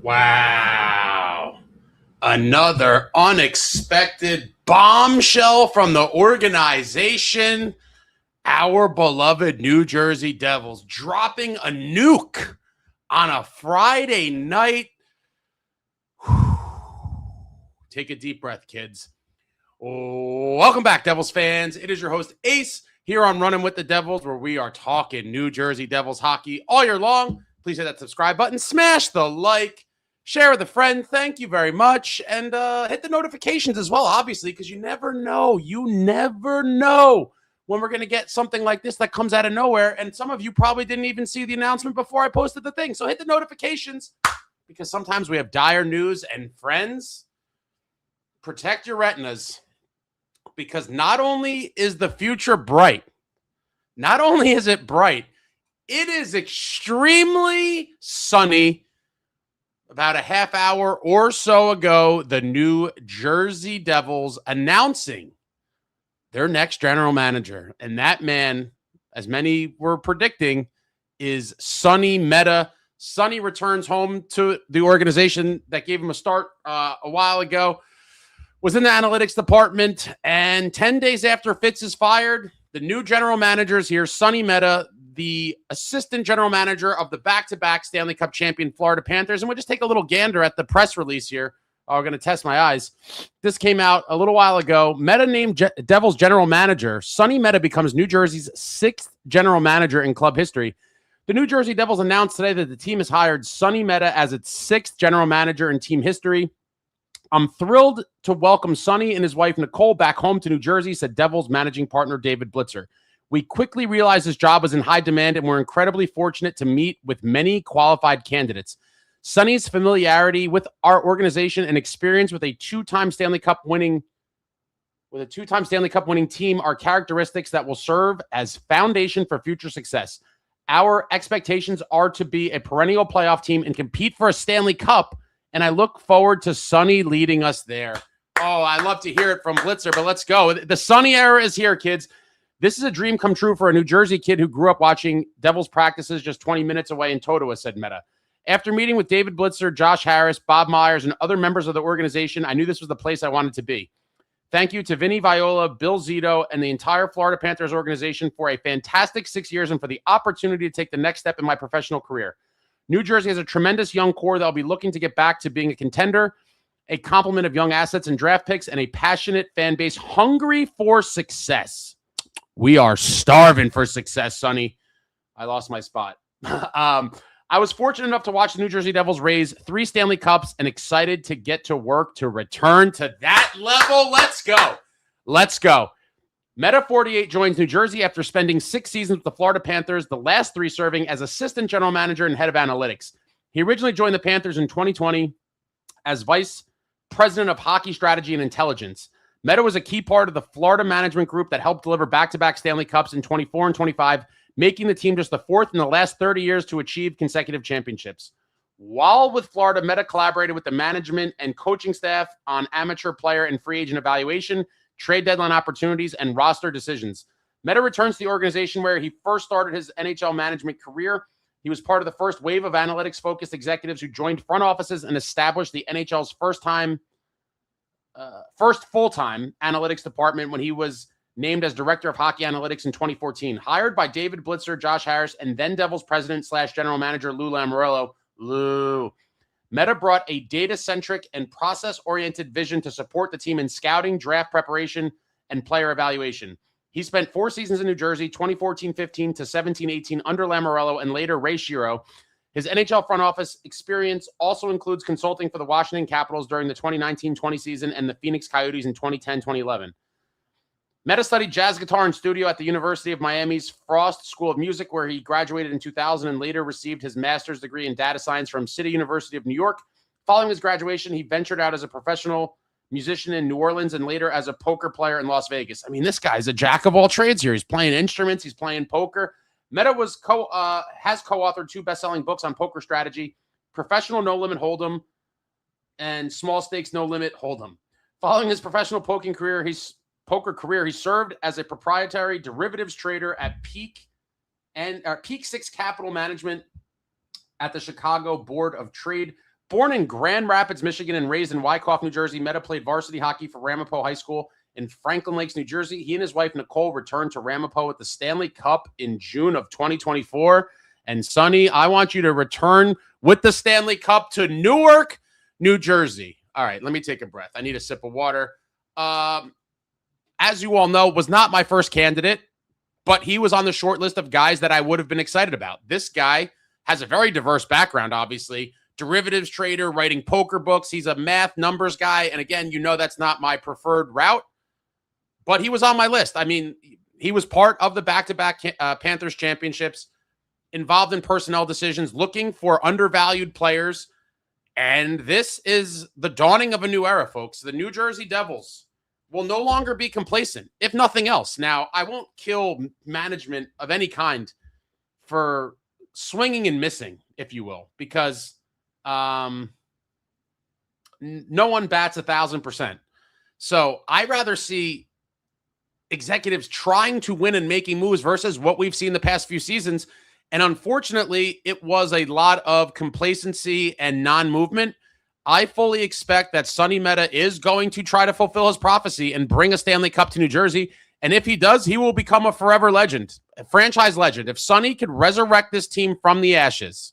Wow. Another unexpected bombshell from the organization. Our beloved New Jersey Devils dropping a nuke on a Friday night. Take a deep breath, kids. Welcome back, Devils fans. It is your host, Ace, here on Running with the Devils, where we are talking New Jersey Devils hockey all year long. Please hit that subscribe button, smash the like, share with a friend. Thank you very much. And hit the notifications as well, obviously, because you never know. You never know when we're going to get something like this that comes out of nowhere. And some of you probably didn't even see the announcement before I posted the thing. So hit the notifications, because sometimes we have dire news. And friends, protect your retinas, because not only is the future bright, not only is it bright, it is extremely sunny. About a half hour or so ago, the New Jersey Devils announcing their next general manager. And that man, as many were predicting, is Sonny Mehta. Sonny returns home to the organization that gave him a start a while ago, was in the analytics department, and 10 days after Fitz is fired, the new general manager is here, Sonny Mehta, the assistant general manager of the back-to-back Stanley Cup champion Florida Panthers. And we'll just take a little gander at the press release here. We're going to test my eyes. This came out a little while ago. Mehta named Devils general manager. Sonny Mehta becomes New Jersey's sixth general manager in club history. The New Jersey Devils announced today that the team has hired Sonny Mehta as its sixth general manager in team history. I'm thrilled to welcome Sonny and his wife Nicole back home to New Jersey, said Devils managing partner David Blitzer. We quickly realized this job was in high demand, and we're incredibly fortunate to meet with many qualified candidates. Sonny's familiarity with our organization and experience with a two-time Stanley Cup winning team are characteristics that will serve as foundation for future success. Our expectations are to be a perennial playoff team and compete for a Stanley Cup, and I look forward to Sonny leading us there. Oh, I love to hear it from Blitzer, but let's go. The Sonny era is here, kids. This is a dream come true for a New Jersey kid who grew up watching Devils practices just 20 minutes away in Totowa, said Mehta. After meeting with David Blitzer, Josh Harris, Bob Myers, and other members of the organization, I knew this was the place I wanted to be. Thank you to Vinny Viola, Bill Zito, and the entire Florida Panthers organization for a fantastic 6 years and for the opportunity to take the next step in my professional career. New Jersey has a tremendous young core that will be looking to get back to being a contender, a complement of young assets and draft picks, and a passionate fan base hungry for success. We are starving for success, Sonny. I lost my spot. I was fortunate enough to watch the New Jersey Devils raise 3 Stanley Cups and excited to get to work to return to that level. Let's go. Let's go. Mehta 48 joins New Jersey after spending 6 seasons with the Florida Panthers, the last 3 serving as assistant general manager and head of analytics. He originally joined the Panthers in 2020 as vice president of hockey strategy and intelligence. Mehta was a key part of the Florida management group that helped deliver back-to-back Stanley Cups in 24 and 25, making the team just the 4th in the last 30 years to achieve consecutive championships. While with Florida, Mehta collaborated with the management and coaching staff on amateur player and free agent evaluation, trade deadline opportunities, and roster decisions. Mehta returns to the organization where he first started his NHL management career. He was part of the first wave of analytics-focused executives who joined front offices and established the NHL's first full-time analytics department when he was named as director of hockey analytics in 2014. Hired by David Blitzer, Josh Harris, and then Devils president / general manager Lou Lamoriello. Mehta brought a data-centric and process-oriented vision to support the team in scouting, draft preparation, and player evaluation. He spent 4 seasons in New Jersey, 2014-15 to 17-18 under Lamoriello and later Ray Shero. His NHL front office experience also includes consulting for the Washington Capitals during the 2019-20 season and the Phoenix Coyotes in 2010-2011. Mehta studied jazz guitar and studio at the University of Miami's Frost School of Music, where he graduated in 2000 and later received his master's degree in data science from City University of New York. Following his graduation, he ventured out as a professional musician in New Orleans and later as a poker player in Las Vegas. I mean, this guy's a jack of all trades here. He's playing instruments. He's playing poker. Mehta has co-authored 2 best-selling books on poker strategy, Professional No Limit Hold'em and Small Stakes No Limit Hold'em. Following his professional poker career, he served as a proprietary derivatives trader at Peak 6 Capital Management at the Chicago Board of Trade. Born in Grand Rapids, Michigan, and raised in Wyckoff, New Jersey, Mehta played varsity hockey for Ramapo High School in Franklin Lakes, New Jersey. He and his wife, Nicole, returned to Ramapo with the Stanley Cup in June of 2024. And Sonny, I want you to return with the Stanley Cup to Newark, New Jersey. All right, let me take a breath. I need a sip of water. As you all know, was not my first candidate, but he was on the short list of guys that I would have been excited about. This guy has a very diverse background, obviously. Derivatives trader, writing poker books. He's a math numbers guy. And again, you know that's not my preferred route, but he was on my list. I mean, he was part of the back-to-back Panthers championships, involved in personnel decisions, looking for undervalued players. And this is the dawning of a new era, folks. The New Jersey Devils will no longer be complacent, if nothing else. Now, I won't kill management of any kind for swinging and missing, if you will, because no one bats 1,000%. So I rather see executives trying to win and making moves versus what we've seen the past few seasons. And unfortunately, it was a lot of complacency and non-movement. I fully expect that Sonny Mehta is going to try to fulfill his prophecy and bring a Stanley Cup to New Jersey. And if he does, he will become a forever legend, a franchise legend. If Sonny could resurrect this team from the ashes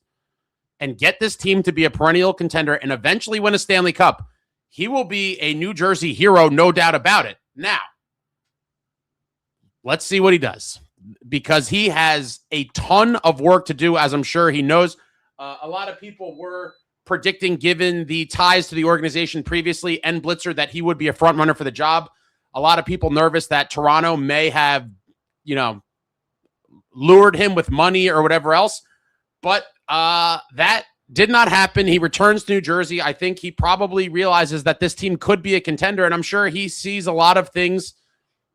and get this team to be a perennial contender and eventually win a Stanley Cup, he will be a New Jersey hero, no doubt about it. Now, let's see what he does, because he has a ton of work to do, as I'm sure he knows. A lot of people were predicting, given the ties to the organization previously and Blitzer, that he would be a front runner for the job. A lot of people nervous that Toronto may have, lured him with money or whatever else. But that did not happen. He returns to New Jersey. I think he probably realizes that this team could be a contender, and I'm sure he sees a lot of things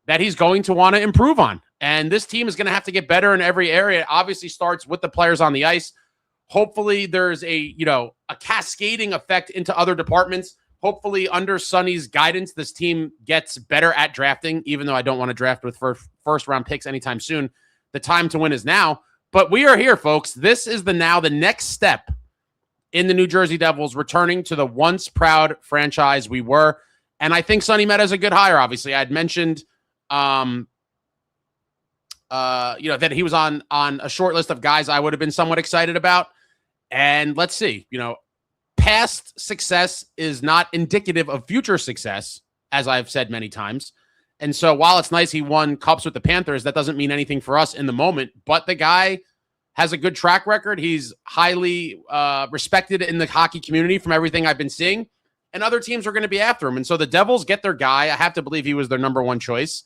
that he's going to want to improve on. And this team is going to have to get better in every area. It obviously starts with the players on the ice. Hopefully there's a cascading effect into other departments. Hopefully under Sonny's guidance, this team gets better at drafting, even though I don't want to draft with first round picks anytime soon. The time to win is now. But we are here, folks. This is the next step in the New Jersey Devils returning to the once proud franchise we were. And I think Sonny Mehta is a good hire, obviously. I had mentioned that he was on a short list of guys I would have been somewhat excited about. And let's see, past success is not indicative of future success, as I've said many times. And so while it's nice he won cups with the Panthers, that doesn't mean anything for us in the moment. But the guy has a good track record. He's highly respected in the hockey community from everything I've been seeing. And other teams are going to be after him. And so the Devils get their guy. I have to believe he was their number one choice.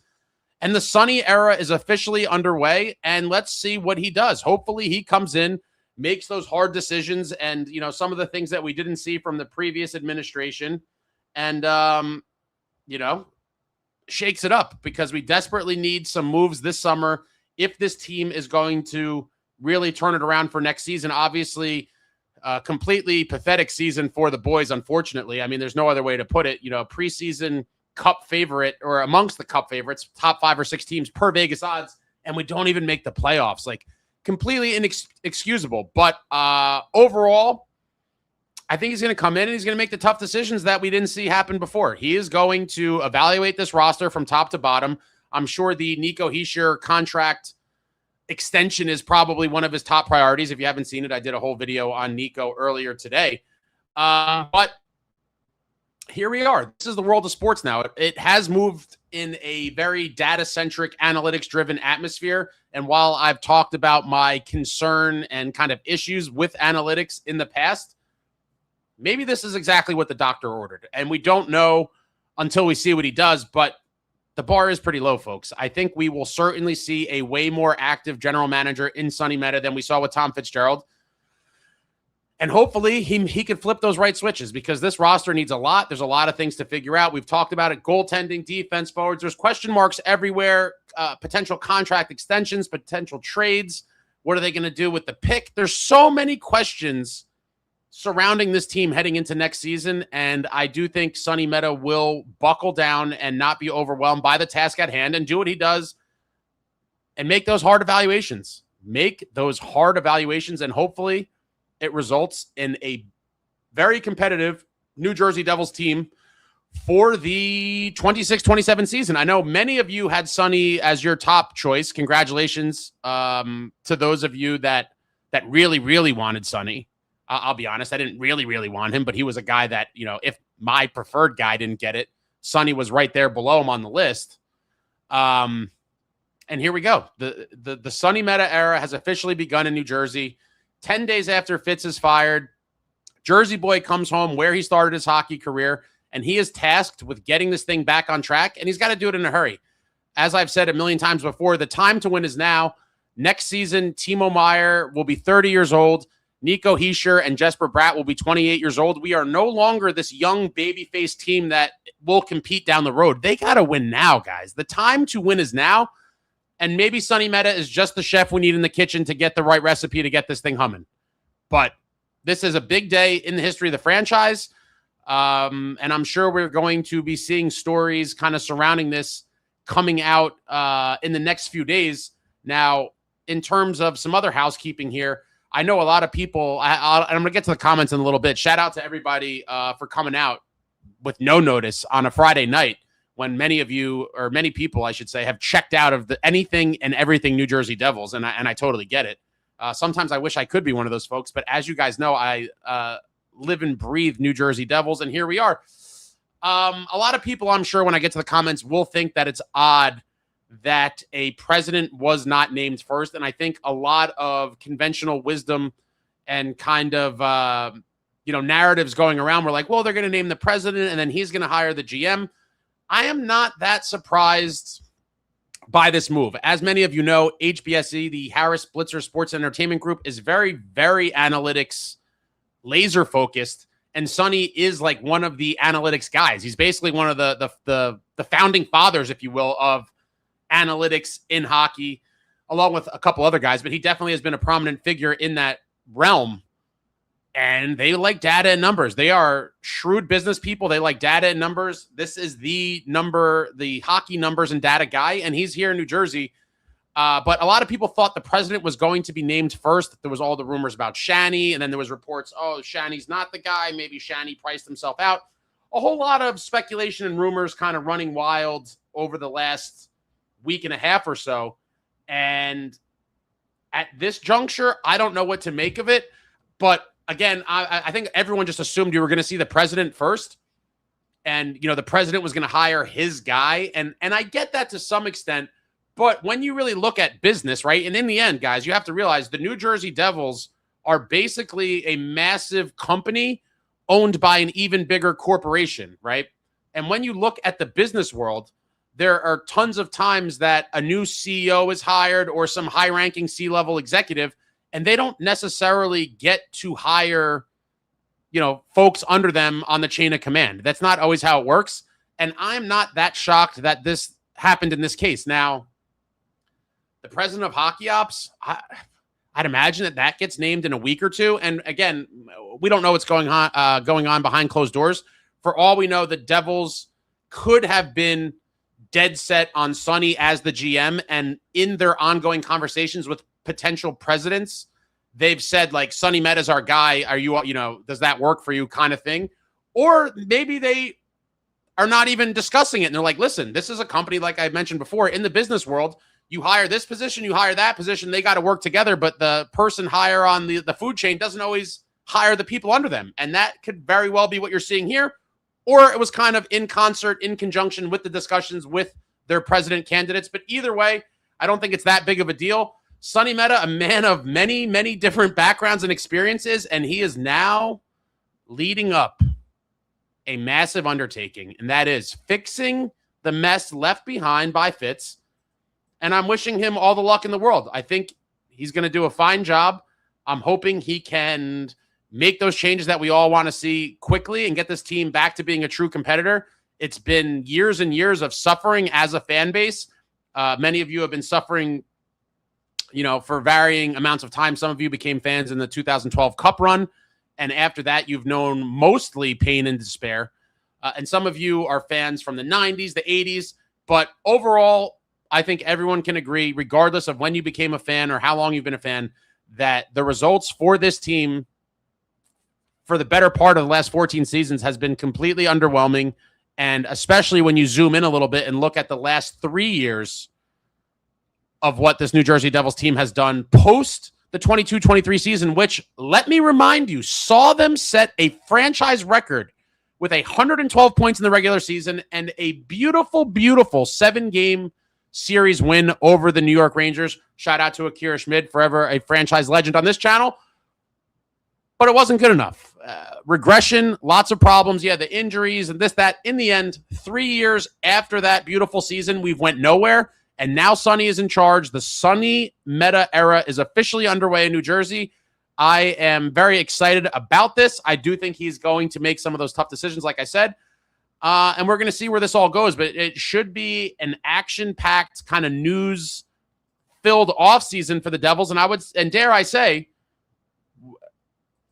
And the Sonny era is officially underway. And let's see what he does. Hopefully he comes in, makes those hard decisions and, some of the things that we didn't see from the previous administration and, shakes it up, because we desperately need some moves this summer if this team is going to really turn it around for next season. Obviously, completely pathetic season for the boys, unfortunately. I mean, there's no other way to put it. Preseason cup favorite, or amongst the cup favorites, top 5 or 6 teams per Vegas odds, and we don't even make the playoffs. Like, completely inexcusable. But overall, I think he's going to come in and he's going to make the tough decisions that we didn't see happen before. He is going to evaluate this roster from top to bottom. I'm sure the Nico Hischier contract extension is probably one of his top priorities. If you haven't seen it, I did a whole video on Nico earlier today. But here we are. This is the world of sports now. It has moved in a very data-centric, analytics-driven atmosphere. And while I've talked about my concern and kind of issues with analytics in the past, maybe this is exactly what the doctor ordered. And we don't know until we see what he does, but the bar is pretty low, folks. I think we will certainly see a way more active general manager in Sonny Mehta than we saw with Tom Fitzgerald. And hopefully he can flip those right switches, because this roster needs a lot. There's a lot of things to figure out. We've talked about it: goaltending, defense, forwards. There's question marks everywhere, potential contract extensions, potential trades. What are they going to do with the pick? There's so many questions surrounding this team heading into next season, and I do think Sonny Mehta will buckle down and not be overwhelmed by the task at hand and do what he does and make those hard evaluations. And hopefully it results in a very competitive New Jersey Devils team for the 26-27 season. I know many of you had Sonny as your top choice. Congratulations to those of you that really, really wanted Sonny. I'll be honest, I didn't really, really want him, but he was a guy that, if my preferred guy didn't get it, Sonny was right there below him on the list. And here we go. The Sonny Mehta era has officially begun in New Jersey. 10 days after Fitz is fired, Jersey boy comes home where he started his hockey career, and he is tasked with getting this thing back on track, and he's got to do it in a hurry. As I've said a million times before, the time to win is now. Next season, Timo Meier will be 30 years old. Nico Hischier and Jesper Bratt will be 28 years old. We are no longer this young baby-faced team that will compete down the road. They got to win now, guys. The time to win is now, and maybe Sonny Mehta is just the chef we need in the kitchen to get the right recipe to get this thing humming. But this is a big day in the history of the franchise. And I'm sure we're going to be seeing stories kind of surrounding this coming out in the next few days. Now, in terms of some other housekeeping here, I know a lot of people, and I'm going to get to the comments in a little bit. Shout out to everybody for coming out with no notice on a Friday night when many of you, or many people, I should say, have checked out of anything and everything New Jersey Devils, and I totally get it. Sometimes I wish I could be one of those folks, but as you guys know, I live and breathe New Jersey Devils, and here we are. A lot of people, I'm sure, when I get to the comments, will think that it's odd that a president was not named first, and I think a lot of conventional wisdom and kind of narratives going around were like, well, they're going to name the president, and then he's going to hire the GM. I am not that surprised by this move. As many of you know, HBSE, the Harris Blitzer Sports Entertainment Group, is very, very analytics laser focused, and Sonny is like one of the analytics guys. He's basically one of the founding fathers, if you will, of analytics in hockey, along with a couple other guys, but he definitely has been a prominent figure in that realm. And they like data and numbers. They are shrewd business people. They like data and numbers. This is the hockey numbers and data guy, and he's here in New Jersey. But a lot of people thought the president was going to be named first. There was all the rumors about Shanny, and then there was reports, oh, Shanny's not the guy. Maybe Shanny priced himself out. A whole lot of speculation and rumors kind of running wild over the last week and a half or so. And at this juncture, I don't know what to make of it. But again, I think everyone just assumed you were going to see the president first. And, the president was going to hire his guy. And I get that to some extent. But when you really look at business, right? And in the end, guys, you have to realize the New Jersey Devils are basically a massive company owned by an even bigger corporation, right? And when you look at the business world, there are tons of times that a new CEO is hired or some high-ranking C-level executive, and they don't necessarily get to hire, folks under them on the chain of command. That's not always how it works. And I'm not that shocked that this happened in this case. Now, the president of hockey ops, I'd imagine that gets named in a week or two. And again, we don't know what's going on behind closed doors. For all we know, the Devils could have been dead set on Sonny as the GM, and in their ongoing conversations with potential presidents, they've said, like, Sonny Mehta's our guy. Are you, does that work for you, kind of thing? Or maybe they are not even discussing it, and they're like, listen, this is a company, like I mentioned before, in the business world, you hire this position, you hire that position, they got to work together, but the person higher on the food chain doesn't always hire the people under them, and that could very well be what you're seeing here. Or it was kind of in concert, in conjunction with the discussions with their president candidates. But either way, I don't think it's that big of a deal. Sonny Mehta, a man of many, many different backgrounds and experiences, and he is now leading up a massive undertaking, and that is fixing the mess left behind by Fitz. And I'm wishing him all the luck in the world. I think he's going to do a fine job. I'm hoping he can make those changes that we all want to see quickly and get this team back to being a true competitor. It's been years and years of suffering as a fan base. Many of you have been suffering, for varying amounts of time. Some of you became fans in the 2012 Cup run, and after that, you've known mostly pain and despair. And some of you are fans from the 90s, the 80s. But overall, I think everyone can agree, regardless of when you became a fan or how long you've been a fan, that the results for this team for the better part of the last 14 seasons has been completely underwhelming. And especially when you zoom in a little bit and look at the last 3 years of what this New Jersey Devils team has done post the 22-23 season, which, let me remind you, saw them set a franchise record with 112 points in the regular season and a beautiful, beautiful 7-game series win over the New York Rangers. Shout out to Akira Schmid, forever a franchise legend on this channel. But it wasn't good enough. Regression, lots of problems. Yeah, the injuries and this, that. In the end, 3 years after that beautiful season, we've went nowhere. And now Sonny is in charge. The Sonny Mehta era is officially underway in New Jersey. I am very excited about this. I do think he's going to make some of those tough decisions, like I said. And we're going to see where this all goes. But it should be an action-packed kind of news-filled offseason for the Devils. And dare I say,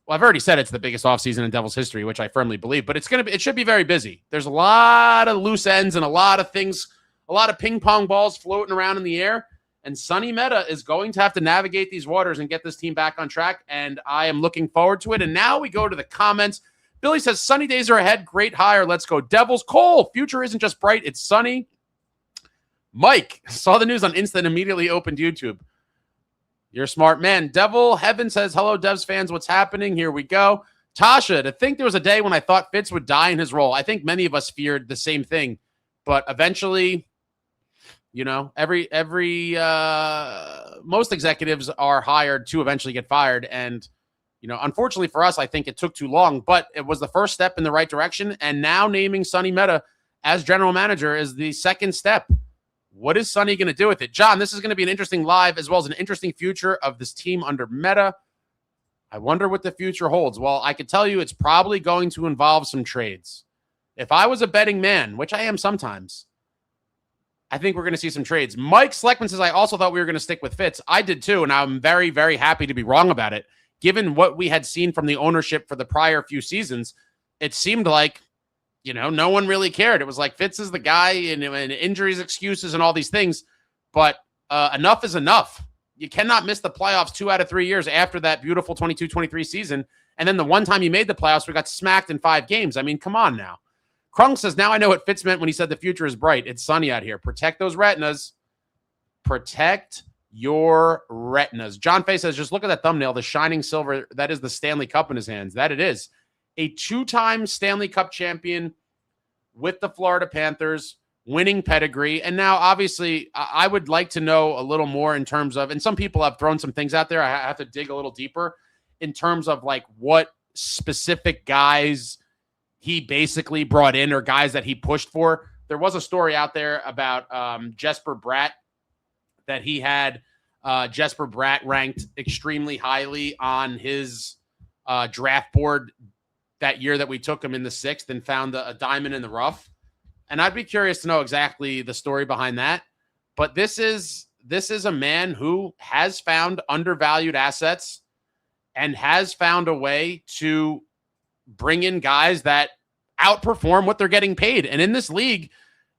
well, I've already said it's the biggest offseason in Devils history, which I firmly believe. But it should be very busy. There's a lot of loose ends and a lot of things, a lot of ping pong balls floating around in the air. And Sonny Mehta is going to have to navigate these waters and get this team back on track. And I am looking forward to it. And now we go to the comments. Billy says, sunny days are ahead. Great hire. Let's go Devils. Cole, future isn't just bright. It's sunny. Mike, saw the news on Insta and immediately opened YouTube. You're a smart man. Devil Heaven says, hello, Devs fans. What's happening? Here we go. Tasha, to think there was a day when I thought Fitz would die in his role. I think many of us feared the same thing. But eventually, you know, most executives are hired to eventually get fired. And, you know, unfortunately for us, I think it took too long, but it was the first step in the right direction. And now naming Sonny Mehta as general manager is the second step. What is Sonny going to do with it? John, this is going to be an interesting live as well as an interesting future of this team under Mehta. I wonder what the future holds. Well, I could tell you it's probably going to involve some trades. If I was a betting man, which I am sometimes, I think we're going to see some trades. Mike Sleckman says, I also thought we were going to stick with Fitz. I did too, and I'm very, very happy to be wrong about it. Given what we had seen from the ownership for the prior few seasons, it seemed like, you know, no one really cared. It was like Fitz is the guy and injuries, excuses, and all these things. But enough is enough. You cannot miss the playoffs 2 out of 3 years after that beautiful 22-23 season. And then the one time you made the playoffs, we got smacked in 5 games. I mean, come on now. Krung says, now I know what Fitz meant when he said the future is bright. It's sunny out here. Protect those retinas. Protect your retinas. John Fay says, just look at that thumbnail, the shining silver. That is the Stanley Cup in his hands. That it is. A 2-time Stanley Cup champion with the Florida Panthers, winning pedigree. And now, obviously, I would like to know a little more in terms of, and some people have thrown some things out there. I have to dig a little deeper in terms of like what specific guys he basically brought in or guys that he pushed for. There was a story out there about Jesper Bratt that he had Jesper Bratt ranked extremely highly on his draft board that year that we took him in the 6th and found a diamond in the rough. And I'd be curious to know exactly the story behind that. But this is a man who has found undervalued assets and has found a way to bring in guys that outperform what they're getting paid. And in this league,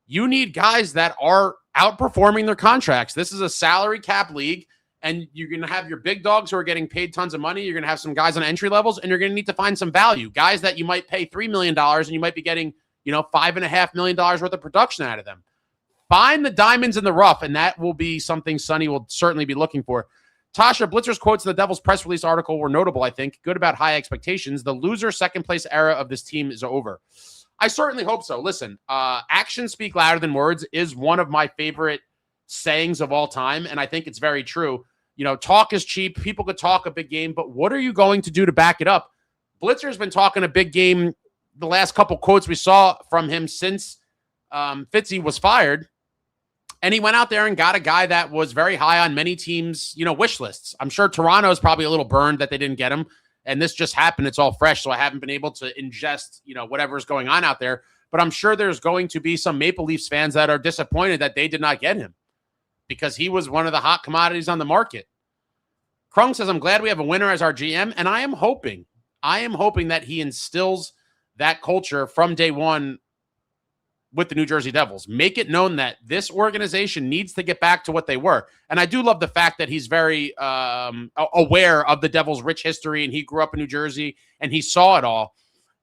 you need guys that are outperforming their contracts. This is a salary cap league, and you're going to have your big dogs who are getting paid tons of money. You're going to have some guys on entry levels, and you're going to need to find some value. Guys that you might pay $3 million, and you might be getting, you know, $5.5 million worth of production out of them. Find the diamonds in the rough, and that will be something Sonny will certainly be looking for. Tasha, Blitzer's quotes in the Devils press release article were notable, I think. Good about high expectations. The loser second place era of this team is over. I certainly hope so. Listen, actions speak louder than words is one of my favorite sayings of all time, and I think it's very true. You know, talk is cheap. People could talk a big game, but what are you going to do to back it up? Blitzer's been talking a big game the last couple quotes we saw from him since Fitzy was fired. And he went out there and got a guy that was very high on many teams, you know, wish lists. I'm sure Toronto's probably a little burned that they didn't get him. And this just happened. It's all fresh. So I haven't been able to ingest, you know, whatever's going on out there. But I'm sure there's going to be some Maple Leafs fans that are disappointed that they did not get him because he was one of the hot commodities on the market. Krung says, I'm glad we have a winner as our GM. And I am hoping that he instills that culture from day one with the New Jersey Devils. Make it known that this organization needs to get back to what they were. And I do love the fact that he's very aware of the Devils' rich history, and he grew up in New Jersey, and he saw it all,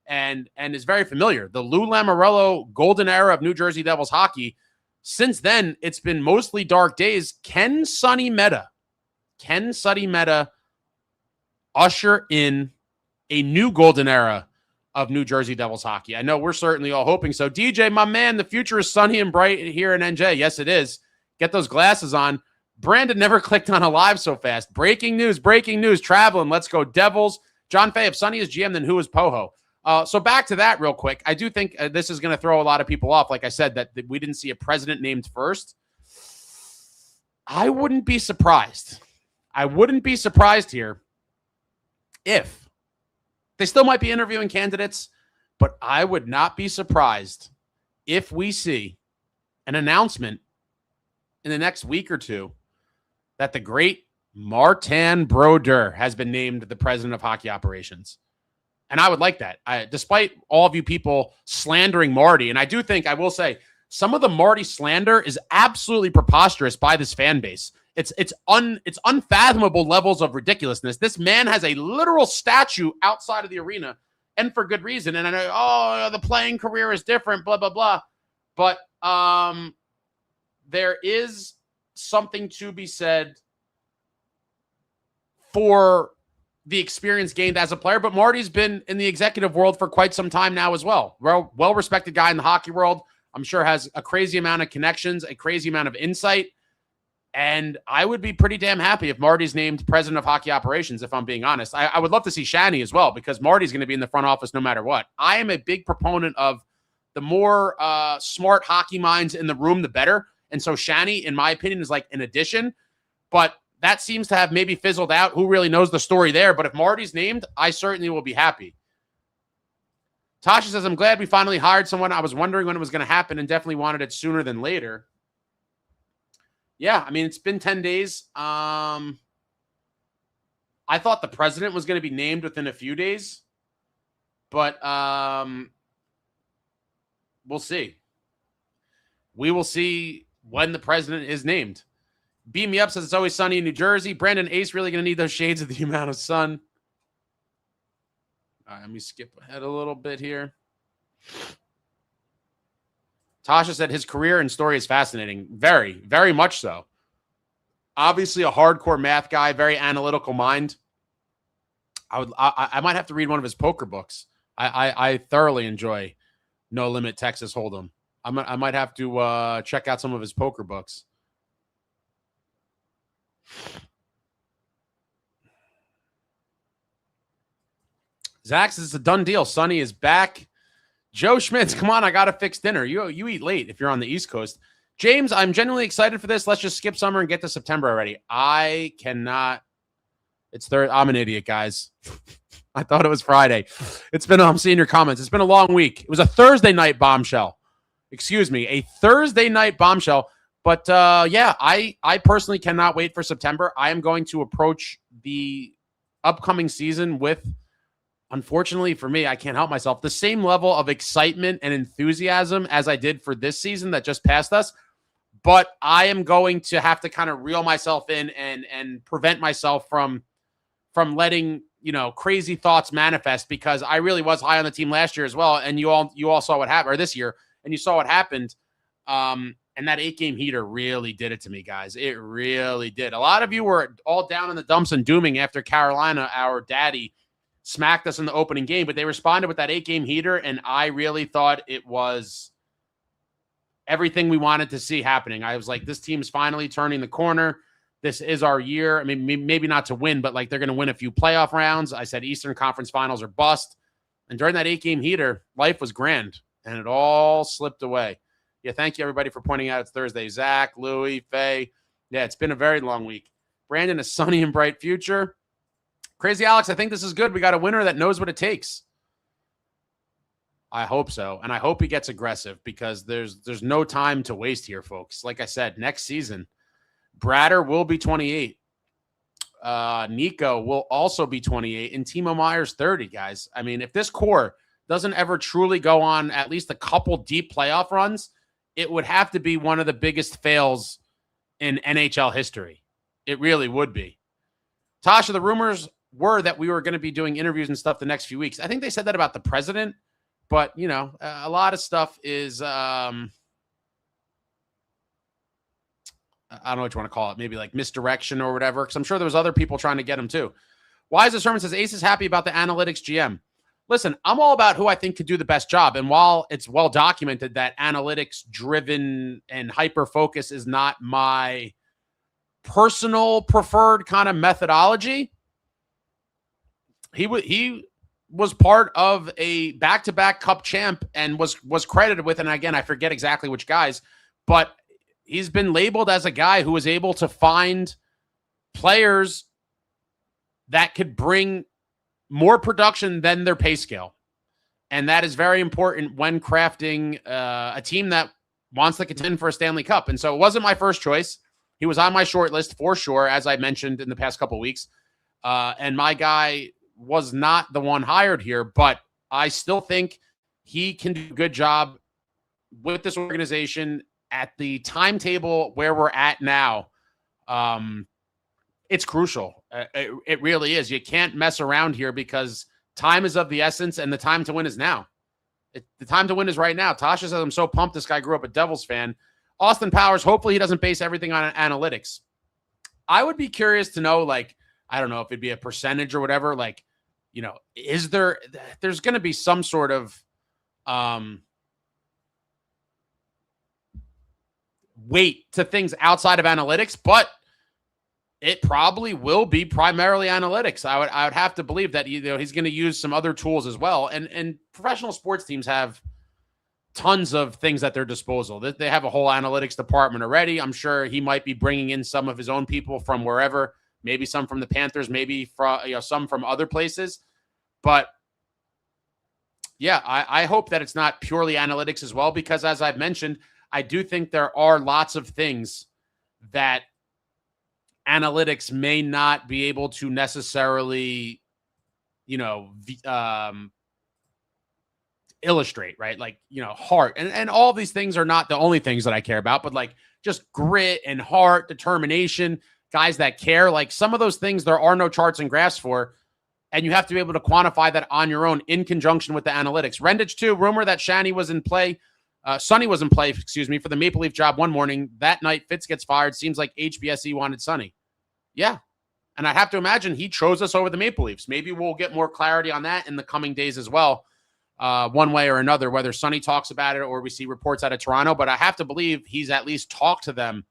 and is very familiar. The Lou Lamoriello golden era of New Jersey Devils hockey, since then, it's been mostly dark days. Can Sonny Mehta usher in a new golden era of New Jersey Devils hockey? I know we're certainly all hoping so. DJ, my man, the future is sunny and bright here in NJ. Yes, it is. Get those glasses on. Brandon never clicked on a live so fast. Breaking news, traveling. Let's go Devils. John Fay, if Sonny is GM, then who is Poho? So back to that real quick. I do think this is going to throw a lot of people off. Like I said, that we didn't see a president named first. I wouldn't be surprised. Here if they still might be interviewing candidates, but I would not be surprised if we see an announcement in the next week or two that the great Martin Brodeur has been named the president of hockey operations. And I would like that. Despite all of you people slandering Marty, and I do think, I will say, some of the Marty slander is absolutely preposterous by this fan base. It's unfathomable levels of ridiculousness. This man has a literal statue outside of the arena, and for good reason. And I know, the playing career is different, blah, blah, blah. But there is something to be said for the experience gained as a player. But Marty's been in the executive world for quite some time now as well. Well-respected guy in the hockey world. I'm sure has a crazy amount of connections, a crazy amount of insight. And I would be pretty damn happy if Marty's named president of hockey operations, if I'm being honest. I would love to see Shanny as well, because Marty's going to be in the front office no matter what. I am a big proponent of the more smart hockey minds in the room, the better. And so Shanny, in my opinion, is like an addition. But that seems to have maybe fizzled out. Who really knows the story there? But if Marty's named, I certainly will be happy. Tasha says, I'm glad we finally hired someone. I was wondering when it was going to happen and definitely wanted it sooner than later. Yeah, I mean, it's been 10 days. I thought the president was going to be named within a few days, but we'll see. We will see when the president is named. Beam Me Up says it's always sunny in New Jersey. Brandon Ace really going to need those shades of the amount of sun. All right, let me skip ahead a little bit here. Tasha said his career and story is fascinating. Very, very much so. Obviously a hardcore math guy, very analytical mind. I might have to read one of his poker books. I thoroughly enjoy No Limit Texas Hold'em. I might have to check out some of his poker books. Zach says it's a done deal. Sonny is back. Joe Schmitz, come on, I got to fix dinner. You eat late if you're on the East Coast. James, I'm genuinely excited for this. Let's just skip summer and get to September already. I cannot. It's third. I'm an idiot, guys. I thought it was Friday. I'm seeing your comments. It's been a long week. It was a Thursday night bombshell. Excuse me, a Thursday night bombshell. But yeah, I personally cannot wait for September. I am going to approach the upcoming season with, unfortunately for me, I can't help myself, the same level of excitement and enthusiasm as I did for this season that just passed us. But I am going to have to kind of reel myself in and prevent myself from letting, crazy thoughts manifest, because I really was high on the team last year as well. And you all saw what happened, or this year, and you saw what happened. And that 8-game heater really did it to me, guys. It really did. A lot of you were all down in the dumps and dooming after Carolina, our daddy, smacked us in the opening game, but they responded with that 8-game heater, and I really thought it was everything we wanted to see happening. I was like, this team's finally turning the corner. This is our year. I mean, maybe not to win, but like they're going to win a few playoff rounds. I said Eastern Conference Finals are bust. And during that 8-game heater, life was grand, and it all slipped away. Yeah, thank you, everybody, for pointing out it's Thursday. Zach, Louie, Faye. Yeah, it's been a very long week. Brandon, a sunny and bright future. Crazy Alex, I think this is good. We got a winner that knows what it takes. I hope so. And I hope he gets aggressive, because there's no time to waste here, folks. Like I said, next season, Bratter will be 28. Nico will also be 28. And Timo Meyer's 30, guys. I mean, if this core doesn't ever truly go on at least a couple deep playoff runs, it would have to be one of the biggest fails in NHL history. It really would be. Tasha, the rumors were that we were going to be doing interviews and stuff the next few weeks. I think they said that about the president, but, you know, a lot of stuff is, I don't know what you want to call it, maybe like misdirection or whatever, because I'm sure there was other people trying to get him too. Why is the sermon says Ace is happy about the analytics GM? Listen, I'm all about who I think could do the best job. And while it's well documented that analytics driven and hyper focus is not my personal preferred kind of methodology, he was part of a back-to-back cup champ and was credited with, and again, I forget exactly which guys, but he's been labeled as a guy who was able to find players that could bring more production than their pay scale. And that is very important when crafting a team that wants to contend for a Stanley Cup. And so it wasn't my first choice. He was on my short list for sure, as I mentioned in the past couple of weeks. And my guy was not the one hired here, but I still think he can do a good job with this organization at the timetable where we're at now. It's crucial. It really is. You can't mess around here because time is of the essence, and the time to win is now. The time to win is right now. Tasha says, I'm so pumped this guy grew up a Devils fan. Austin Powers, hopefully he doesn't base everything on analytics. I would be curious to know, like, I don't know if it'd be a percentage or whatever. Like, you know, there's going to be some sort of weight to things outside of analytics, but it probably will be primarily analytics. I would have to believe that, you know, he's going to use some other tools as well. And professional sports teams have tons of things at their disposal. They have a whole analytics department already. I'm sure he might be bringing in some of his own people from wherever, maybe some from the Panthers, maybe from, you know, some from other places. But yeah, I hope that it's not purely analytics as well, because as I've mentioned, I do think there are lots of things that analytics may not be able to necessarily, you know, illustrate, right? Like, you know, heart and all these things are not the only things that I care about, but like just grit and heart, determination, guys that care. Like some of those things, there are no charts and graphs for, and you have to be able to quantify that on your own in conjunction with the analytics. Rendich too, rumor that Sonny was in play, for the Maple Leaf job one morning. That night, Fitz gets fired. Seems like HBSE wanted Sonny. Yeah. And I have to imagine he chose us over the Maple Leafs. Maybe we'll get more clarity on that in the coming days as well, one way or another, whether Sonny talks about it or we see reports out of Toronto. But I have to believe he's at least talked to them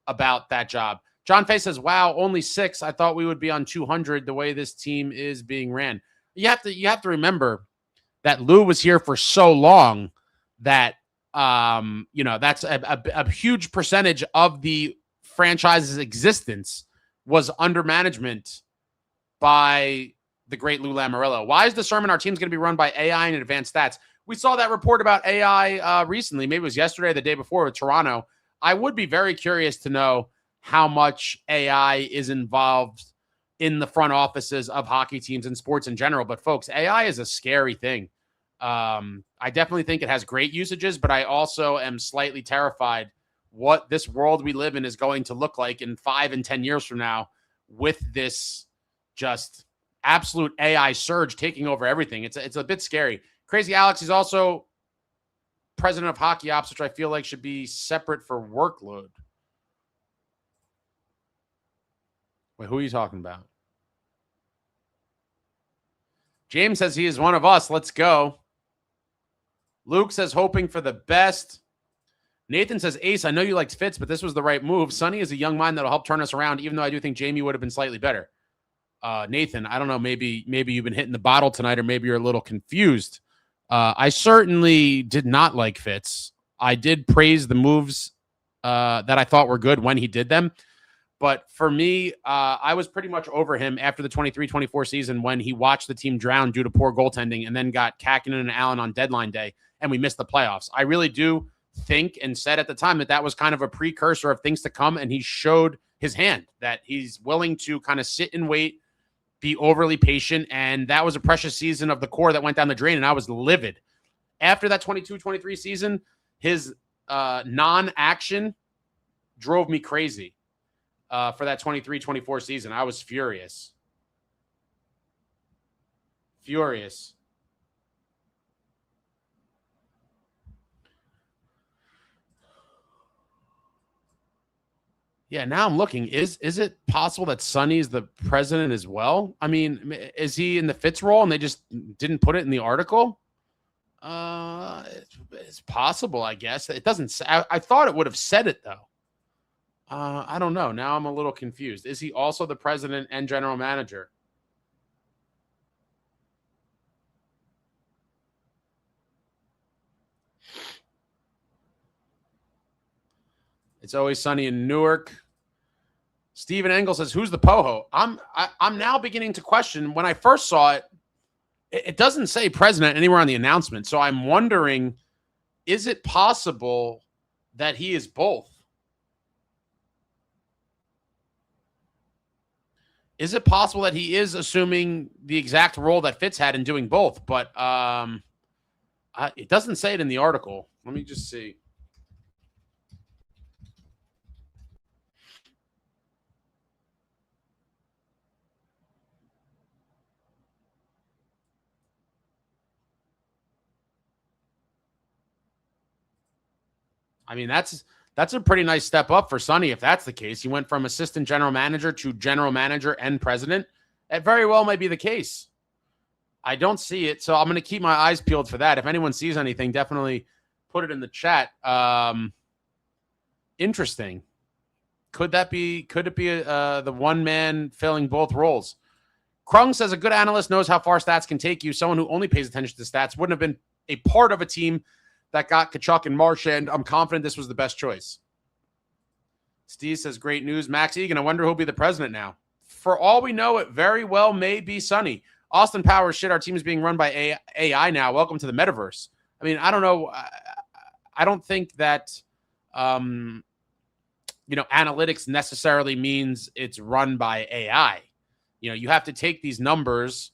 about that job. John Fay says, wow, only 6. I thought we would be on 200 the way this team is being ran. You have to remember that Lou was here for so long that, you know, that's a huge percentage of the franchise's existence was under management by the great Lou Lamoriello. Why is the sermon our team's going to be run by AI and advanced stats? We saw that report about AI recently. Maybe it was yesterday or the day before with Toronto. I would be very curious to know how much AI is involved in the front offices of hockey teams and sports in general. But folks, AI is a scary thing. I definitely think it has great usages, but I also am slightly terrified what this world we live in is going to look like in 5 and 10 years from now with this just absolute AI surge taking over everything. It's a bit scary. Crazy Alex is also president of Hockey Ops, which I feel like should be separate for workload. Wait, who are you talking about? James says he is one of us. Let's go. Luke says hoping for the best. Nathan says, Ace, I know you liked Fitz, but this was the right move. Sonny is a young mind that'll help turn us around, even though I do think Jamie would have been slightly better. Nathan, I don't know, maybe you've been hitting the bottle tonight, or maybe you're a little confused. I certainly did not like Fitz. I did praise the moves that I thought were good when he did them. But for me, I was pretty much over him after the 23-24 season when he watched the team drown due to poor goaltending and then got Kakinen and Allen on deadline day, and we missed the playoffs. I really do think and said at the time that was kind of a precursor of things to come, and he showed his hand that he's willing to kind of sit and wait be overly patient. And that was a precious season of the core that went down the drain. And I was livid. After that 22-23 season, his non-action drove me crazy for that 23-24 season. I was furious. Furious. Yeah, now I'm looking. Is it possible that Sonny's the president as well? I mean, is he in the Fitz role and they just didn't put it in the article? It's possible, I guess. It doesn't say. I thought it would have said it, though. I don't know. Now I'm a little confused. Is he also the president and general manager? It's always sunny in Newark. Steven Engel says, who's the Poho? I'm now beginning to question. When I first saw it, it doesn't say president anywhere on the announcement. So I'm wondering, is it possible that he is both? Is it possible that he is assuming the exact role that Fitz had in doing both? But it doesn't say it in the article. Let me just see. I mean, that's a pretty nice step up for Sonny if that's the case. He went from assistant general manager to general manager and president. It very well might be the case. I don't see it, so I'm going to keep my eyes peeled for that. If anyone sees anything, definitely put it in the chat. Interesting. Could it be the one man filling both roles? Krung says a good analyst knows how far stats can take you. Someone who only pays attention to stats wouldn't have been a part of a team that got Kachuk and Marchand. I'm confident this was the best choice. Steve says, great news. Max Egan, I wonder who'll be the president now. For all we know, it very well may be Sonny. Austin Powers, shit, our team is being run by AI now. Welcome to the metaverse. I mean, I don't know. I don't think that, analytics necessarily means it's run by AI. You have to take these numbers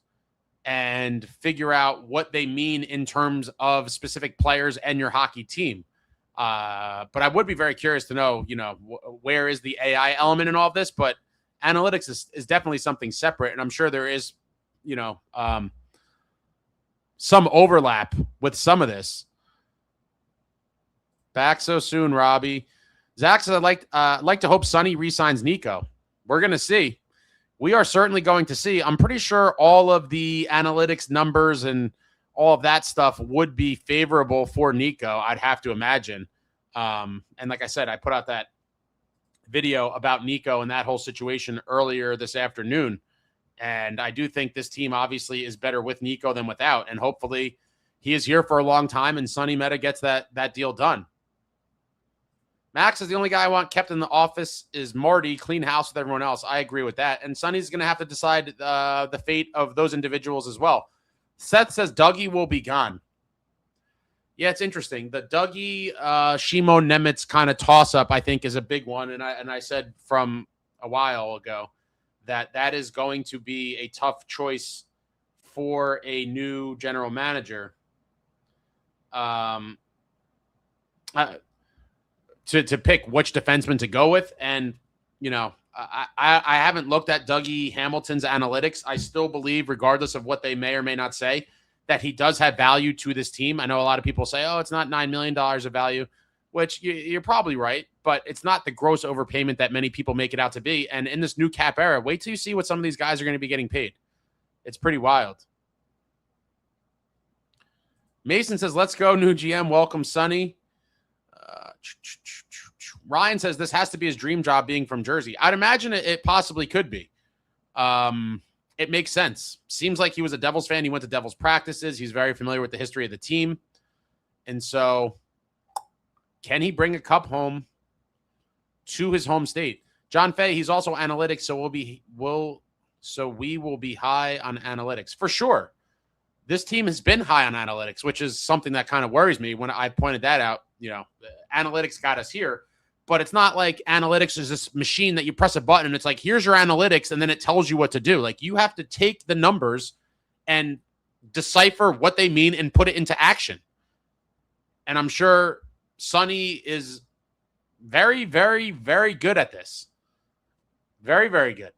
and figure out what they mean in terms of specific players and your hockey team. But I would be very curious to know, where is the AI element in all of this? But analytics is definitely something separate. And I'm sure there is, some overlap with some of this. Back so soon, Robbie. Zach says, I'd like to hope Sonny re-signs Nico. We're going to see. We are certainly going to see. I'm pretty sure all of the analytics numbers and all of that stuff would be favorable for Nico, I'd have to imagine. And like I said, I put out that video about Nico and that whole situation earlier this afternoon. And I do think this team obviously is better with Nico than without. And hopefully he is here for a long time and Sonny Mehta gets that deal done. Max is the only guy I want kept in the office is Marty, clean house with everyone else. I agree with that. And Sonny's going to have to decide the fate of those individuals as well. Seth says Dougie will be gone. Yeah, it's interesting. The Dougie, Shimo Nemitz kind of toss-up, I think, is a big one. And I said from a while ago that is going to be a tough choice for a new general manager. To pick which defenseman to go with. And, I haven't looked at Dougie Hamilton's analytics. I still believe, regardless of what they may or may not say, that he does have value to this team. I know a lot of people say, oh, it's not $9 million of value, which you're probably right, but it's not the gross overpayment that many people make it out to be. And in this new cap era, wait till you see what some of these guys are going to be getting paid. It's pretty wild. Mason says, let's go, new GM. Welcome, Sonny. Ryan says this has to be his dream job being from Jersey. I'd imagine it possibly could be. It makes sense. Seems like he was a Devils fan. He went to Devils practices. He's very familiar with the history of the team. And so can he bring a cup home to his home state? John Fay, he's also analytics, so we will be high on analytics. For sure. This team has been high on analytics, which is something that kind of worries me when I pointed that out. Analytics got us here, but it's not like analytics is this machine that you press a button and it's like, here's your analytics, and then it tells you what to do. Like, you have to take the numbers and decipher what they mean and put it into action. And I'm sure Sonny is very, very, very good at this. Very, very good.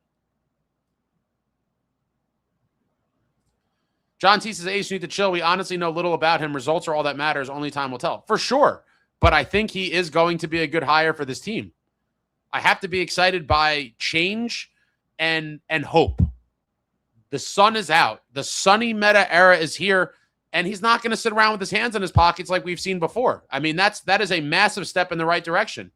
John T says, Ace, you need to chill. We honestly know little about him. Results are all that matters. Only time will tell. For sure. But I think he is going to be a good hire for this team. I have to be excited by change and hope. The sun is out. The Sonny Mehta era is here, and he's not going to sit around with his hands in his pockets like we've seen before. I mean, that is a massive step in the right direction.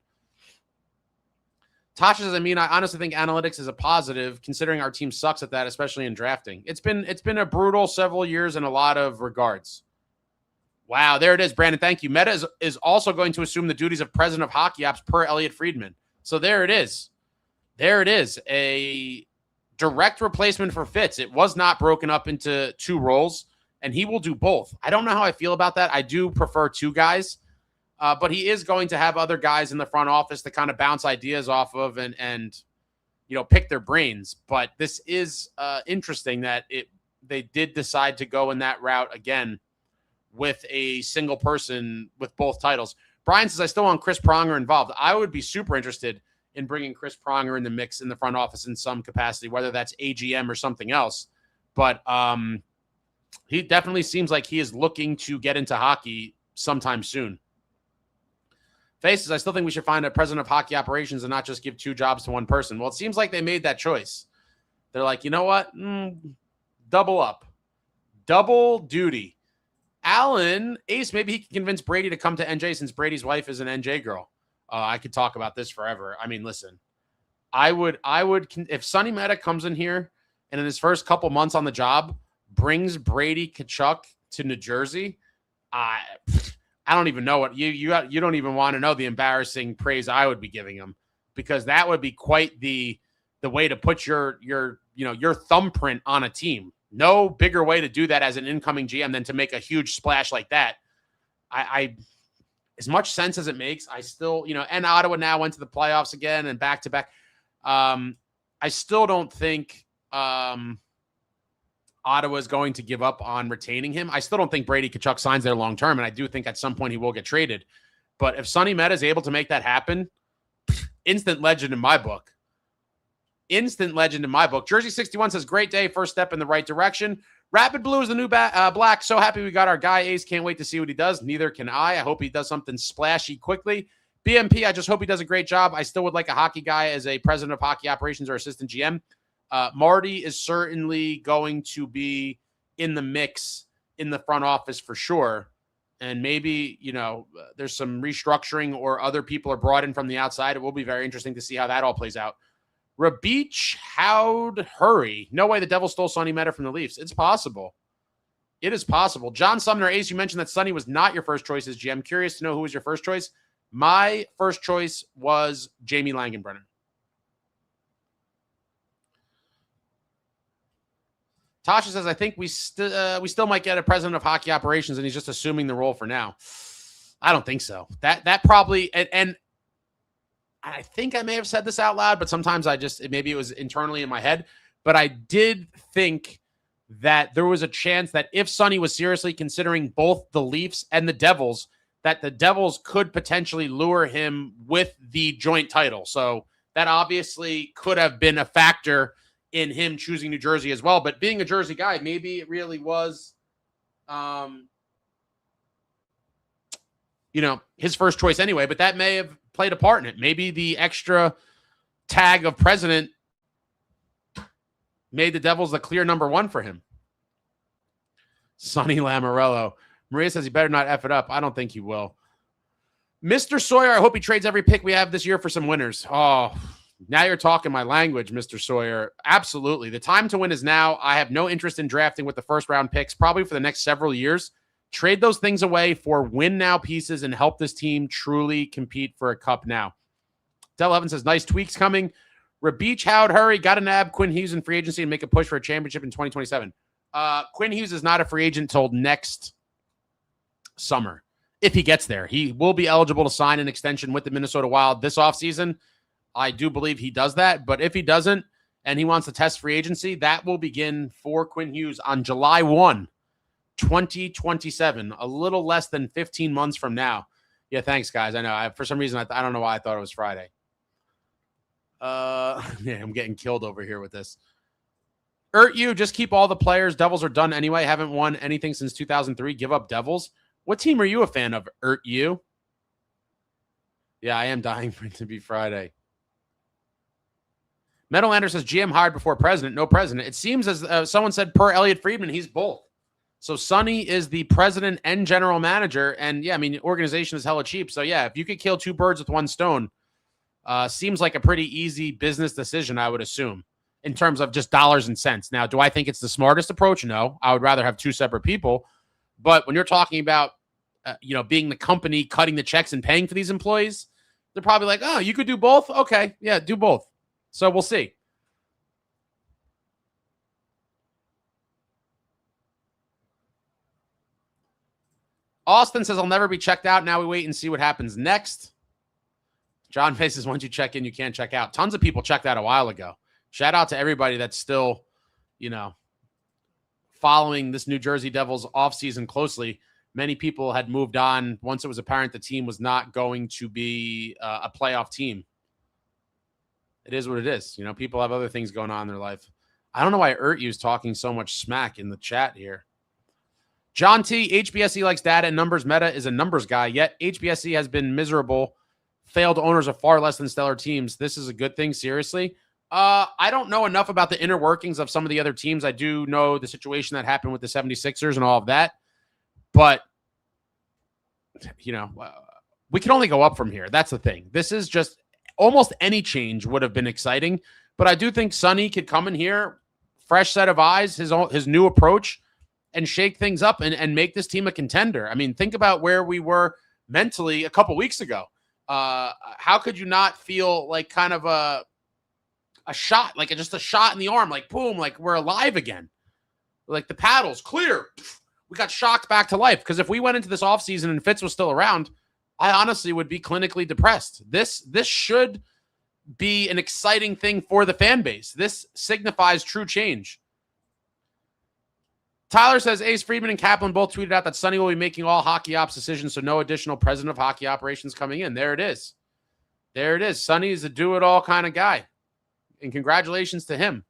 Tasha says, I honestly think analytics is a positive, considering our team sucks at that, especially in drafting. It's been a brutal several years in a lot of regards. Wow, there it is, Brandon. Thank you. Mehta is also going to assume the duties of president of hockey ops per Elliot Friedman. So there it is. There it is. A direct replacement for Fitz. It was not broken up into two roles, and he will do both. I don't know how I feel about that. I do prefer two guys, but he is going to have other guys in the front office to kind of bounce ideas off of and pick their brains. But this is interesting that they did decide to go in that route again, with a single person with both titles. Brian says, I still want Chris Pronger involved. I would be super interested in bringing Chris Pronger in the mix in the front office in some capacity, whether that's AGM or something else. But he definitely seems like he is looking to get into hockey sometime soon. Faces, I still think we should find a president of hockey operations and not just give two jobs to one person. Well, it seems like they made that choice. They're like, you know what? Double up. Double duty. Alan, Ace, maybe he can convince Brady to come to NJ since Brady's wife is an NJ girl. I could talk about this forever. I mean, listen, I would, if Sonny Mehta comes in here and in his first couple months on the job brings Brady Tkachuk to New Jersey, I don't even know what you don't even want to know the embarrassing praise I would be giving him, because that would be quite the way to put your thumbprint on a team. No bigger way to do that as an incoming GM than to make a huge splash like that. I as much sense as it makes, I still, and Ottawa now went to the playoffs again and back to back. I still don't think Ottawa is going to give up on retaining him. I still don't think Brady Tkachuk signs there long term, and I do think at some point he will get traded. But if Sonny Mehta is able to make that happen, instant legend in my book. Instant legend in my book. Jersey 61 says, great day. First step in the right direction. Rapid Blue is the new black. So happy we got our guy. Ace, can't wait to see what he does. Neither can I. I hope he does something splashy quickly. BMP, I just hope he does a great job. I still would like a hockey guy as a president of hockey operations or assistant GM. Marty is certainly going to be in the mix in the front office for sure. And maybe, there's some restructuring or other people are brought in from the outside. It will be very interesting to see how that all plays out. Rabich Howd Hurry. No way the Devils stole Sonny Mehta from the Leafs. It's possible. It is possible. John Sumner, Ace, you mentioned that Sonny was not your first choice as GM. Curious to know who was your first choice. My first choice was Jamie Langenbrenner. Tasha says, I think we still might get a president of hockey operations, and he's just assuming the role for now. I don't think so. That probably, and I think I may have said this out loud, but sometimes maybe it was internally in my head, but I did think that there was a chance that if Sonny was seriously considering both the Leafs and the Devils, that the Devils could potentially lure him with the joint title. So that obviously could have been a factor in him choosing New Jersey as well. But being a Jersey guy, maybe it really was, his first choice anyway, but that may have played a part in it. Maybe the extra tag of president made the Devils the clear number one for him. Sonny Lamorello. Maria says he better not F it up. I don't think he will. Mr. Sawyer, I hope he trades every pick we have this year for some winners. Oh, now you're talking my language, Mr. Sawyer. Absolutely. The time to win is now. I have no interest in drafting with the first round picks, probably for the next several years. Trade those things away for win now pieces and help this team truly compete for a cup now. Del Evans says, nice tweaks coming. Rabich Howd Hurry, got to nab Quinn Hughes in free agency and make a push for a championship in 2027. Quinn Hughes is not a free agent until next summer. if he gets there. He will be eligible to sign an extension with the Minnesota Wild this offseason. I do believe he does that. But if he doesn't and he wants to test free agency, that will begin for Quinn Hughes on July 1, 2027, a little less than 15 months from now. Yeah, thanks, guys. I know. For some reason, I don't know why I thought it was Friday. Yeah, I'm getting killed over here with this. You just keep all the players. Devils are done anyway. Haven't won anything since 2003. Give up Devils. What team are you a fan of, you? Yeah, I am dying for it to be Friday. Meadowlander says GM hired before president. No president. It seems as someone said per Elliot Friedman, he's both. So Sonny is the president and general manager. And yeah, I mean, organization is hella cheap. So yeah, if you could kill two birds with one stone, seems like a pretty easy business decision, I would assume, in terms of just dollars and cents. Now, do I think it's the smartest approach? No, I would rather have two separate people. But when you're talking about, being the company, cutting the checks and paying for these employees, they're probably like, oh, you could do both? Okay, yeah, do both. So we'll see. Austin says, I'll never be checked out. Now we wait and see what happens next. John May says, once you check in, you can't check out. Tons of people checked out a while ago. Shout out to everybody that's still, following this New Jersey Devils offseason closely. Many people had moved on once it was apparent the team was not going to be a playoff team. It is what it is. People have other things going on in their life. I don't know why is talking so much smack in the chat here. John T, HBSE likes data and numbers. Mehta is a numbers guy, yet HBSE has been miserable. Failed owners of far less than stellar teams. This is a good thing, seriously. I don't know enough about the inner workings of some of the other teams. I do know the situation that happened with the 76ers and all of that. But, we can only go up from here. That's the thing. This is just almost any change would have been exciting. But I do think Sonny could come in here, fresh set of eyes, his new approach, and shake things up and make this team a contender. I mean, think about where we were mentally a couple weeks ago. How could you not feel like kind of a shot, like just a shot in the arm, like boom, like we're alive again. Like the paddles, clear. We got shocked back to life. Because if we went into this offseason and Fitz was still around, I honestly would be clinically depressed. This should be an exciting thing for the fan base. This signifies true change. Tyler says Ace Friedman and Kaplan both tweeted out that Sonny will be making all hockey ops decisions, so no additional president of hockey operations coming in. There it is. There it is. Sonny is a do-it-all kind of guy. And congratulations to him.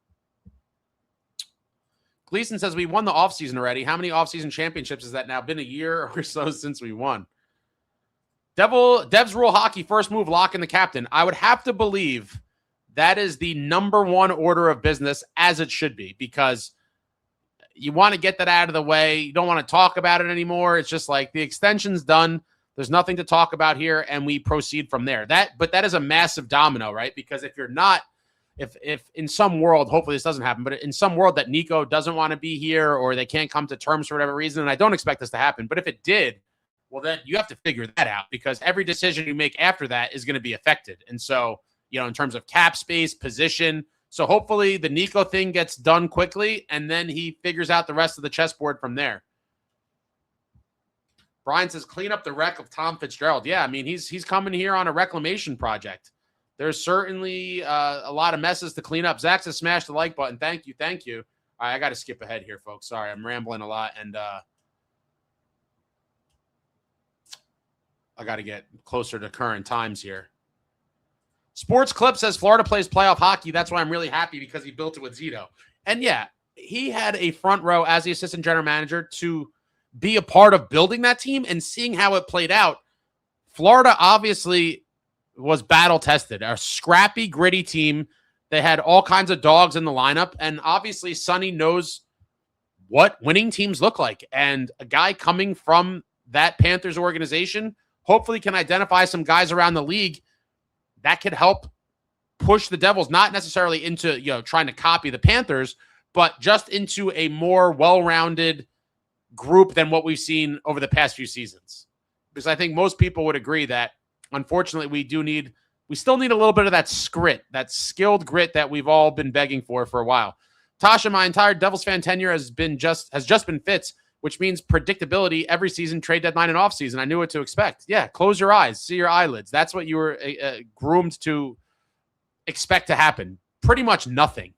Gleason says we won the offseason already. How many offseason championships has that now? Been a year or so since we won. Devs rule hockey, first move, lock in the captain. I would have to believe that is the number one order of business, as it should be, because you want to get that out of the way. You don't want to talk about it anymore. It's just like the extension's done. There's nothing to talk about here, and we proceed from there. But that is a massive domino, right? Because if you're not, if in some world, hopefully this doesn't happen, but in some world that Nico doesn't want to be here or they can't come to terms for whatever reason, and I don't expect this to happen, but if it did, well, then you have to figure that out, because every decision you make after that is going to be affected. And so, in terms of cap space, position. So hopefully the Nico thing gets done quickly, and then he figures out the rest of the chessboard from there. Brian says, clean up the wreck of Tom Fitzgerald. Yeah, I mean, he's coming here on a reclamation project. There's certainly a lot of messes to clean up. Zach says, smash the like button. Thank you. All right, I got to skip ahead here, folks. Sorry, I'm rambling a lot, and I got to get closer to current times here. Sports Clip says Florida plays playoff hockey. That's why I'm really happy, because he built it with Zito. And yeah, he had a front row as the assistant general manager to be a part of building that team and seeing how it played out. Florida obviously was battle tested, a scrappy, gritty team. They had all kinds of dogs in the lineup. And obviously Sonny knows what winning teams look like. And a guy coming from that Panthers organization hopefully can identify some guys around the league that could help push the Devils, not necessarily into, trying to copy the Panthers, but just into a more well-rounded group than what we've seen over the past few seasons. Because I think most people would agree that, unfortunately, we still need a little bit of that grit, that skilled grit that we've all been begging for a while. Tasha, my entire Devils fan tenure has just been Fitz. which means predictability every season, trade deadline and offseason. I knew what to expect. Yeah, close your eyes, see your eyelids. That's what you were groomed to expect to happen. Pretty much nothing.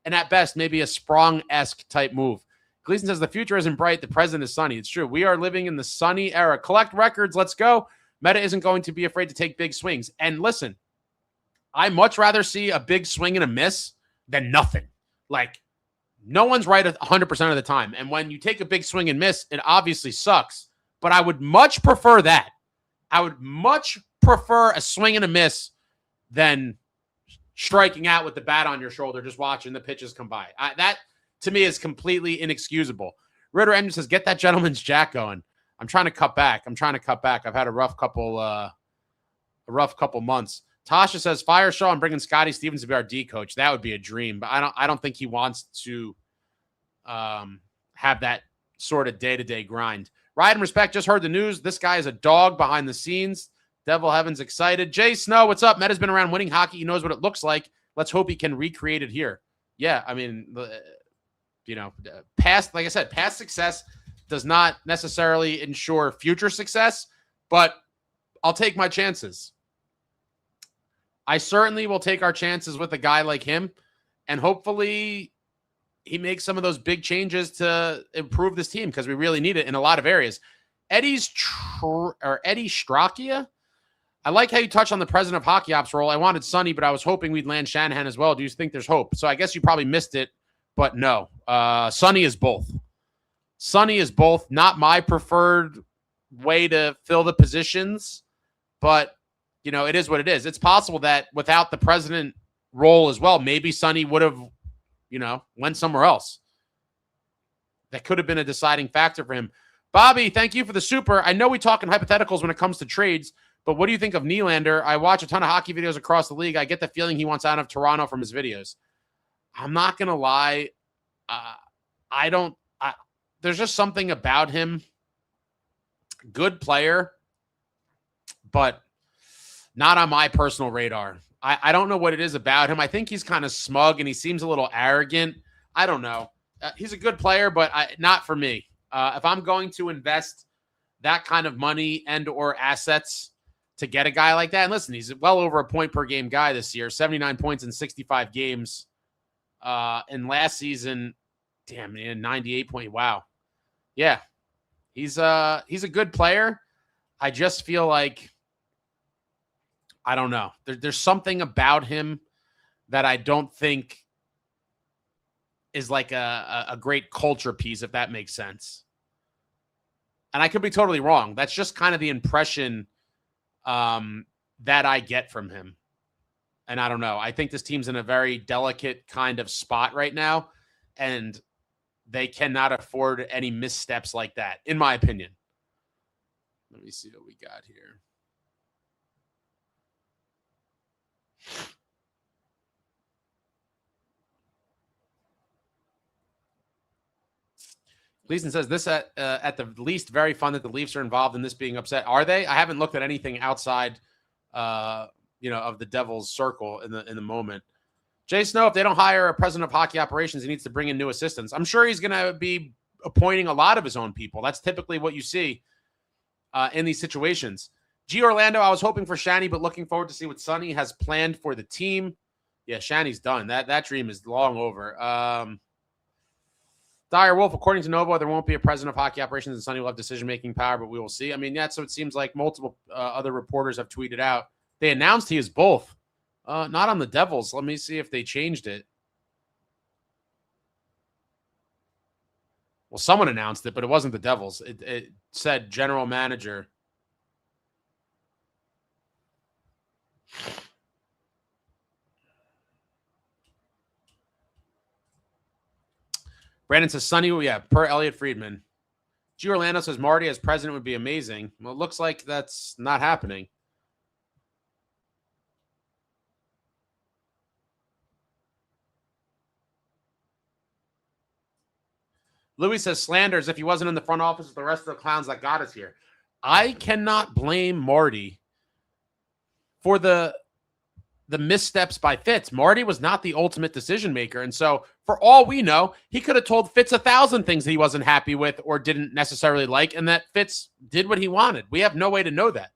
And at best, maybe a Sprong-esque type move. Gleason says the future isn't bright. The present is sunny. It's true. We are living in the sunny era. Collect records. Let's go. Mehta isn't going to be afraid to take big swings. And listen, I much rather see a big swing and a miss than nothing. Like, no one's right 100% of the time. And when you take a big swing and miss, it obviously sucks. But I would much prefer that. I would much prefer a swing and a miss than striking out with the bat on your shoulder, just watching the pitches come by. That, to me, is completely inexcusable. Ritter Engine says, get that gentleman's jack going. I'm trying to cut back. I've had a rough couple months. Tasha says, fire Shaw and bringing Scotty Stevens to be our D coach. That would be a dream, but I don't think he wants to have that sort of day-to-day grind. Ride and Respect just heard the news. This guy is a dog behind the scenes. Devil Heaven's excited. Jay Snow, what's up? Mehta's been around winning hockey. He knows what it looks like. Let's hope he can recreate it here. Yeah, I mean, past success does not necessarily ensure future success, but I'll take my chances. I certainly will take our chances with a guy like him, and hopefully he makes some of those big changes to improve this team because we really need it in a lot of areas. Eddie Strachia, I like how you touched on the president of hockey ops role. I wanted Sonny, but I was hoping we'd land Shanahan as well. Do you think there's hope? So I guess you probably missed it, but no. Sonny is both. Sonny is both. Not my preferred way to fill the positions, but it is what it is. It's possible that without the president role as well, maybe Sonny would have, went somewhere else. That could have been a deciding factor for him. Bobby, thank you for the super. I know we talk in hypotheticals when it comes to trades, but what do you think of Nylander? I watch a ton of hockey videos across the league. I get the feeling he wants out of Toronto from his videos. I'm not going to lie. There's just something about him. Good player, but not on my personal radar. I don't know what it is about him. I think he's kind of smug and he seems a little arrogant. I don't know. He's a good player, but not for me. If I'm going to invest that kind of money and or assets to get a guy like that, and listen, he's well over a point per game guy this year, 79 points in 65 games. And last season, 98 point. Wow. Yeah. He's a good player. I just feel like, I don't know. There's something about him that I don't think is like a great culture piece, if that makes sense. And I could be totally wrong. That's just kind of the impression that I get from him. And I don't know. I think this team's in a very delicate kind of spot right now, and they cannot afford any missteps like that, in my opinion. Let me see what we got here. Gleason says this at the least very fun that the Leafs are involved in this being upset. Are they? I haven't looked at anything outside, of the Devils circle in the moment. Jay Snow, if they don't hire a president of hockey operations, he needs to bring in new assistants. I'm sure he's going to be appointing a lot of his own people. That's typically what you see in these situations. G Orlando, I was hoping for Shanny, but looking forward to see what Sonny has planned for the team. Yeah, Shanny's done. That dream is long over. Dyer Wolf, according to Novo, there won't be a president of hockey operations and Sonny will have decision-making power, but we will see. I mean, that's what it seems like multiple other reporters have tweeted out. They announced he is both. Not on the Devils. Let me see if they changed it. Well, someone announced it, but it wasn't the Devils. It said general manager. Brandon says, Sonny, yeah, per Elliot Friedman. G. Orlando says, Marty as president would be amazing. Well, it looks like that's not happening. Louis says, slander as if he wasn't in the front office with the rest of the clowns that got us here. I cannot blame Marty for the missteps by Fitz. Marty was not the ultimate decision maker. And so For all we know, he could have told Fitz 1,000 things that he wasn't happy with or didn't necessarily like, and that Fitz did what he wanted. We have no way to know that.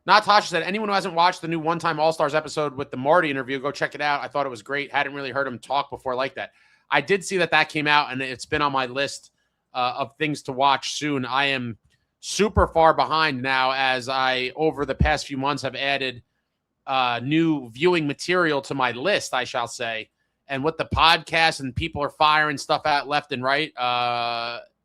Natasha said, anyone who hasn't watched the new One Time All-Stars episode with the Marty interview, go check it out. I thought it was great. Hadn't really heard him talk before like that. I did see that came out, and it's been on my list of things to watch soon. I am super far behind now as I, over the past few months, have added new viewing material to my list, I shall say. And with the podcast and people are firing stuff out left and right,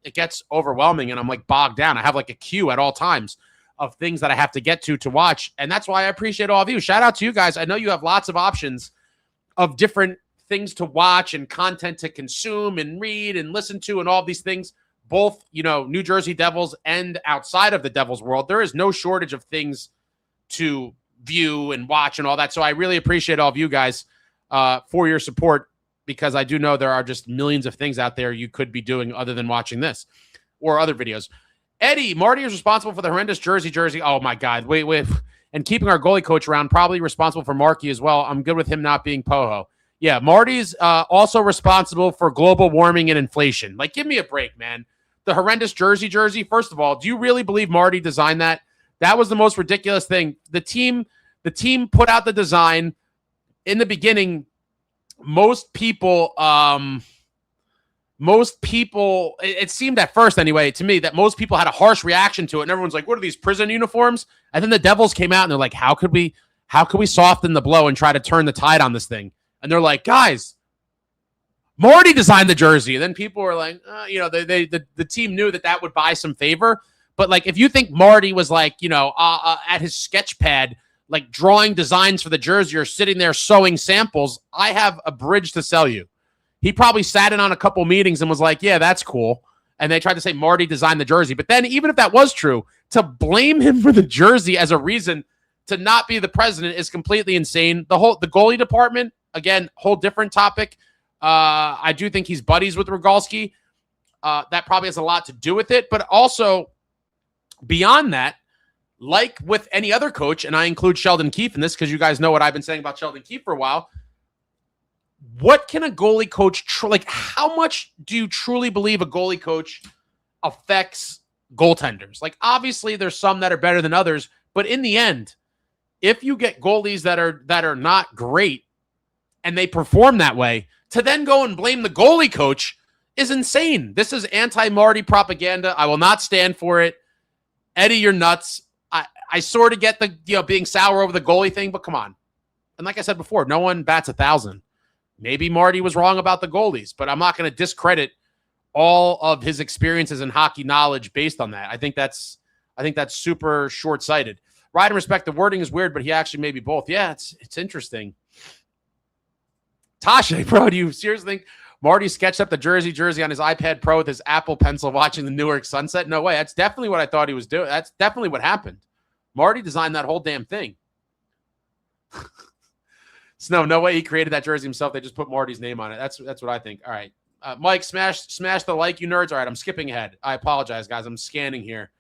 it gets overwhelming, and I'm like bogged down. I have like a queue at all times of things that I have to get to watch. And that's why I appreciate all of you. Shout out to you guys. I know you have lots of options of different things to watch and content to consume and read and listen to and all these things, both, you know, New Jersey Devils and outside of the Devils world. There is no shortage of things to view and watch and all that. So I really appreciate all of you guys for your support, because I do know there are just millions of things out there you could be doing other than watching this or other videos. Eddie, Marty is responsible for the horrendous jersey. Oh, my God. Wait. And keeping our goalie coach around, probably responsible for Markey as well. I'm good with him not being Poho. Yeah, Marty's also responsible for global warming and inflation. Like, give me a break, man. The horrendous jersey. First of all, do you really believe Marty designed that? That was the most ridiculous thing. The team put out the design. In the beginning, most people, it seemed at first anyway, to me, that most people had a harsh reaction to it. And everyone's like, what are these, prison uniforms? And then the Devils came out and they're like, how could we soften the blow and try to turn the tide on this thing? And they're like, guys, Marty designed the jersey. And then people were like, the team knew that would buy some favor. But like, if you think Marty was like, at his sketch pad, like drawing designs for the jersey or sitting there sewing samples, I have a bridge to sell you. He probably sat in on a couple meetings and was like, yeah, that's cool. And they tried to say Marty designed the jersey. But then even if that was true, to blame him for the jersey as a reason to not be the president is completely insane. The goalie department, again, whole different topic. I do think he's buddies with Rogalski. That probably has a lot to do with it. But also, beyond that, like with any other coach, and I include Sheldon Keefe in this because you guys know what I've been saying about Sheldon Keefe for a while, what can a goalie coach, how much do you truly believe a goalie coach affects goaltenders? Like, obviously, there's some that are better than others, but in the end, if you get goalies that are not great and they perform that way, to then go and blame the goalie coach is insane. This is anti-Marty propaganda. I will not stand for it. Eddie, you're nuts. I sort of get the being sour over the goalie thing, but come on. And like I said before, no one bats 1,000. Maybe Marty was wrong about the goalies, but I'm not going to discredit all of his experiences and hockey knowledge based on that. I think that's super short-sighted. Right and respect, the wording is weird, but he actually may be both. Yeah, it's interesting. Tasha, bro, do you seriously think Marty sketched up the jersey on his iPad Pro with his Apple Pencil watching the Newark sunset? No way. That's definitely what I thought he was doing. That's definitely what happened. Marty designed that whole damn thing. So no way he created that jersey himself. They just put Marty's name on it. That's what I think. All right. Mike, smash the like, you nerds. All right, I'm skipping ahead. I apologize, guys. I'm scanning here.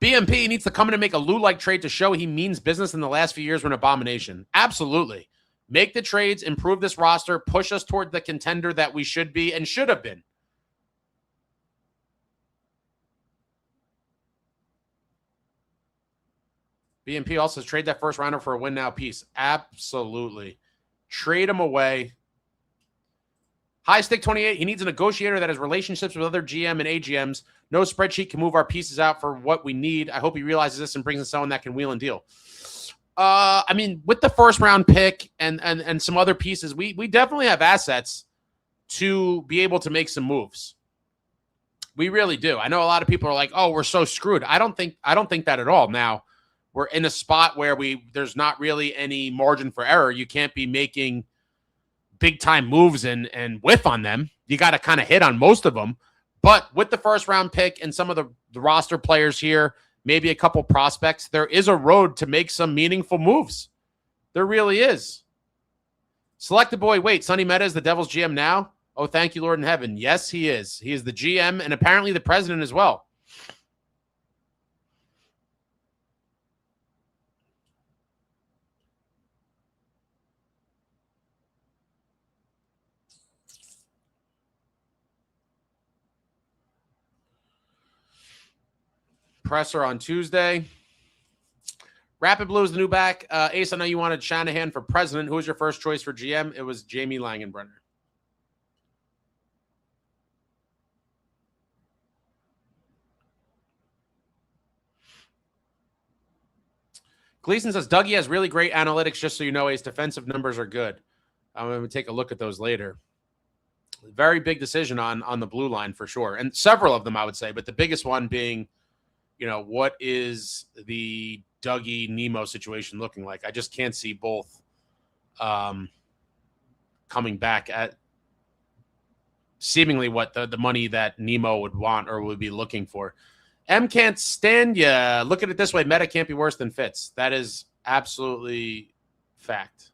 BMP needs to come in and make a Lou-like trade to show he means business. In the last few years were an abomination. Absolutely. Make the trades, improve this roster, push us toward the contender that we should be and should have been. BMP also says trade that first rounder for a win now piece. Absolutely. Trade him away. High Stick 28. He needs a negotiator that has relationships with other GM and AGMs. No spreadsheet can move our pieces out for what we need. I hope he realizes this and brings in someone that can wheel and deal. I mean, with the first round pick and some other pieces, we definitely have assets to be able to make some moves. We really do. I know a lot of people are like, "Oh, we're so screwed." I don't think that at all. Now, we're in a spot where there's not really any margin for error. You can't be making big time moves and whiff on them. You got to kind of hit on most of them. But with the first round pick and some of the roster players here, maybe a couple prospects, there is a road to make some meaningful moves. There really is. Select the boy. Wait, Sonny Mehta is the Devils GM now? Oh, thank you, Lord in heaven. Yes, he is. He is the GM and apparently the president as well. Presser on Tuesday. Rapid Blue is the new back. Ace, I know you wanted Shanahan for president. Who was your first choice for GM? It was Jamie Langenbrenner. Gleason says, Dougie has really great analytics, just so you know, Ace. Defensive numbers are good. I'm going to take a look at those later. Very big decision on the blue line for sure. And several of them, I would say, but the biggest one being, what is the Dougie Nemo situation looking like? I just can't see both coming back at seemingly what the money that Nemo would want or would be looking for. M can't stand ya. Look at it this way. Mehta can't be worse than Fitz. That is absolutely fact.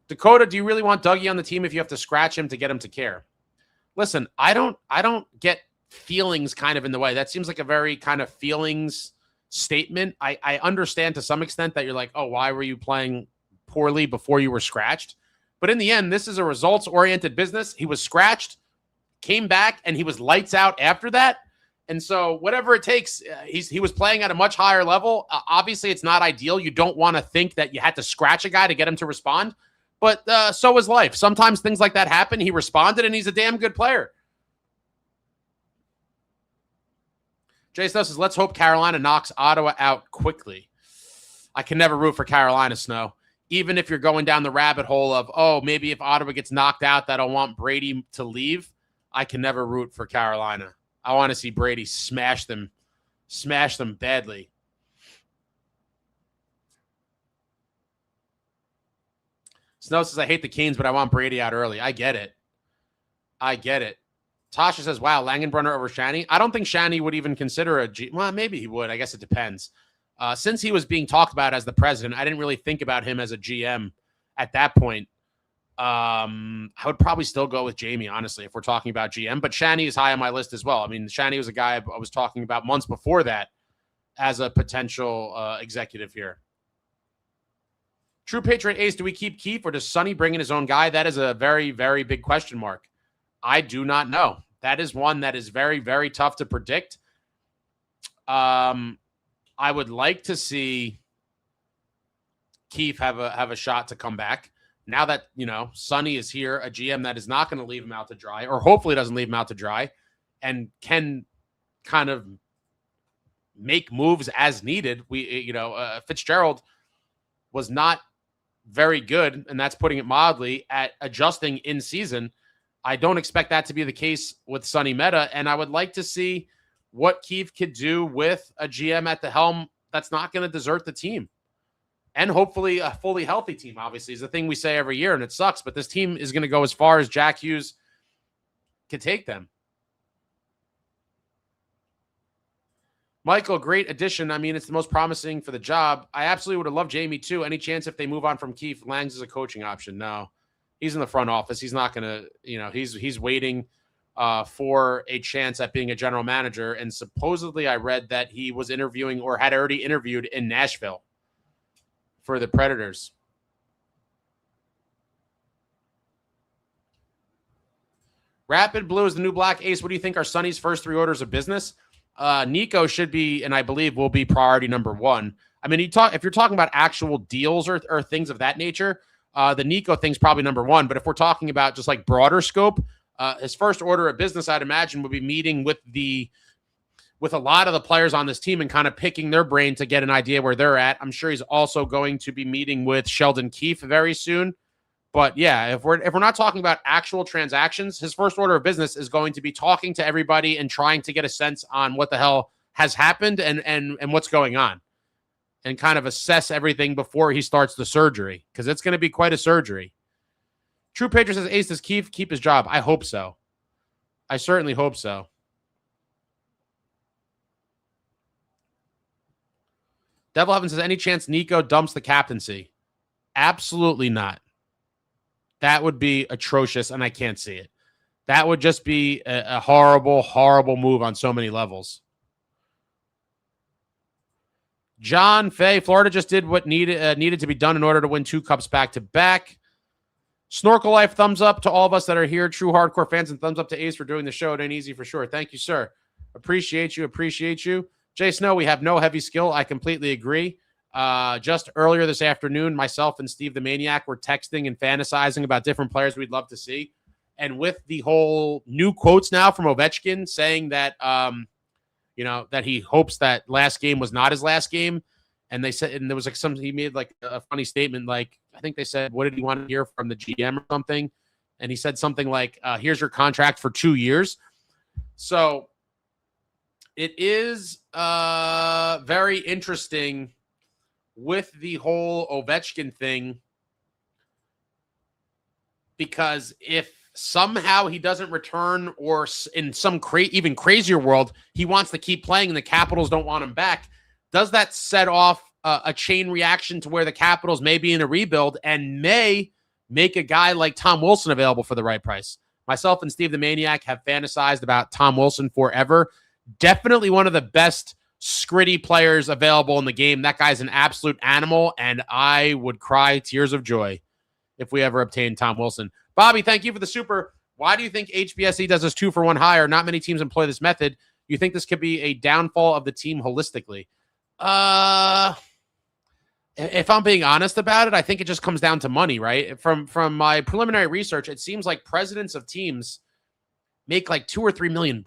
Dakota, do you really want Dougie on the team if you have to scratch him to get him to care? Listen, I don't get feelings kind of in the way. That seems like a very kind of feelings statement. I understand to some extent that you're like, oh, why were you playing poorly before you were scratched? But in the end, this is a results-oriented business. He was scratched, came back, and he was lights out after that. And so whatever it takes, he was playing at a much higher level. Obviously, it's not ideal. You don't want to think that you had to scratch a guy to get him to respond. But so is life. Sometimes things like that happen. He responded, and he's a damn good player. Jay Snow says, let's hope Carolina knocks Ottawa out quickly. I can never root for Carolina, Snow. Even if you're going down the rabbit hole of, oh, maybe if Ottawa gets knocked out, that I want Brady to leave, I can never root for Carolina. I want to see Brady smash them badly. Snow says, I hate the Canes, but I want Brady out early. I get it. Tasha says, wow, Langenbrunner over Shanny. I don't think Shanny would even consider a G. Well, maybe he would. I guess it depends. Since he was being talked about as the president, I didn't really think about him as a GM at that point. I would probably still go with Jamie, honestly, if we're talking about GM. But Shanny is high on my list as well. I mean, Shanny was a guy I was talking about months before that as a potential executive here. True Patriot Ace, do we keep Keefe or does Sonny bring in his own guy? That is a very, very big question mark. I do not know. That is one that is very, very tough to predict. I would like to see Keefe have a shot to come back. Now that, Sonny is here, a GM that is not going to leave him out to dry, or hopefully doesn't leave him out to dry, and can kind of make moves as needed. Fitzgerald was not very good, and that's putting it mildly, at adjusting in season. I don't expect that to be the case with Sonny Mehta, and I would like to see what Keefe could do with a GM at the helm that's not going to desert the team. And hopefully a fully healthy team, obviously, is the thing we say every year, and it sucks, but this team is going to go as far as Jack Hughes can take them. Michael, great addition. I mean, it's the most promising for the job. I absolutely would have loved Jamie, too. Any chance if they move on from Keefe, Langs is a coaching option? No. He's in the front office. He's not going to, he's waiting for a chance at being a general manager. And supposedly I read that he was interviewing or had already interviewed in Nashville for the Predators. Rapid Blue is the new black. Ace, what do you think are Sonny's first 3 orders of business? Nico should be, and I believe will be, priority number 1. I mean, if you're talking about actual deals or things of that nature, the Nico thing's probably number 1. But if we're talking about just like broader scope, his first order of business, I'd imagine, would be meeting with a lot of the players on this team and kind of picking their brain to get an idea where they're at. I'm sure he's also going to be meeting with Sheldon Keefe very soon. But yeah, if we're not talking about actual transactions, his first order of business is going to be talking to everybody and trying to get a sense on what the hell has happened and what's going on, and kind of assess everything before he starts the surgery, because it's going to be quite a surgery. True Patriot says, Ace, does Keefe keep his job? I hope so. I certainly hope so. Devil Heaven says, any chance Nico dumps the captaincy? Absolutely not. That would be atrocious, and I can't see it. That would just be a horrible, horrible move on so many levels. John Fay, Florida just did what needed to be done in order to win 2 cups back-to-back. Snorkel Life, thumbs up to all of us that are here, true hardcore fans, and thumbs up to Ace for doing the show. It ain't easy for sure. Thank you, sir. Appreciate you. Jay Snow, we have no heavy skill. I completely agree. Just earlier this afternoon, myself and Steve the Maniac were texting and fantasizing about different players we'd love to see. And with the whole new quotes now from Ovechkin saying that, that he hopes that last game was not his last game. And they said, and there was like something, he made like a funny statement. Like, I think they said, what did he want to hear from the GM or something? And he said something like, here's your contract for 2 years. So it is very interesting with the whole Ovechkin thing, because if somehow he doesn't return, or in some even crazier world, he wants to keep playing and the Capitals don't want him back, does that set off a chain reaction to where the Capitals may be in a rebuild and may make a guy like Tom Wilson available for the right price? Myself and Steve the Maniac have fantasized about Tom Wilson forever. Definitely one of the best scritty players available in the game. That guy's an absolute animal, and I would cry tears of joy if we ever obtained Tom Wilson. Bobby, thank you for the super. Why do you think HBSE does this 2-for-1 hire? Not many teams employ this method. You think this could be a downfall of the team holistically? If I'm being honest about it, I think it just comes down to money, right? From my preliminary research, it seems like presidents of teams make like $2 or $3 million.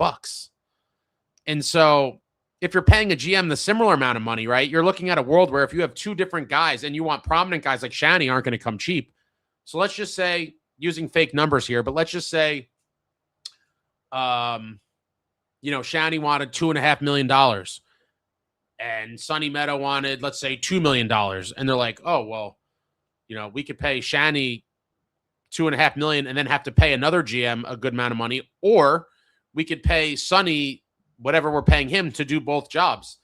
And so if you're paying a GM the similar amount of money, right, you're looking at a world where if you have 2 different guys and you want prominent guys like Shanny aren't going to come cheap. So let's just say, using fake numbers here, but let's just say, Shanny wanted $2.5 million and Sonny Mehta wanted, let's say, $2 million. And they're like, oh, well, we could pay Shanny $2.5 million and then have to pay another GM a good amount of money, or we could pay Sonny whatever we're paying him to do both jobs.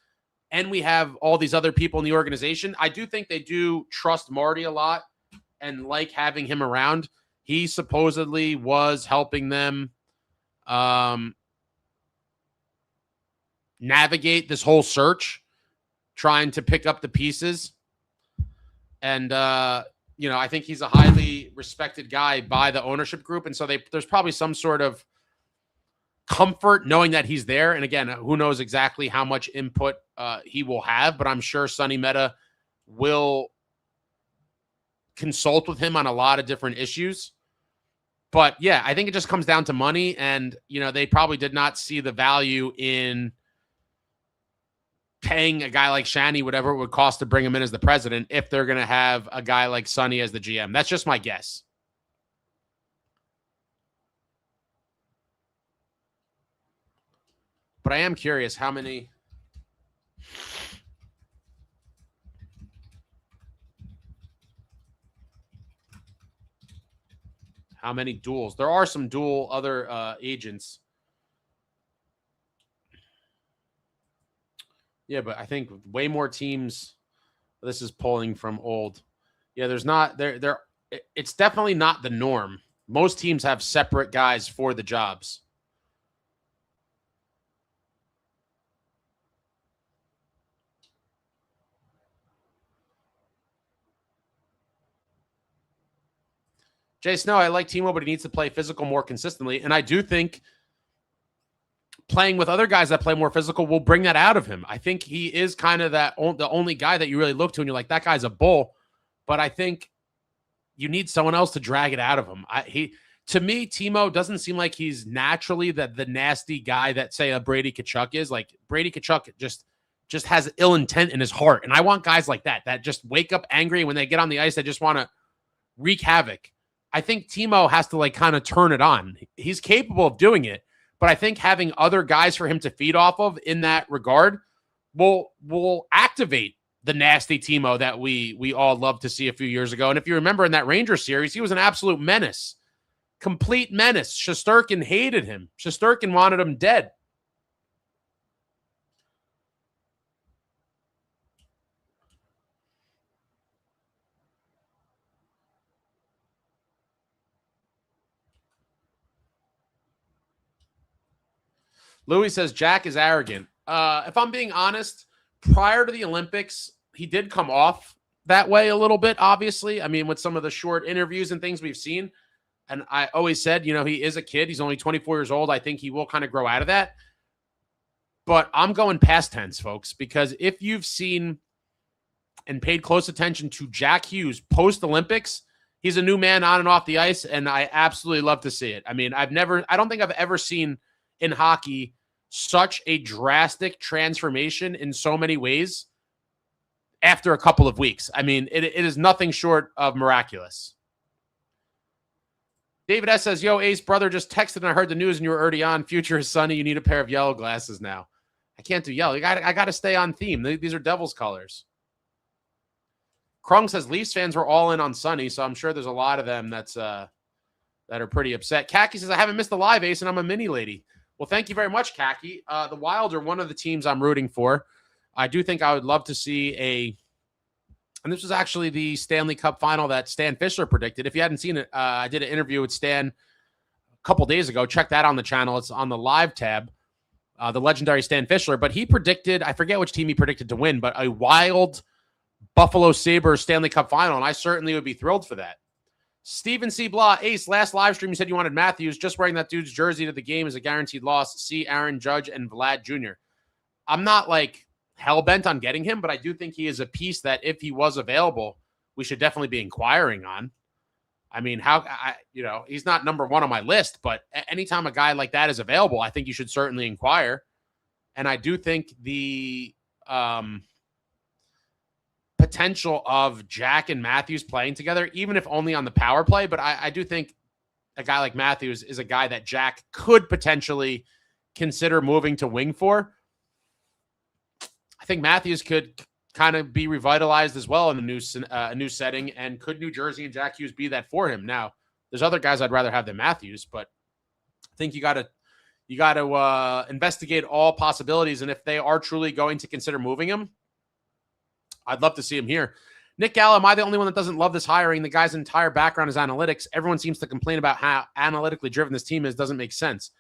And we have all these other people in the organization. I do think they do trust Marty a lot and like having him around. He supposedly was helping them navigate this whole search, trying to pick up the pieces. And, I think he's a highly respected guy by the ownership group. And so there's probably some sort of comfort knowing that he's there. And again, who knows exactly how much input he will have, but I'm sure Sonny Mehta will consult with him on a lot of different issues. But yeah, I think it just comes down to money. And, they probably did not see the value in paying a guy like Shanny whatever it would cost to bring him in as the president if they're going to have a guy like Sonny as the GM. That's just my guess. But I am curious how many duels. There are some dual other agents. Yeah, but I think way more teams. This is pulling from old. Yeah, there's not there. It's definitely not the norm. Most teams have separate guys for the jobs. Jay Snow, I like Timo, but he needs to play physical more consistently. And I do think playing with other guys that play more physical will bring that out of him. I think he is kind of the only guy that you really look to and you're like, that guy's a bull. But I think you need someone else to drag it out of him. To me, Timo doesn't seem like he's naturally the nasty guy that, say, a Brady Tkachuk is. Like, Brady Tkachuk just has ill intent in his heart. And I want guys like that just wake up angry. When they get on the ice, they just want to wreak havoc. I think Timo has to kind of turn it on. He's capable of doing it, but I think having other guys for him to feed off of in that regard will activate the nasty Timo that we all loved to see a few years ago. And if you remember in that Rangers series, he was an absolute menace, complete menace. Shesterkin hated him. Shesterkin wanted him dead. Louis says Jack is arrogant. If I'm being honest, prior to the Olympics, he did come off that way a little bit, obviously. I mean, with some of the short interviews and things we've seen. And I always said, he is a kid. He's only 24 years old. I think he will kind of grow out of that. But I'm going past tense, folks, because if you've seen and paid close attention to Jack Hughes post-Olympics, he's a new man on and off the ice, and I absolutely love to see it. I mean, I don't think I've ever seen in hockey such a drastic transformation in so many ways after a couple of weeks. I mean, it is nothing short of miraculous. David S. says, yo, Ace, brother just texted and I heard the news and you were already on. Future is sunny. You need a pair of yellow glasses now. I can't do yellow. I got to stay on theme. These are Devils colors. Krung says Leafs fans were all in on Sunny, so I'm sure there's a lot of them that are pretty upset. Khaki says, I haven't missed the live, Ace, and I'm a mini lady. Well, thank you very much, Khaki. The Wild are one of the teams I'm rooting for. I do think I would love to see and this was actually the Stanley Cup final that Stan Fischler predicted. If you hadn't seen it, I did an interview with Stan a couple days ago. Check that on the channel. It's on the live tab, the legendary Stan Fischler. But he predicted, I forget which team he predicted to win, but a Wild Buffalo Sabres Stanley Cup final, and I certainly would be thrilled for that. Steven C. Blah, Ace, last live stream you said you wanted Matthews. Just wearing that dude's jersey to the game is a guaranteed loss. See Aaron Judge and Vlad Jr. I'm not hell-bent on getting him, but I do think he is a piece that if he was available, we should definitely be inquiring on. I mean, he's not number one on my list, but anytime a guy like that is available, I think you should certainly inquire. And I do think the potential of Jack and Matthews playing together, even if only on the power play, but I do think a guy like Matthews is a guy that Jack could potentially consider moving to wing for. I think Matthews could kind of be revitalized as well in a new setting, and could New Jersey and Jack Hughes be that for him? Now, there's other guys I'd rather have than Matthews, but I think you got to investigate all possibilities, and if they are truly going to consider moving him, I'd love to see him here. Nick Gallo, am I the only one that doesn't love this hiring? The guy's entire background is analytics. Everyone seems to complain about how analytically driven this team is. Doesn't make sense.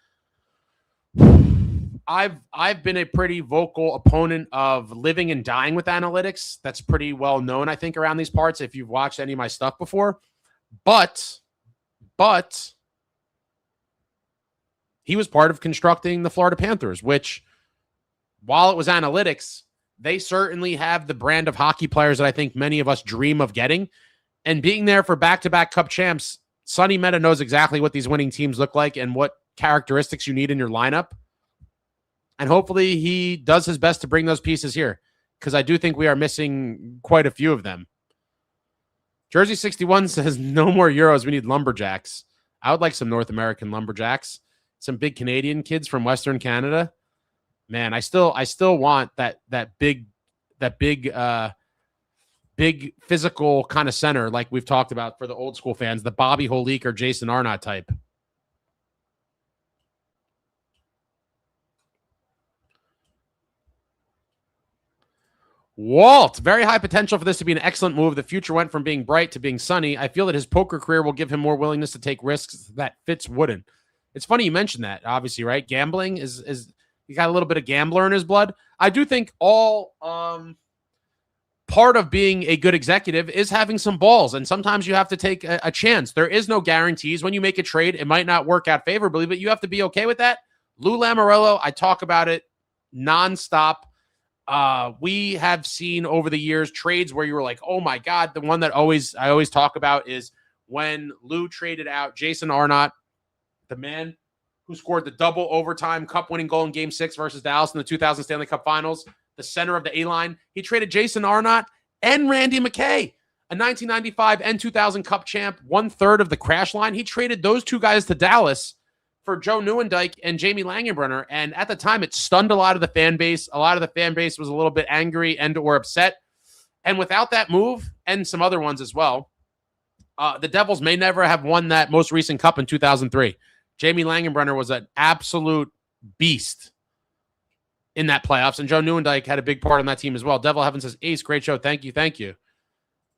I've been a pretty vocal opponent of living and dying with analytics. That's pretty well known, I think, around these parts if you've watched any of my stuff before. But he was part of constructing the Florida Panthers, which, while it was analytics, they certainly have the brand of hockey players that I think many of us dream of getting. And being there for back-to-back Cup champs, Sonny Mehta knows exactly what these winning teams look like and what characteristics you need in your lineup. And hopefully he does his best to bring those pieces here, because I do think we are missing quite a few of them. Jersey 61 says, no more Euros. We need lumberjacks. I would like some North American lumberjacks. Some big Canadian kids from Western Canada. Man, I still want that big physical kind of center like we've talked about for the old school fans, the Bobby Holik or Jason Arnott type. Walt, very high potential for this to be an excellent move. The future went from being bright to being sunny. I feel that his poker career will give him more willingness to take risks that Fitz wouldn't. It's funny you mentioned that, obviously, right? Gambling is he got a little bit of gambler in his blood. I do think all part of being a good executive is having some balls, and sometimes you have to take a chance. There is no guarantees. When you make a trade, it might not work out favorably, but you have to be okay with that. Lou Lamoriello, I talk about it nonstop. We have seen over the years trades where you were like, oh my God. The one that I always talk about is when Lou traded out Jason Arnott, the man who scored the double overtime cup winning goal in Game 6 versus Dallas in the 2000 Stanley Cup Finals, the center of the A-line. He traded Jason Arnott and Randy McKay, a 1995 and 2000 Cup champ, 1/3 of the crash line. He traded those two guys to Dallas for Joe Nieuwendyk and Jamie Langenbrunner. And at the time, it stunned a lot of the fan base. A lot of the fan base was a little bit angry and or upset. And without that move, and some other ones as well, the Devils may never have won that most recent cup in 2003. Jamie Langenbrunner was an absolute beast in that playoffs, and Joe Nieuwendyk had a big part on that team as well. Devil Heaven says, Ace, great show. Thank you. Thank you.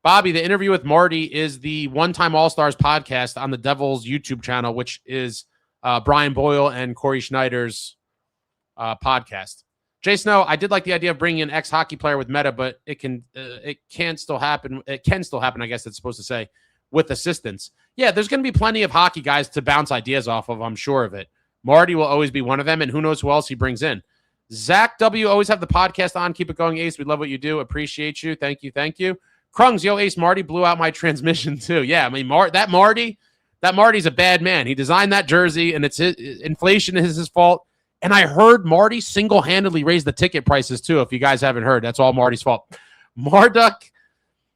Bobby, the interview with Marty is the One-Time All-Stars podcast on the Devils YouTube channel, which is Brian Boyle and Corey Schneider's podcast. Jay Snow, I did like the idea of bringing an ex-hockey player with Mehta, but it can still happen. It can still happen, I guess it's supposed to say, with assistance. Yeah, there's going to be plenty of hockey guys to bounce ideas off of. I'm sure of it. Marty will always be one of them, and who knows who else he brings in. Zach W. always have the podcast on. Keep it going, Ace. We love what you do. Appreciate you. Thank you. Krungs, yo, Ace, Marty blew out my transmission too. Yeah, I mean, Marty's a bad man. He designed that jersey, and inflation is his fault. And I heard Marty single-handedly raise the ticket prices, too, if you guys haven't heard. That's all Marty's fault. Marduk,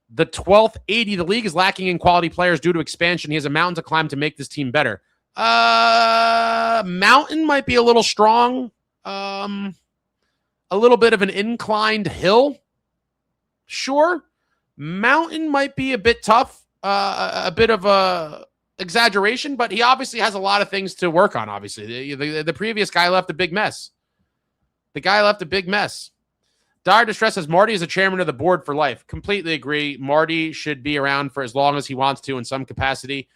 the 12th 80. The league is lacking in quality players due to expansion. He has a mountain to climb to make this team better. Mountain might be a little strong. A little bit of an inclined hill. Sure. Mountain might be a bit tough. A bit of a exaggeration, but he obviously has a lot of things to work on, obviously. The previous guy left a big mess. Dire Distress says, Marty is a chairman of the board for life. Completely agree. Marty should be around for as long as he wants to in some capacity.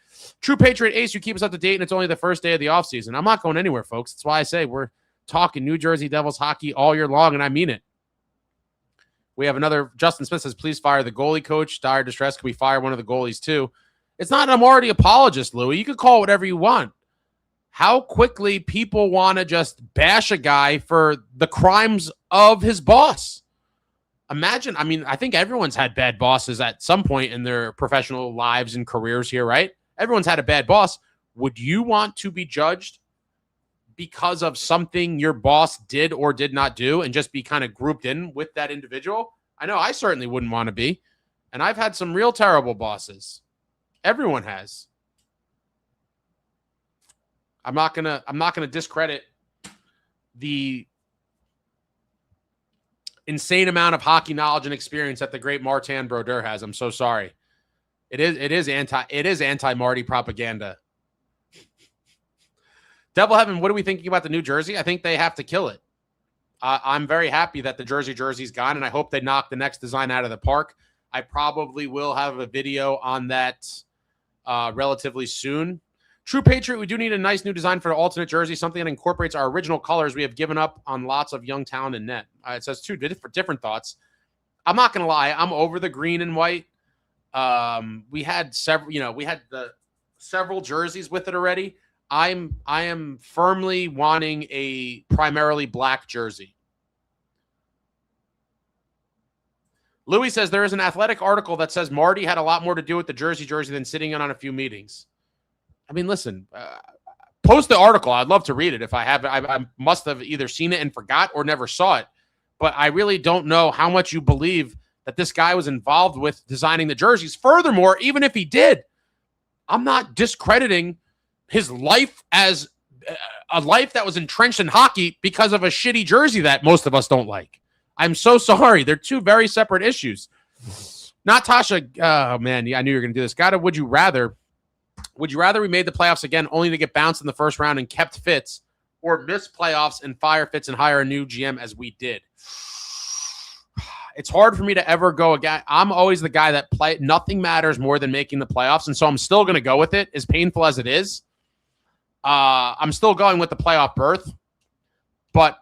True Patriot Ace, you keep us up to date, and it's only the first day of the offseason. I'm not going anywhere, folks. That's why I say we're talking New Jersey Devils hockey all year long, and I mean it. We have another. Justin Smith says, please fire the goalie coach. Dire Distress, can we fire one of the goalies too? It's not I'm already apologist, Louis. You can call it whatever you want. How quickly people want to just bash a guy for the crimes of his boss. Imagine, I mean, I think everyone's had bad bosses at some point in their professional lives and careers here, right? Everyone's had a bad boss. Would you want to be judged because of something your boss did or did not do and just be kind of grouped in with that individual? I know I certainly wouldn't want to be. And I've had some real terrible bosses. Everyone has. I'm not gonna discredit the insane amount of hockey knowledge and experience that the great Martin Brodeur has. I'm so sorry. It is anti-Marty propaganda. Devil Heaven, what are we thinking about the New Jersey? I think they have to kill it. I'm very happy that the jersey's gone, and I hope they knock the next design out of the park. I probably will have a video on that relatively soon. True Patriot, we do need a nice new design for the alternate jersey, something that incorporates our original colors. We have given up on lots of young talent in net. It says two different thoughts. I'm not going to lie. I'm over the green and white. We had several jerseys with it already. I am firmly wanting a primarily black jersey. Louis says there is an Athletic article that says Marty had a lot more to do with the jersey than sitting in on a few meetings. I mean, listen, post the article. I'd love to read it. If I have, I must have either seen it and forgot or never saw it. But I really don't know how much you believe that this guy was involved with designing the jerseys. Furthermore, even if he did, I'm not discrediting his life as a life that was entrenched in hockey because of a shitty jersey that most of us don't like. I'm so sorry. They're two very separate issues. Natasha, oh man, yeah, I knew you were going to do this. Would you rather we made the playoffs again only to get bounced in the first round and kept Fitz, or miss playoffs and fire Fitz and hire a new GM as we did? It's hard for me to ever go again. I'm always the guy that nothing matters more than making the playoffs, and so I'm still going to go with it, as painful as it is. I'm still going with the playoff berth, but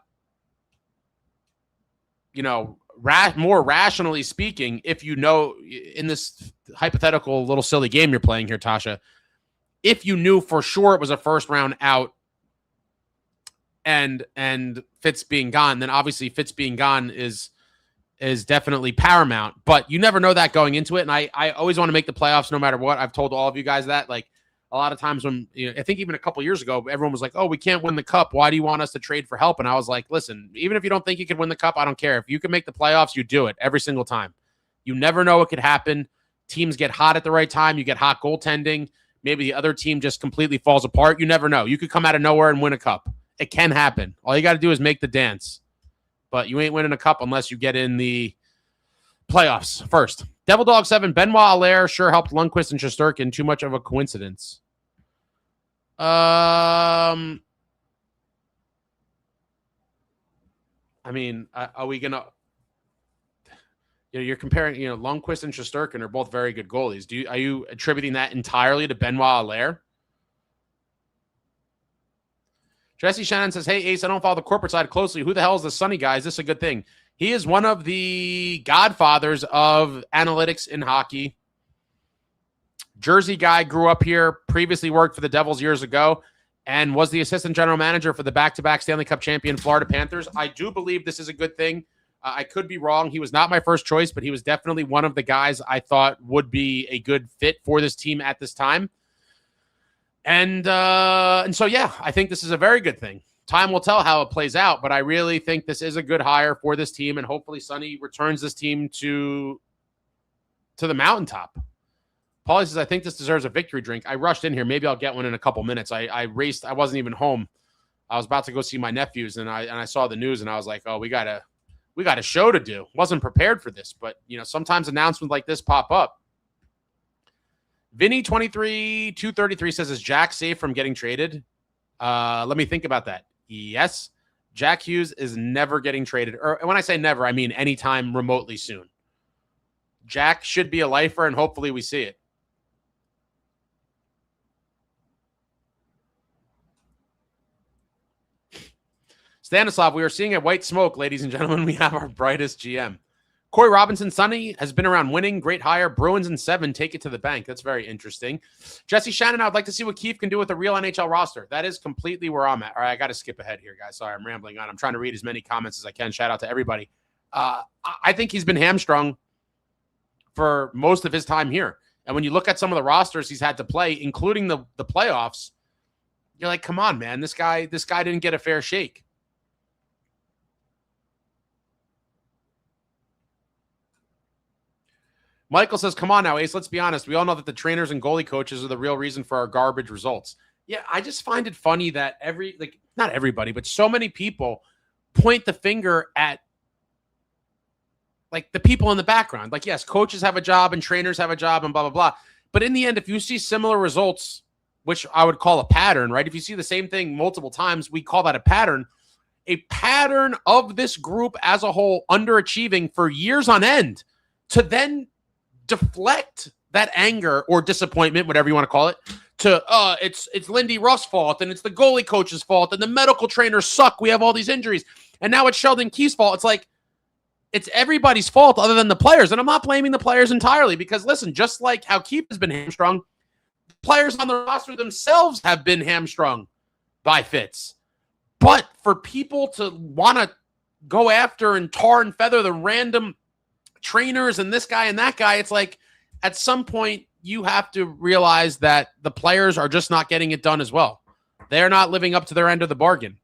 more rationally speaking, if you know, in this hypothetical little silly game you're playing here, Tasha, if you knew for sure it was a first round out and Fitz being gone, then obviously Fitz being gone is definitely paramount, but you never know that going into it. And I always want to make the playoffs no matter what. I've told all of you guys that, like, a lot of times when, I think even a couple years ago, everyone was like, oh, we can't win the cup. Why do you want us to trade for help? And I was like, listen, even if you don't think you can win the cup, I don't care. If you can make the playoffs, you do it every single time. You never know what could happen. Teams get hot at the right time. You get hot goaltending. Maybe the other team just completely falls apart. You never know. You could come out of nowhere and win a cup. It can happen. All you got to do is make the dance. But you ain't winning a cup unless you get in the playoffs first. Devil Dog 7, Benoit Allaire sure helped Lundqvist and Shesterkin. Too much of a coincidence. I mean, are we gonna? You're comparing. Lundqvist and Shesterkin are both very good goalies. Are you attributing that entirely to Benoit Allaire? Jesse Shannon says, hey, Ace, I don't follow the corporate side closely. Who the hell is the Sunny guy? Is this a good thing? He is one of the godfathers of analytics in hockey. Jersey guy, grew up here, previously worked for the Devils years ago, and was the assistant general manager for the back-to-back Stanley Cup champion Florida Panthers. I do believe this is a good thing. I could be wrong. He was not my first choice, but he was definitely one of the guys I thought would be a good fit for this team at this time. And so, yeah, I think this is a very good thing. Time will tell how it plays out, but I really think this is a good hire for this team, and hopefully Sonny returns this team to the mountaintop. Paulie says, I think this deserves a victory drink. I rushed in here. Maybe I'll get one in a couple minutes. I raced. I wasn't even home. I was about to go see my nephews, and I saw the news, and I was like, oh, we got a show to do. Wasn't prepared for this, but, sometimes announcements like this pop up. Vinny 233 says, is Jack safe from getting traded? Let me think about that. Yes. Jack Hughes is never getting traded. Or when I say never, I mean anytime remotely soon. Jack should be a lifer, and hopefully we see it. Stanislav, we are seeing a white smoke, ladies and gentlemen. We have our brightest GM. Corey Robinson, Sonny has been around winning. Great hire. Bruins in 7. Take it to the bank. That's very interesting. Jesse Shannon, I would like to see what Keefe can do with a real NHL roster. That is completely where I'm at. All right, I got to skip ahead here, guys. Sorry, I'm rambling on. I'm trying to read as many comments as I can. Shout out to everybody. I think he's been hamstrung for most of his time here. And when you look at some of the rosters he's had to play, including the playoffs, you're like, come on, man. This guy didn't get a fair shake. Michael says, come on now, Ace, let's be honest. We all know that the trainers and goalie coaches are the real reason for our garbage results. Yeah, I just find it funny that not everybody, but so many people point the finger at the people in the background. Yes, coaches have a job and trainers have a job and blah, blah, blah. But in the end, if you see similar results, which I would call a pattern, right? If you see the same thing multiple times, we call that a pattern. A pattern of this group as a whole underachieving for years on end to then deflect that anger or disappointment, whatever you want to call it, to it's Lindy Ruff's fault and it's the goalie coach's fault and the medical trainers suck. We have all these injuries. And now it's Sheldon Keefe's fault. It's everybody's fault other than the players. And I'm not blaming the players entirely because, listen, just like how Keefe has been hamstrung, the players on the roster themselves have been hamstrung by Fitz. But for people to want to go after and tar and feather the random trainers and this guy and that guy, it's at some point you have to realize that the players are just not getting it done as well. They're not living up to their end of the bargain.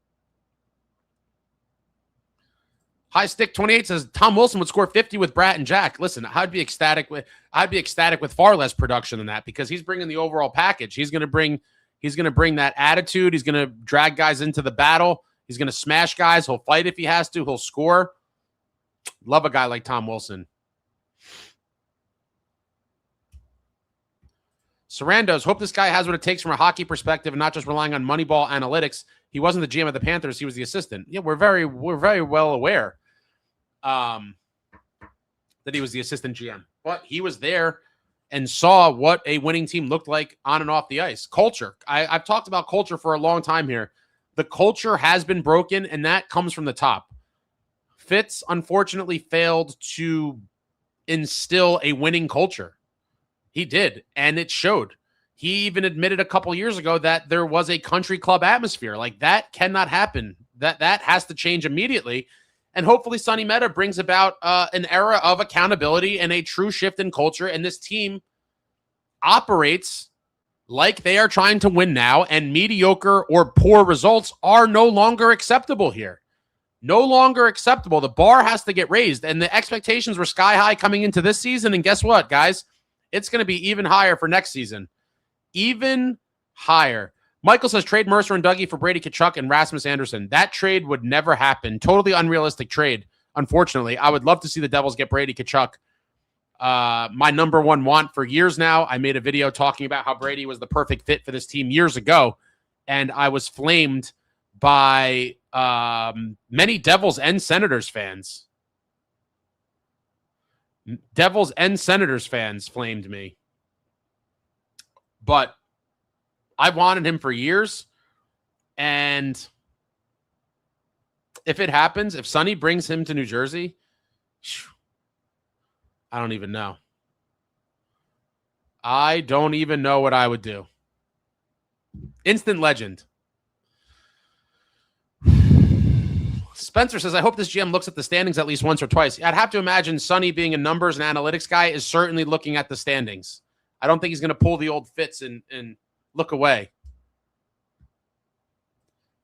High Stick 28 says Tom Wilson would score 50 with Bratt and Jack. Listen, I'd be ecstatic with far less production than that because he's bringing the overall package. He's going to bring that attitude. He's going to drag guys into the battle. He's going to smash guys. He'll fight if he has to. He'll score. Love a guy like Tom Wilson. Sarandos, hope this guy has what it takes from a hockey perspective and not just relying on Moneyball analytics. He wasn't the GM of the Panthers. He was the assistant. Yeah, we're very well aware that he was the assistant GM. But he was there and saw what a winning team looked like on and off the ice. Culture. I've talked about culture for a long time here. The culture has been broken, and that comes from the top. Fitz, unfortunately, failed to instill a winning culture. He did, and it showed. He even admitted a couple years ago that there was a country club atmosphere. That cannot happen. That has to change immediately. And hopefully Sonny Mehta brings about an era of accountability and a true shift in culture, and this team operates like they are trying to win now, and mediocre or poor results are no longer acceptable here. No longer acceptable. The bar has to get raised, and the expectations were sky high coming into this season, and guess what, guys? It's going to be even higher for next season. Even higher. Michael says trade Mercer and Dougie for Brady Tkachuk and Rasmus Anderson. That trade would never happen. Totally unrealistic trade, unfortunately. I would love to see the Devils get Brady Tkachuk. My number one want for years now. I made a video talking about how Brady was the perfect fit for this team years ago, and I was flamed by many Devils and Senators fans. Devils and Senators fans flamed me. But I wanted him for years, and if it happens, if Sonny brings him to New Jersey, I don't even know. I don't even know what I would do. Instant legend. Spencer says, I hope this GM looks at the standings at least once or twice. I'd have to imagine Sonny, being a numbers and analytics guy, is certainly looking at the standings. I don't think he's going to pull the old Fitz and look away.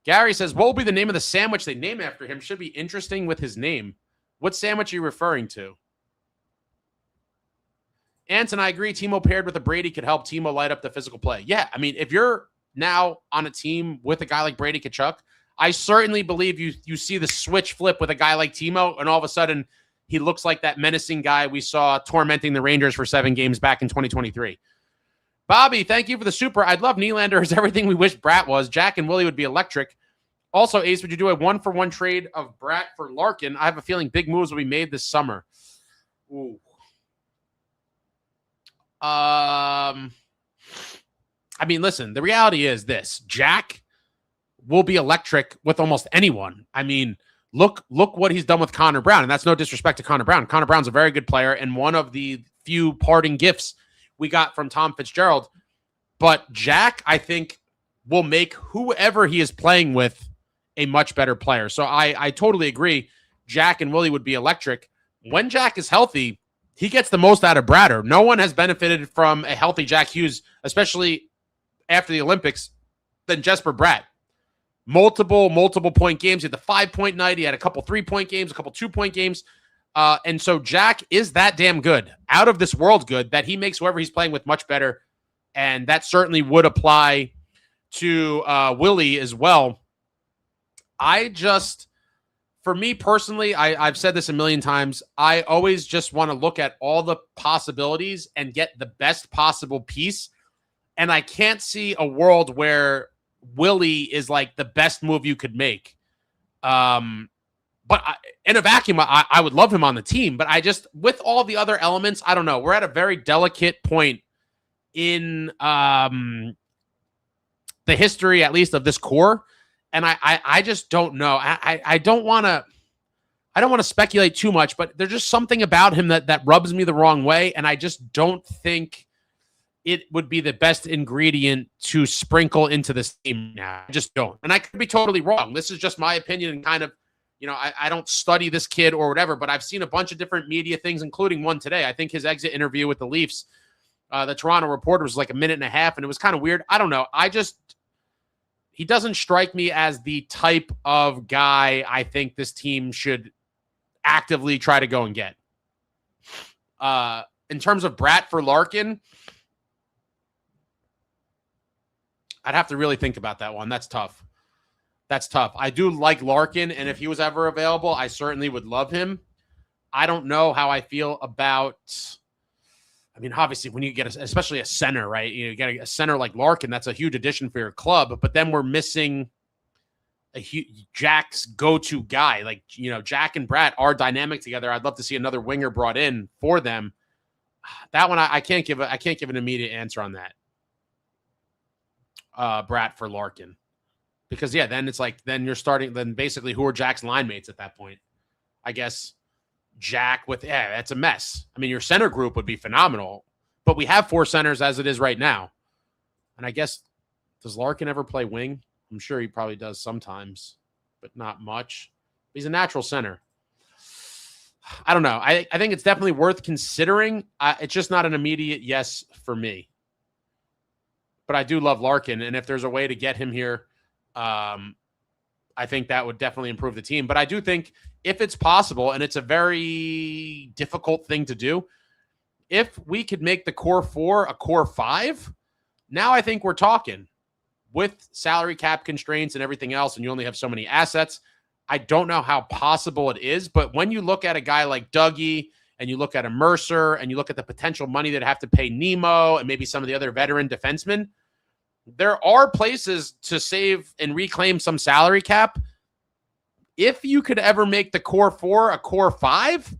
Gary says, what will be the name of the sandwich they name after him? Should be interesting with his name. What sandwich are you referring to? Anton, I agree. Timo paired with a Brady could help Timo light up the physical play. Yeah, I mean, if you're now on a team with a guy like Brady Tkachuk, I certainly believe you see the switch flip with a guy like Timo, and all of a sudden he looks like that menacing guy we saw tormenting the Rangers for 7 games back in 2023. Bobby, thank you for the super. I'd love Nylander as everything we wish Bratt was. Jack and Willie would be electric. Also, Ace, would you do a 1-for-1 trade of Bratt for Larkin? I have a feeling big moves will be made this summer. Ooh. I mean, listen, the reality is this. Jack will be electric with almost anyone. I mean, look what he's done with Connor Brown, and that's no disrespect to Connor Brown. Connor Brown's a very good player and one of the few parting gifts we got from Tom Fitzgerald. But Jack, I think, will make whoever he is playing with a much better player. So I totally agree. Jack and Willie would be electric. When Jack is healthy, he gets the most out of Bratter. No one has benefited from a healthy Jack Hughes, especially after the Olympics, than Jesper Bratt. Multiple point games. He had the 5-point night. He had a couple 3-point games, a couple 2-point games. And so Jack is that damn good, out of this world good, that he makes whoever he's playing with much better. And that certainly would apply to Willie as well. For me personally, I've said this a million times, I always just want to look at all the possibilities and get the best possible piece. And I can't see a world where Willie is like the best move you could make. But in a vacuum, I would love him on the team. But with all the other elements, I don't know. We're at a very delicate point in the history, at least, of this core. And I just don't know. I don't want to speculate too much, but there's just something about him that rubs me the wrong way. And I just don't think it would be the best ingredient to sprinkle into this team now. I just don't. And I could be totally wrong. This is just my opinion, and kind of, I don't study this kid or whatever, but I've seen a bunch of different media things, including one today. I think his exit interview with the Leafs, the Toronto Reporter, was like a minute and a half, and it was kind of weird. I don't know. He doesn't strike me as the type of guy I think this team should actively try to go and get. In terms of Bratt for Larkin, I'd have to really think about that one. That's tough. I do like Larkin, and if he was ever available, I certainly would love him. I don't know how I feel about, I mean, obviously, when you get especially a center, right? You get a center like Larkin, that's a huge addition for your club, but then we're missing Jack's go-to guy. Like, Jack and Bratt are dynamic together. I'd love to see another winger brought in for them. That one, I can't give an immediate answer on that. Bratt for Larkin, because then it's like, then basically who are Jack's line mates at that point? I guess Jack that's a mess. I mean, your center group would be phenomenal, but we have 4 centers as it is right now. And I guess, does Larkin ever play wing? I'm sure he probably does sometimes, but not much. He's a natural center. I don't know. I think it's definitely worth considering. It's just not an immediate yes for me. But I do love Larkin, and if there's a way to get him here, I think that would definitely improve the team. But I do think if it's possible, and it's a very difficult thing to do, if we could make the core 4 a core 5, now I think we're talking. With salary cap constraints and everything else, and you only have so many assets, I don't know how possible it is. But when you look at a guy like Dougie, and you look at a Mercer, and you look at the potential money that have to pay Nemo and maybe some of the other veteran defensemen, there are places to save and reclaim some salary cap. If you could ever make the core 4 a core 5,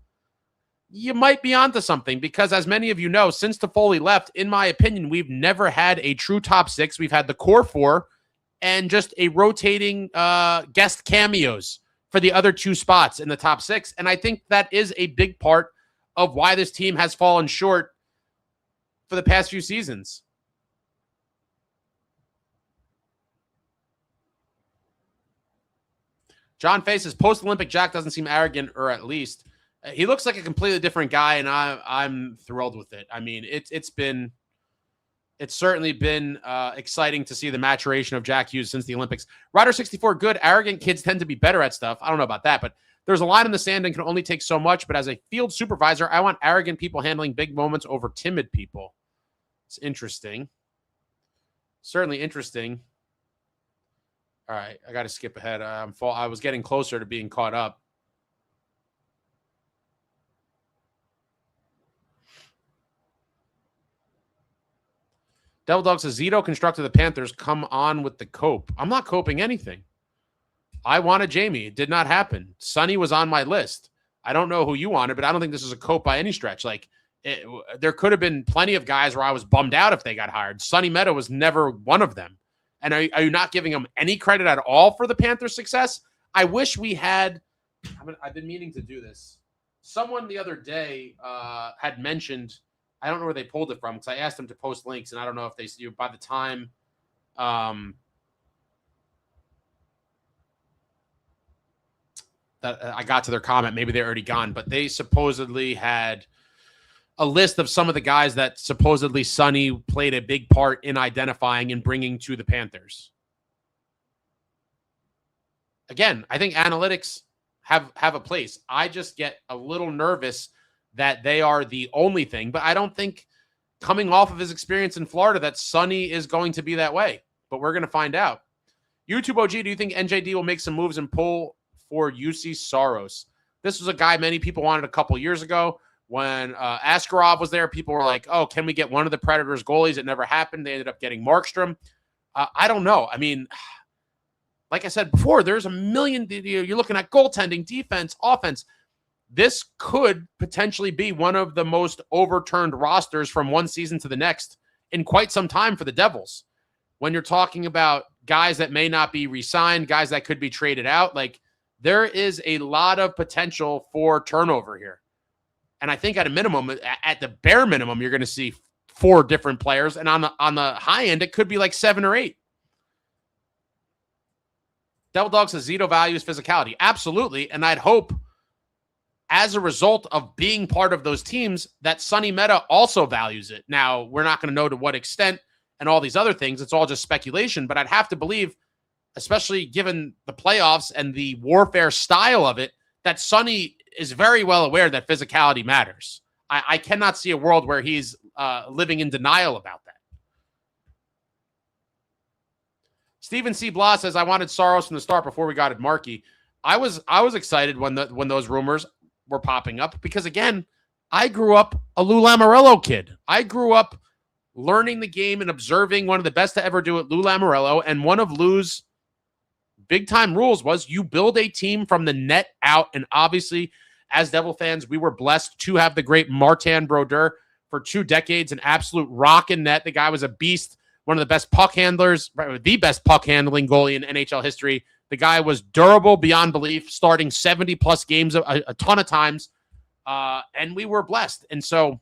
you might be onto something, because as many of you know, since Toffoli left, in my opinion, we've never had a true top 6. We've had the core 4 and just a rotating guest cameos for the other 2 spots in the top 6. And I think that is a big part of why this team has fallen short for the past few seasons. John Fay says post-Olympic Jack doesn't seem arrogant, or at least he looks like a completely different guy, and I'm thrilled with it. I mean, it's certainly been exciting to see the maturation of Jack Hughes since the Olympics. Ryder64, good. Arrogant kids tend to be better at stuff. I don't know about that, but there's a line in the sand and can only take so much. But as a field supervisor, I want arrogant people handling big moments over timid people. It's interesting. Certainly interesting. All right, I got to skip ahead. I was getting closer to being caught up. Devil Dog says, Zito constructed the Panthers. Come on with the cope. I'm not coping anything. I wanted Jamie. It did not happen. Sonny was on my list. I don't know who you wanted, but I don't think this is a cope by any stretch. Like, there could have been plenty of guys where I was bummed out if they got hired. Sonny Mehta was never one of them. And are you not giving him any credit at all for the Panthers' success? I wish we had. I've been meaning to do this. Someone the other day had mentioned, I don't know where they pulled it from, because I asked them to post links, and I don't know if they, by the time that I got to their comment, maybe they're already gone, but they supposedly had a list of some of the guys that supposedly Sonny played a big part in identifying and bringing to the Panthers. Again, I think analytics have a place. I just get a little nervous that they are the only thing, but I don't think coming off of his experience in Florida that Sonny is going to be that way, but we're going to find out. YouTube OG, do you think NJD will make some moves and pull for UC Saros? This was a guy many people wanted a couple years ago. When Askarov was there, people were like, oh, can we get one of the Predators goalies? It never happened. They ended up getting Markstrom. I don't know. I mean, like I said before, there's a million. You're looking at goaltending, defense, offense. This could potentially be one of the most overturned rosters from one season to the next in quite some time for the Devils. When you're talking about guys that may not be re-signed, guys that could be traded out, like there is a lot of potential for turnover here. And I think at a minimum, at the bare minimum, you're going to see 4 different players. And on the high end, it could be like 7 or 8. Devil Dog says Zito values physicality. Absolutely. And I'd hope as a result of being part of those teams that Sonny Mehta also values it. Now, we're not going to know to what extent and all these other things. It's all just speculation. But I'd have to believe, especially given the playoffs and the warfare style of it, that Sonny is very well aware that physicality matters. I cannot see a world where he's living in denial about that. Stephen C. Blah says, I wanted Saros from the start before we got at Markey. I was excited when those rumors were popping up because, again, I grew up a Lou Lamoriello kid. I grew up learning the game and observing one of the best to ever do it, Lou Lamoriello, and one of Lou's big-time rules was you build a team from the net out, and obviously, as Devil fans, we were blessed to have the great Martin Brodeur for 2 decades, an absolute rock in net. The guy was a beast, one of the best puck handlers, the best puck-handling goalie in NHL history. The guy was durable beyond belief, starting 70-plus games a ton of times, and we were blessed. And so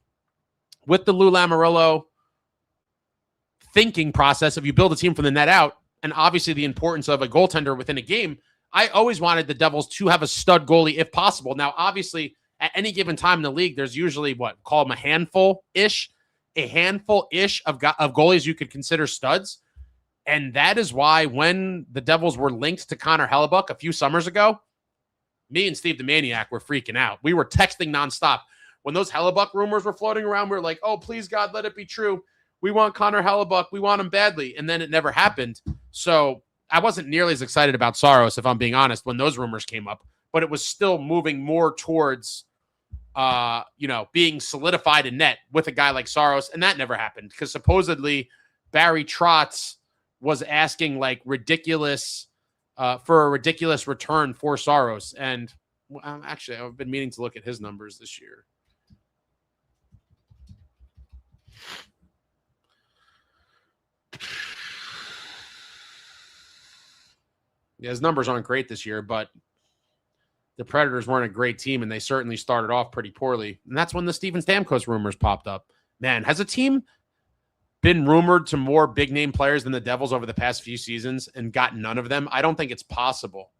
with the Lou Lamoriello thinking process, if you build a team from the net out, and obviously the importance of a goaltender within a game, I always wanted the Devils to have a stud goalie if possible. Now, obviously, at any given time in the league, there's usually call them a handful-ish of goalies you could consider studs. And that is why when the Devils were linked to Connor Hellebuck a few summers ago, me and Steve the Maniac were freaking out. We were texting nonstop. When those Hellebuck rumors were floating around, we were like, oh, please, God, let it be true. We want Connor Hellebuck. We want him badly. And then it never happened. So I wasn't nearly as excited about Saros, if I'm being honest, when those rumors came up. But it was still moving more towards, being solidified in net with a guy like Saros. And that never happened because supposedly Barry Trotz was asking like ridiculous for a ridiculous return for Saros. And actually, I've been meaning to look at his numbers this year. Yeah, his numbers aren't great this year, but the Predators weren't a great team, and they certainly started off pretty poorly. And that's when the Steven Stamkos rumors popped up. Man, has a team been rumored to more big-name players than the Devils over the past few seasons and got none of them? I don't think it's possible.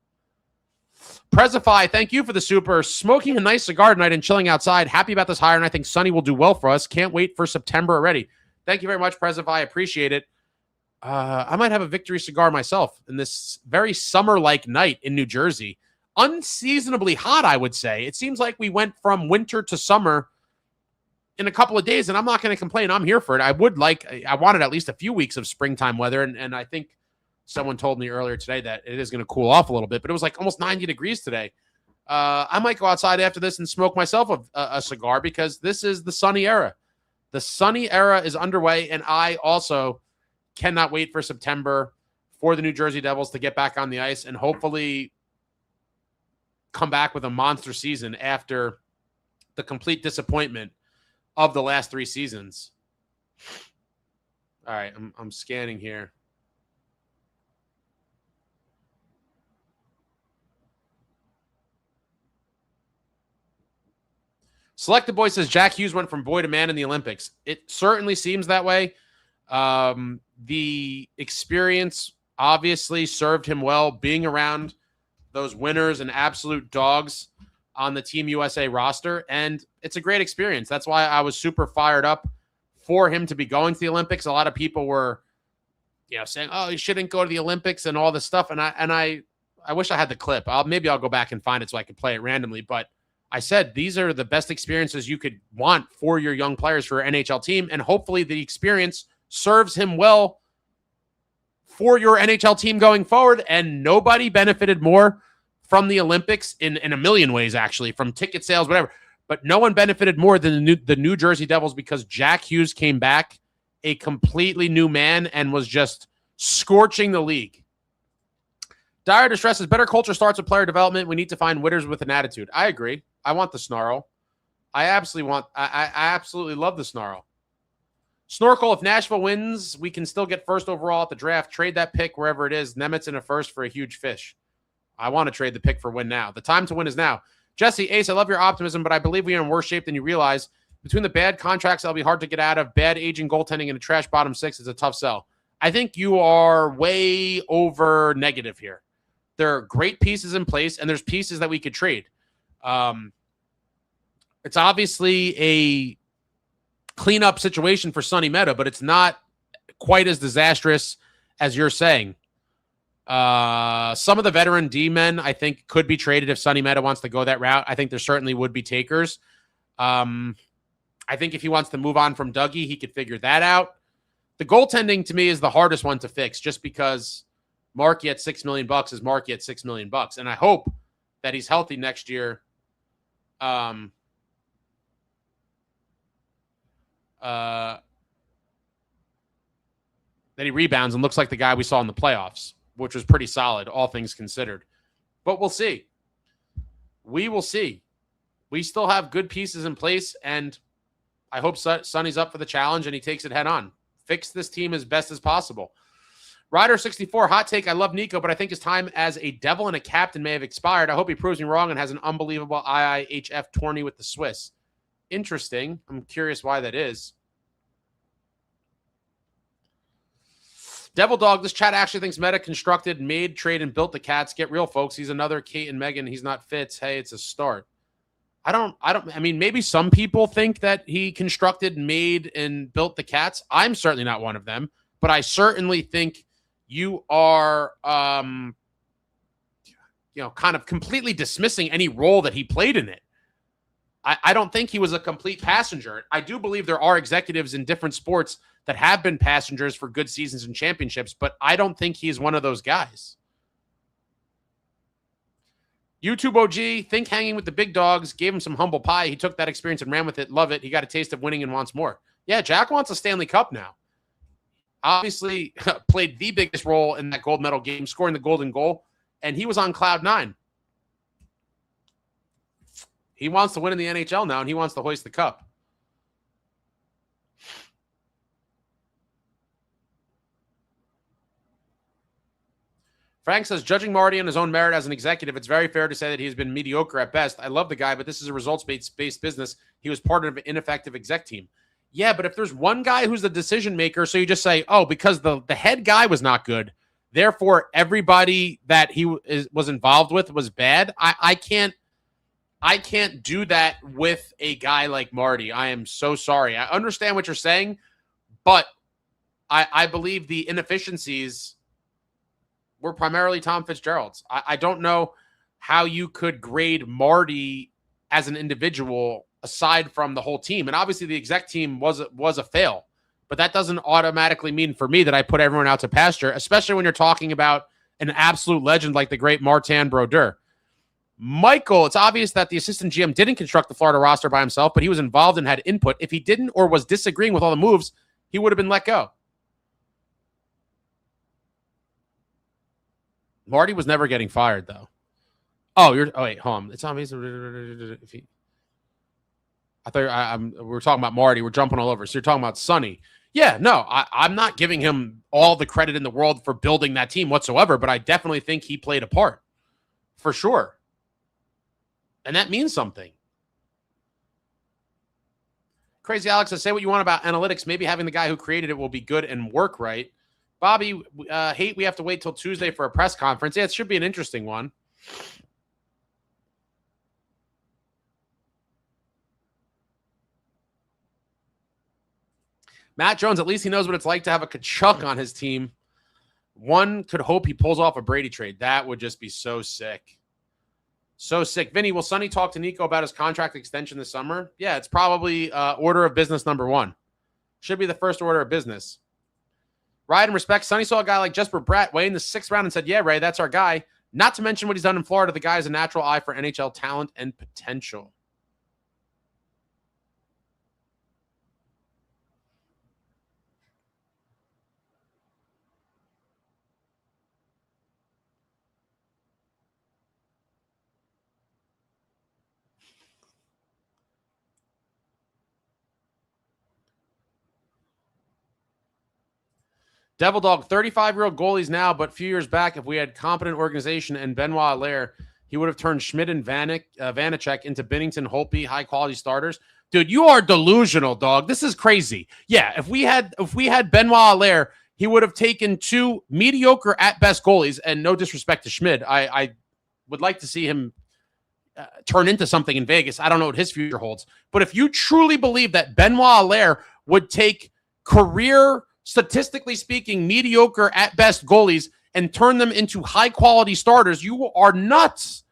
Prezify, thank you for the super. Smoking a nice cigar tonight and chilling outside. Happy about this hire, and I think Sonny will do well for us. Can't wait for September already. Thank you very much, Prezify. Appreciate it. I might have a victory cigar myself in this very summer-like night in New Jersey. Unseasonably hot, I would say. It seems like we went from winter to summer in a couple of days, and I'm not going to complain. I'm here for it. I wanted at least a few weeks of springtime weather, and I think someone told me earlier today that it is going to cool off a little bit, but it was like almost 90 degrees today. I might go outside after this and smoke myself a cigar because this is the sunny era. The sunny era is underway, and I also cannot wait for September for the New Jersey Devils to get back on the ice and hopefully come back with a monster season after the complete disappointment of the last 3 seasons. All right, I'm scanning here. Selected Boy says Jack Hughes went from boy to man in the Olympics. It certainly seems that way. The experience obviously served him well, being around those winners and absolute dogs on the Team USA roster, and it's a great experience. That's why I was super fired up for him to be going to the Olympics. A lot of people were, saying, "Oh, he shouldn't go to the Olympics" and all this stuff. And I wish I had the clip. Maybe I'll go back and find it so I could play it randomly. But I said these are the best experiences you could want for your young players for your NHL team, and hopefully the experience serves him well for your NHL team going forward. And nobody benefited more from the Olympics in a million ways, actually, from ticket sales, whatever. But no one benefited more than the New Jersey Devils because Jack Hughes came back a completely new man and was just scorching the league. Dire Distress says, better culture starts with player development. We need to find winners with an attitude. I agree. I want the snarl. I absolutely love the snarl. Snorkel, if Nashville wins, we can still get first overall at the draft. Trade that pick wherever it is. Nemitz in a first for a huge fish. I want to trade the pick for win now. The time to win is now. Jesse, Ace, I love your optimism, but I believe we are in worse shape than you realize. Between the bad contracts that'll be hard to get out of, bad aging goaltending, and a trash bottom 6, it's a tough sell. I think you are way over negative here. There are great pieces in place, and there's pieces that we could trade. It's obviously a cleanup situation for Sonny Mehta, but it's not quite as disastrous as you're saying. Some of the veteran D-men, I think, could be traded if Sonny Mehta wants to go that route. I think there certainly would be takers. I think if he wants to move on from Dougie, he could figure that out. The goaltending, to me, is the hardest one to fix just because Markey at $6 million is Markey at $6 million. And I hope that he's healthy next year. That he rebounds and looks like the guy we saw in the playoffs, which was pretty solid, all things considered. But we'll see. We will see. We still have good pieces in place, and I hope Sonny's up for the challenge and he takes it head on. Fix this team as best as possible. Ryder64, hot take. I love Nico, but I think his time as a Devil and a captain may have expired. I hope he proves me wrong and has an unbelievable IIHF tourney with the Swiss. Interesting. I'm curious why that is. Devil Dog, this chat actually thinks Mehta constructed, made, trade, and built the Cats. Get real, folks. He's another Kate and Megan. He's not Fitz. Hey, it's a start. I mean, maybe some people think that he constructed, made, and built the Cats. I'm certainly not one of them, but I certainly think you are, kind of completely dismissing any role that he played in it. I don't think he was a complete passenger. I do believe there are executives in different sports that have been passengers for good seasons and championships, but I don't think he's one of those guys. YouTube OG, think hanging with the big dogs, gave him some humble pie. He took that experience and ran with it. Love it. He got a taste of winning and wants more. Yeah, Jack wants a Stanley Cup now. Obviously played the biggest role in that gold medal game, scoring the golden goal, and he was on cloud 9. He wants to win in the NHL now, and he wants to hoist the cup. Frank says, judging Marty on his own merit as an executive, it's very fair to say that he's been mediocre at best. I love the guy, but this is a results-based business. He was part of an ineffective exec team. Yeah, but if there's one guy who's the decision maker, so you just say, oh, because the head guy was not good, therefore everybody that he was involved with was bad. I can't do that with a guy like Marty. I am so sorry. I understand what you're saying, but I believe the inefficiencies were primarily Tom Fitzgerald's. I don't know how you could grade Marty as an individual aside from the whole team. And obviously the exec team was a fail, but that doesn't automatically mean for me that I put everyone out to pasture, especially when you're talking about an absolute legend like the great Martin Brodeur. Michael, it's obvious that the assistant GM didn't construct the Florida roster by himself, but he was involved and had input. If he didn't or was disagreeing with all the moves, he would have been let go. Marty was never getting fired, though. Oh, wait, hold on. It's obvious. I thought we were talking about Marty. We're jumping all over. So you're talking about Sonny. Yeah, no, I'm not giving him all the credit in the world for building that team whatsoever, but I definitely think he played a part. For sure. And that means something. Crazy Alex says, say what you want about analytics. Maybe having the guy who created it will be good and work right. Bobby, hate we have to wait till Tuesday for a press conference. Yeah, it should be an interesting one. Matt Jones, at least he knows what it's like to have a Kachuk on his team. One could hope he pulls off a Brady trade. That would just be so sick. So sick. Vinny, will Sonny talk to Nico about his contract extension this summer? Yeah, it's probably order of business number one. Should be the first order of business. Ride and respect. Sonny saw a guy like Jesper Bratt weigh in the 6th round and said, yeah, Ray, that's our guy. Not to mention what he's done in Florida. The guy has a natural eye for NHL talent and potential. Devil Dog, 35-year-old goalies now, but a few years back, if we had competent organization and Benoit Allaire, he would have turned Schmidt and Vanacek into Binnington, Holtby, high-quality starters. Dude, you are delusional, dog. This is crazy. Yeah, if we had Benoit Allaire, he would have taken 2 mediocre at best goalies, and no disrespect to Schmidt. I would like to see him turn into something in Vegas. I don't know what his future holds. But if you truly believe that Benoit Allaire would take career, statistically speaking, mediocre at best goalies and turn them into high quality starters, you are nuts.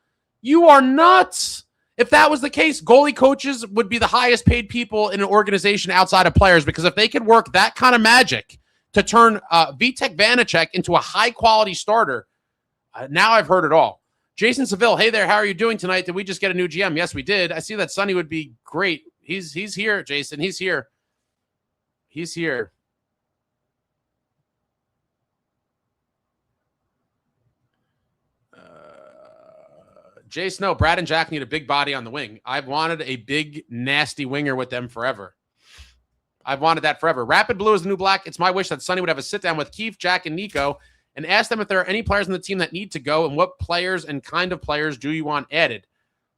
You are nuts. If that was the case, goalie coaches would be the highest paid people in an organization outside of players, because if they could work that kind of magic to turn Vitek Vanacek into a high quality starter, now I've heard it all. Jason Seville, hey there, how are you doing tonight? Did we just get a new GM? Yes, we did. I see that Sonny would be great. He's here, Jason. He's here. He's here. Jay Snow, Brad and Jack need a big body on the wing. I've wanted a big, nasty winger with them forever. I've wanted that forever. Rapid Blue is the new black. It's my wish that Sonny would have a sit-down with Keith, Jack, and Nico and ask them if there are any players on the team that need to go and what players and kind of players do you want added.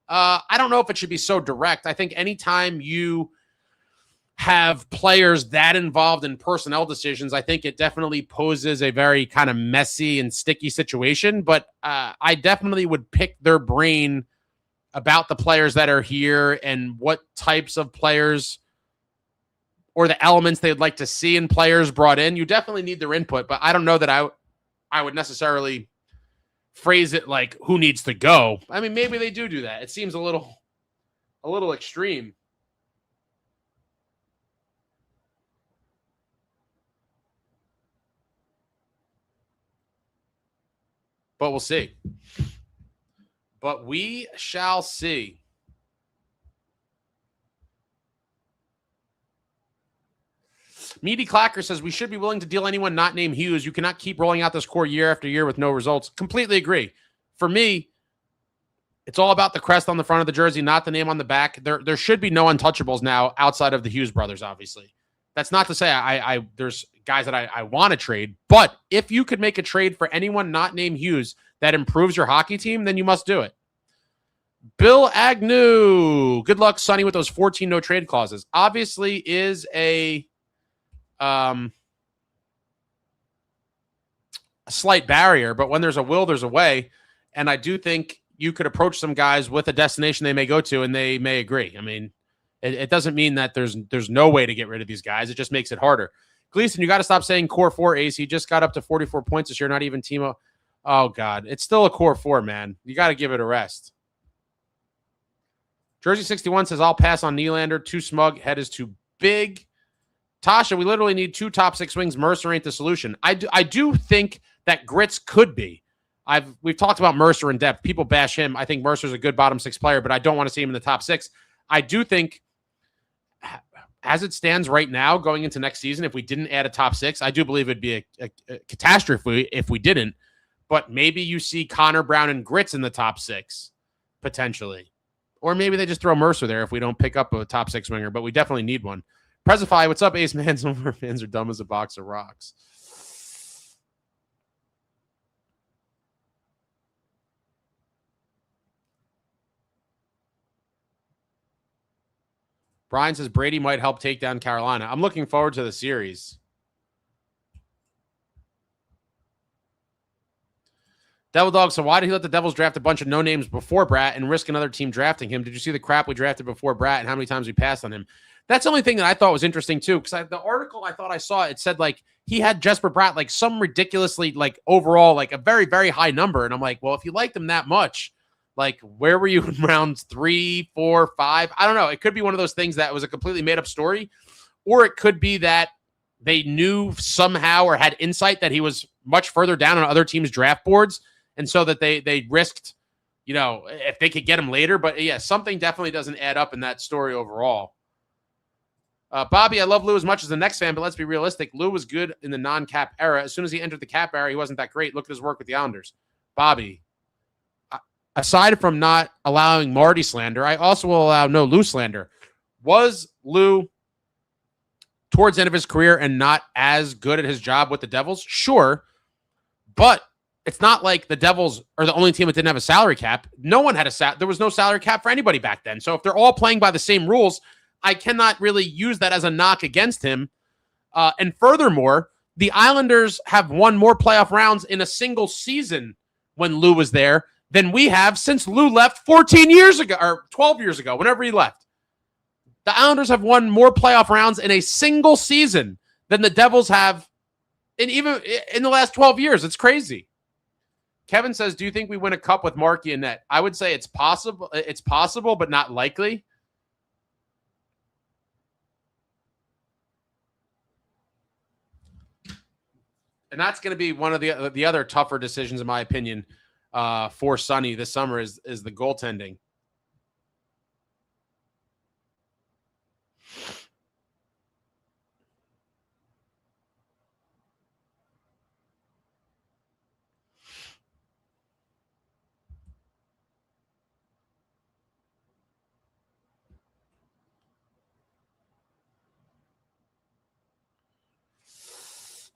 I don't know if it should be so direct. I think anytime you have players that involved in personnel decisions, I think it definitely poses a very kind of messy and sticky situation. But I definitely would pick their brain about the players that are here and what types of players or the elements they'd like to see in players brought in. You definitely need their input, but I don't know that I would necessarily phrase it like who needs to go. I mean, maybe they do that. It seems a little extreme. But we'll see. But we shall see. Meaty Clacker says we should be willing to deal anyone not named Hughes. You cannot keep rolling out this core year after year with no results. Completely agree. For me, it's all about the crest on the front of the jersey, not the name on the back. There should be no untouchables now outside of the Hughes brothers, obviously. That's not to say there's guys that I want to trade. But if you could make a trade for anyone not named Hughes that improves your hockey team, then you must do it. Bill Agnew. Good luck, Sonny, with those 14 no trade clauses. Obviously is a slight barrier, but when there's a will, there's a way. And I do think you could approach some guys with a destination they may go to, and they may agree. I mean, it doesn't mean that there's no way to get rid of these guys. It just makes it harder. Gleason, you got to stop saying core four, Ace. He just got up to 44 points this year, not even Timo. Oh, God. It's still a core four, man. You got to give it a rest. Jersey 61 says, I'll pass on Nylander. Too smug. Head is too big. Tasha, we literally need 2 top 6 wings. Mercer ain't the solution. I do think that Grits could be. We've talked about Mercer in depth. People bash him. I think Mercer's a good bottom 6 player, but I don't want to see him in the top 6. I do think, as it stands right now, going into next season, if we didn't add a top 6, I do believe it'd be a catastrophe if we didn't. But maybe you see Connor Brown and Grits in the top 6, potentially. Or maybe they just throw Mercer there if we don't pick up a top 6 winger, but we definitely need one. Presify, what's up, Ace Man? Some of our fans are dumb as a box of rocks. Brian says Brady might help take down Carolina. I'm looking forward to the series. Devil Dog, so why did he let the Devils draft a bunch of no-names before Bratt and risk another team drafting him? Did you see the crap we drafted before Bratt and how many times we passed on him? That's the only thing that I thought was interesting, too, because the article I thought I saw, it said, like, he had Jesper Bratt, like, some ridiculously, like, overall, like, a very, very high number. And I'm like, well, if you liked him that much, like, where were you in rounds 3, 4, 5? I don't know. It could be one of those things that was a completely made-up story, or it could be that they knew somehow or had insight that he was much further down on other teams' draft boards, and so that they risked, you know, if they could get him later. But, yeah, something definitely doesn't add up in that story overall. Bobby, I love Lou as much as the next fan, but let's be realistic. Lou was good in the non-cap era. As soon as he entered the cap era, he wasn't that great. Look at his work with the Islanders. Bobby, aside from not allowing Marty slander, I also will allow no Lou slander. Was Lou towards the end of his career and not as good at his job with the Devils? Sure, but it's not like the Devils are the only team that didn't have a salary cap. No one had there was no salary cap for anybody back then. So if they're all playing by the same rules, I cannot really use that as a knock against him. And furthermore, the Islanders have won more playoff rounds in a single season when Lou was there than we have since Lou left 14 years ago or 12 years ago, whenever he left. The Islanders have won more playoff rounds in a single season than the Devils have even in the last 12 years. It's crazy. Kevin says, do you think we win a cup with Markey and net? I would say it's possible. It's possible, but not likely. And that's going to be one of the other tougher decisions, in my opinion, for Sonny this summer is the goaltending.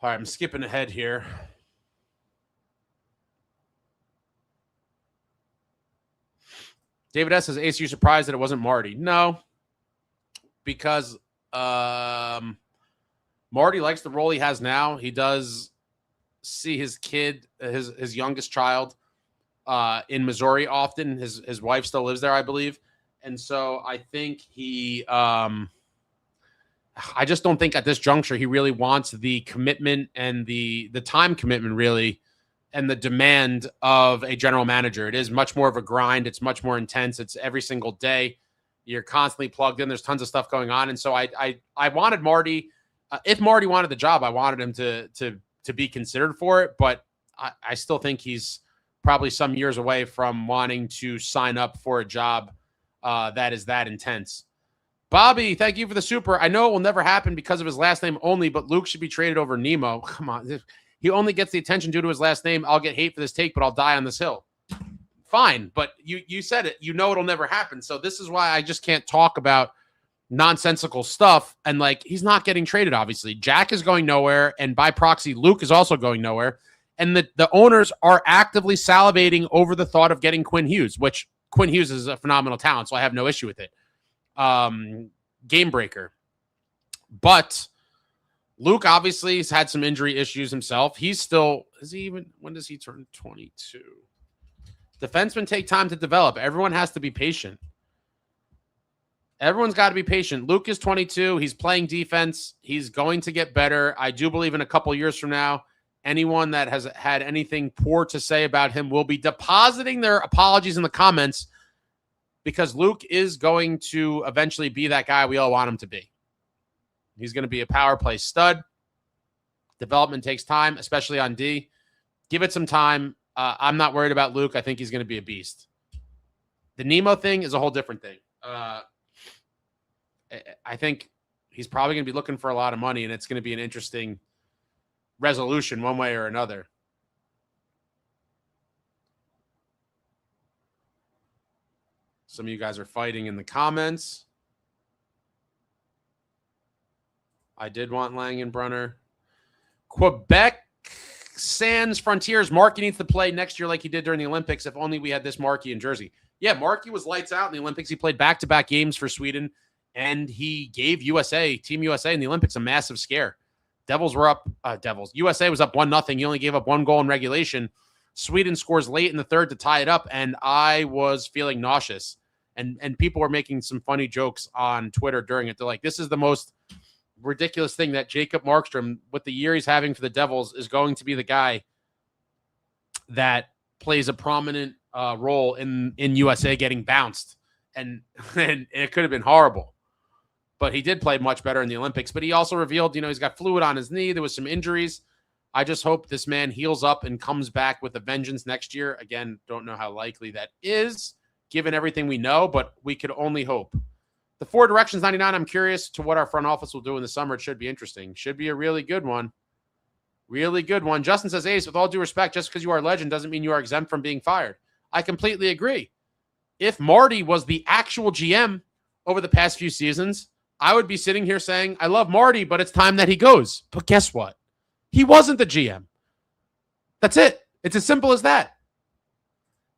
All right, I'm skipping ahead here. David S. says, Ace, you surprised that it wasn't Marty? No, because Marty likes the role he has now. He does see his kid, his youngest child, in Missouri often. His wife still lives there, I believe. And so I think I just don't think at this juncture he really wants the commitment and the time commitment, really, and the demand of a general manager. It is much more of a grind. It's much more intense. It's every single day. You're constantly plugged in. There's tons of stuff going on. And so I wanted Marty, if Marty wanted the job, I wanted him to be considered for it. But I still think he's probably some years away from wanting to sign up for a job that is that intense. Bobby, thank you for the super. I know it will never happen because of his last name only, but Luke should be traded over Nemo. Come on. He only gets the attention due to his last name. I'll get hate for this take, but I'll die on this hill. Fine, but you said it. You know it'll never happen. So this is why I just can't talk about nonsensical stuff. And like, he's not getting traded, obviously. Jack is going nowhere. And by proxy, Luke is also going nowhere. And the owners are actively salivating over the thought of getting Quinn Hughes, which Quinn Hughes is a phenomenal talent, so I have no issue with it. Game breaker. But Luke obviously has had some injury issues himself. He's still, when does he turn 22? Defensemen take time to develop. Everyone has to be patient. Everyone's got to be patient. Luke is 22. He's playing defense. He's going to get better. I do believe in a couple years from now, anyone that has had anything poor to say about him will be depositing their apologies in the comments, because Luke is going to eventually be that guy we all want him to be. He's going to be a power play stud. Development takes time, especially on D. Give it some time. I'm not worried about Luke. I think he's going to be a beast. The Nemo thing is a whole different thing. I think he's probably going to be looking for a lot of money, and it's going to be an interesting resolution one way or another. Some of you guys are fighting in the comments. I did want Langenbrunner. Quebec Sans Frontiers. Markey needs to play next year like he did during the Olympics. If only we had this Markey in Jersey. Yeah, Markey was lights out in the Olympics. He played back-to-back games for Sweden, and he gave Team USA in the Olympics a massive scare. Devils were up. USA was up 1-0. He only gave up 1 goal in regulation. Sweden scores late in the third to tie it up, and I was feeling nauseous. And people were making some funny jokes on Twitter during it. They're like, this is the most ridiculous thing that Jacob Markstrom, with the year he's having for the Devils, is going to be the guy that plays a prominent role in USA getting bounced. And it could have been horrible. But he did play much better in the Olympics. But he also revealed, he's got fluid on his knee. There was some injuries. I just hope this man heals up and comes back with a vengeance next year. Again, don't know how likely that is, given everything we know, but we could only hope. The Four Directions 99, I'm curious to what our front office will do in the summer. It should be interesting. Should be a really good one. Really good one. Justin says, Ace, with all due respect, just because you are a legend doesn't mean you are exempt from being fired. I completely agree. If Marty was the actual GM over the past few seasons, I would be sitting here saying, I love Marty, but it's time that he goes. But guess what? He wasn't the GM. That's it. It's as simple as that.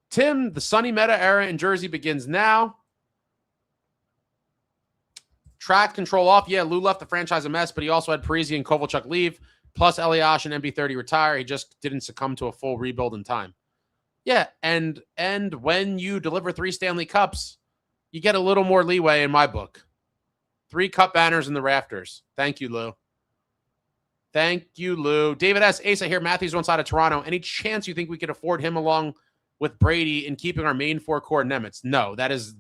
Tim, the Sonny Mehta era in Jersey begins now. Track control off. Yeah, Lou left the franchise a mess, but he also had Parisi and Kovalchuk leave, plus Eliash and MB30 retire. He just didn't succumb to a full rebuild in time. Yeah, and when you deliver 3 Stanley Cups, you get a little more leeway in my book. 3 cup banners in the rafters. Thank you, Lou. Thank you, Lou. David S. Ace, I hear Matthews on side of Toronto. Any chance you think we could afford him along with Brady in keeping our main 4 core Nemitz? No, that is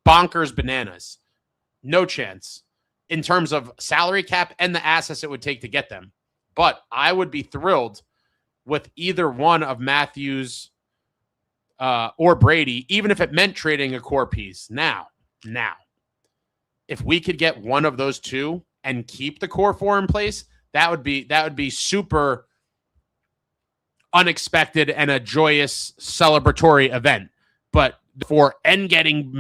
bonkers bananas. No chance in terms of salary cap and the assets it would take to get them. But I would be thrilled with either one of Matthews or Brady, even if it meant trading a core piece. Now, if we could get one of those two and keep the core 4 in place, that would be super unexpected and a joyous celebratory event. But for getting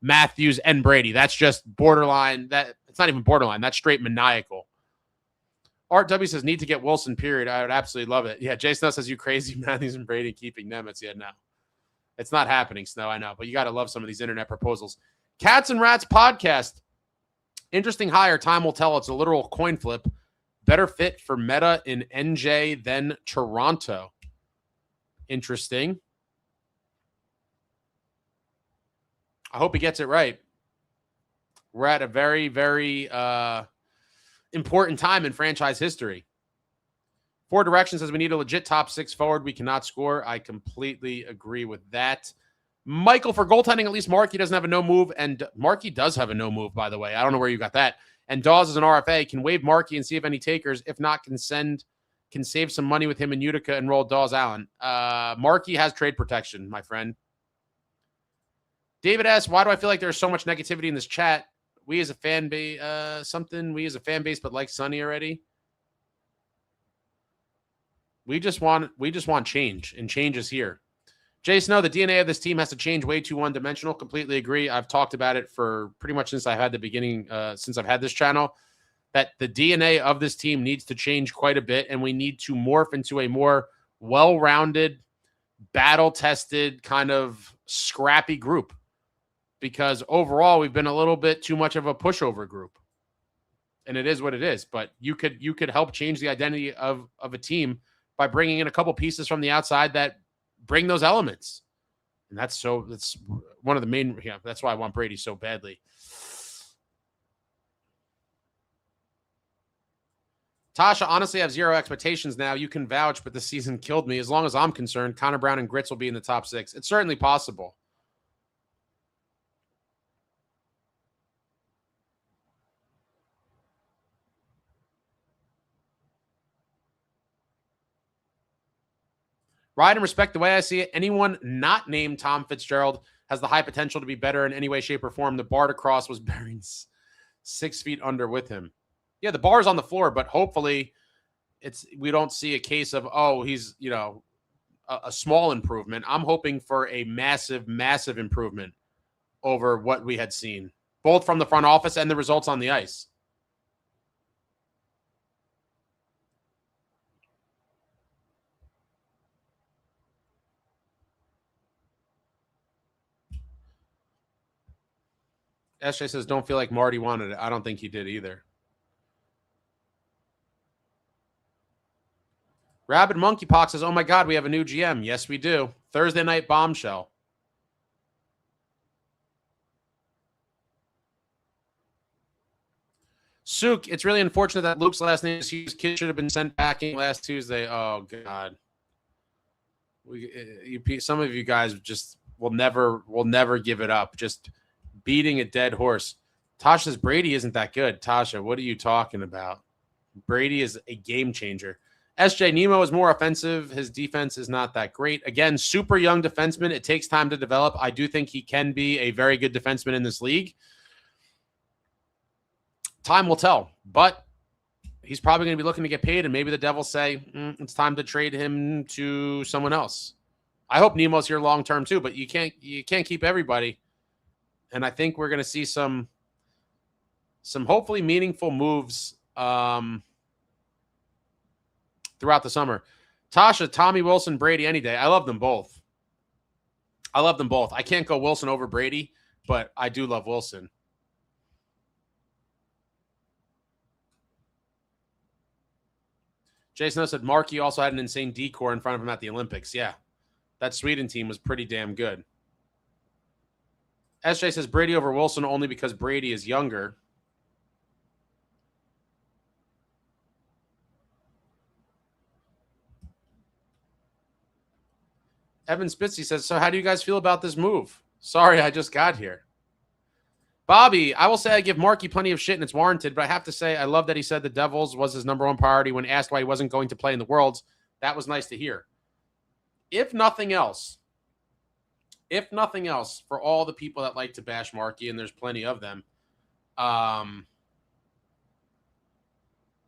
Matthews and Brady, that's just borderline. That it's not even borderline. That's straight maniacal. Art W says need to get Wilson. Period. I would absolutely love it. Yeah, Jay Snow says you crazy Matthews and Brady keeping Nemitz. Yeah, no, it's not happening. Snow, I know, but you got to love some of these internet proposals. Cats and Rats podcast. Interesting hire. Time will tell. It's a literal coin flip. Better fit for Mehta in NJ than Toronto. Interesting. I hope he gets it right. We're at a very, very important time in franchise history. Four Directions says we need a legit top 6 forward. We cannot score. I completely agree with that. Michael, for goaltending, at least Markey doesn't have a no move. And Markey does have a no move, by the way. I don't know where you got that. And Dawes is an RFA. Can waive Markey and see if any takers. If not, can save some money with him in Utica and roll Dawes Allen. Markey has trade protection, my friend. David asks, why do I feel like there's so much negativity in this chat? We as a fan base, but like Sonny already. We just want change, and change is here. Jason, no, the DNA of this team has to change way too one-dimensional. Completely agree. I've talked about it for pretty much since I had the beginning, since I've had this channel, that the DNA of this team needs to change quite a bit, and we need to morph into a more well-rounded, battle-tested, kind of scrappy group. Because overall, we've been a little bit too much of a pushover group. And it is what it is. But you could help change the identity of a team by bringing in a couple pieces from the outside that bring those elements. And that's one of the main, that's why I want Brady so badly. Tasha, honestly, I have zero expectations now. You can vouch, but the season killed me. As long as I'm concerned, Connor Brown and Grits will be in the top 6. It's certainly possible. Ride and respect the way I see it. Anyone not named Tom Fitzgerald has the high potential to be better in any way, shape, or form. The bar to cross was buried 6 feet under with him. Yeah, the bar's on the floor, but hopefully we don't see a case of, oh, he's, a small improvement. I'm hoping for a massive, massive improvement over what we had seen, both from the front office and the results on the ice. SJ says, don't feel like Marty wanted it. I don't think he did either. Rabid Monkeypox says, oh my God, we have a new GM. Yes, we do. Thursday night bombshell. Sook, it's really unfortunate that Luke's last name is Hughes. Kid should have been sent packing last Tuesday. Oh, God. Some of you guys just will never give it up. Just beating a dead horse. Tasha says Brady isn't that good. Tasha, what are you talking about? Brady is a game changer. SJ Nemo is more offensive. His defense is not that great. Again, super young defenseman. It takes time to develop. I do think he can be a very good defenseman in this league. Time will tell, but he's probably going to be looking to get paid, and maybe the Devils say it's time to trade him to someone else. I hope Nemo's here long term too, but you can't keep everybody. And I think we're going to see some hopefully meaningful moves throughout the summer. Tasha, Tommy Wilson, Brady any day. I love them both. I can't go Wilson over Brady, but I do love Wilson. Jason said Markey also had an insane decor in front of him at the Olympics. Yeah, that Sweden team was pretty damn good. SJ says Brady over Wilson only because Brady is younger. Evan Spitzy says, so how do you guys feel about this move? Sorry, I just got here. Bobby, I will say I give Markey plenty of shit and it's warranted, but I have to say I love that he said the Devils was his number one priority when asked why he wasn't going to play in the Worlds. That was nice to hear. If nothing else, for all the people that like to bash Markey, and there's plenty of them,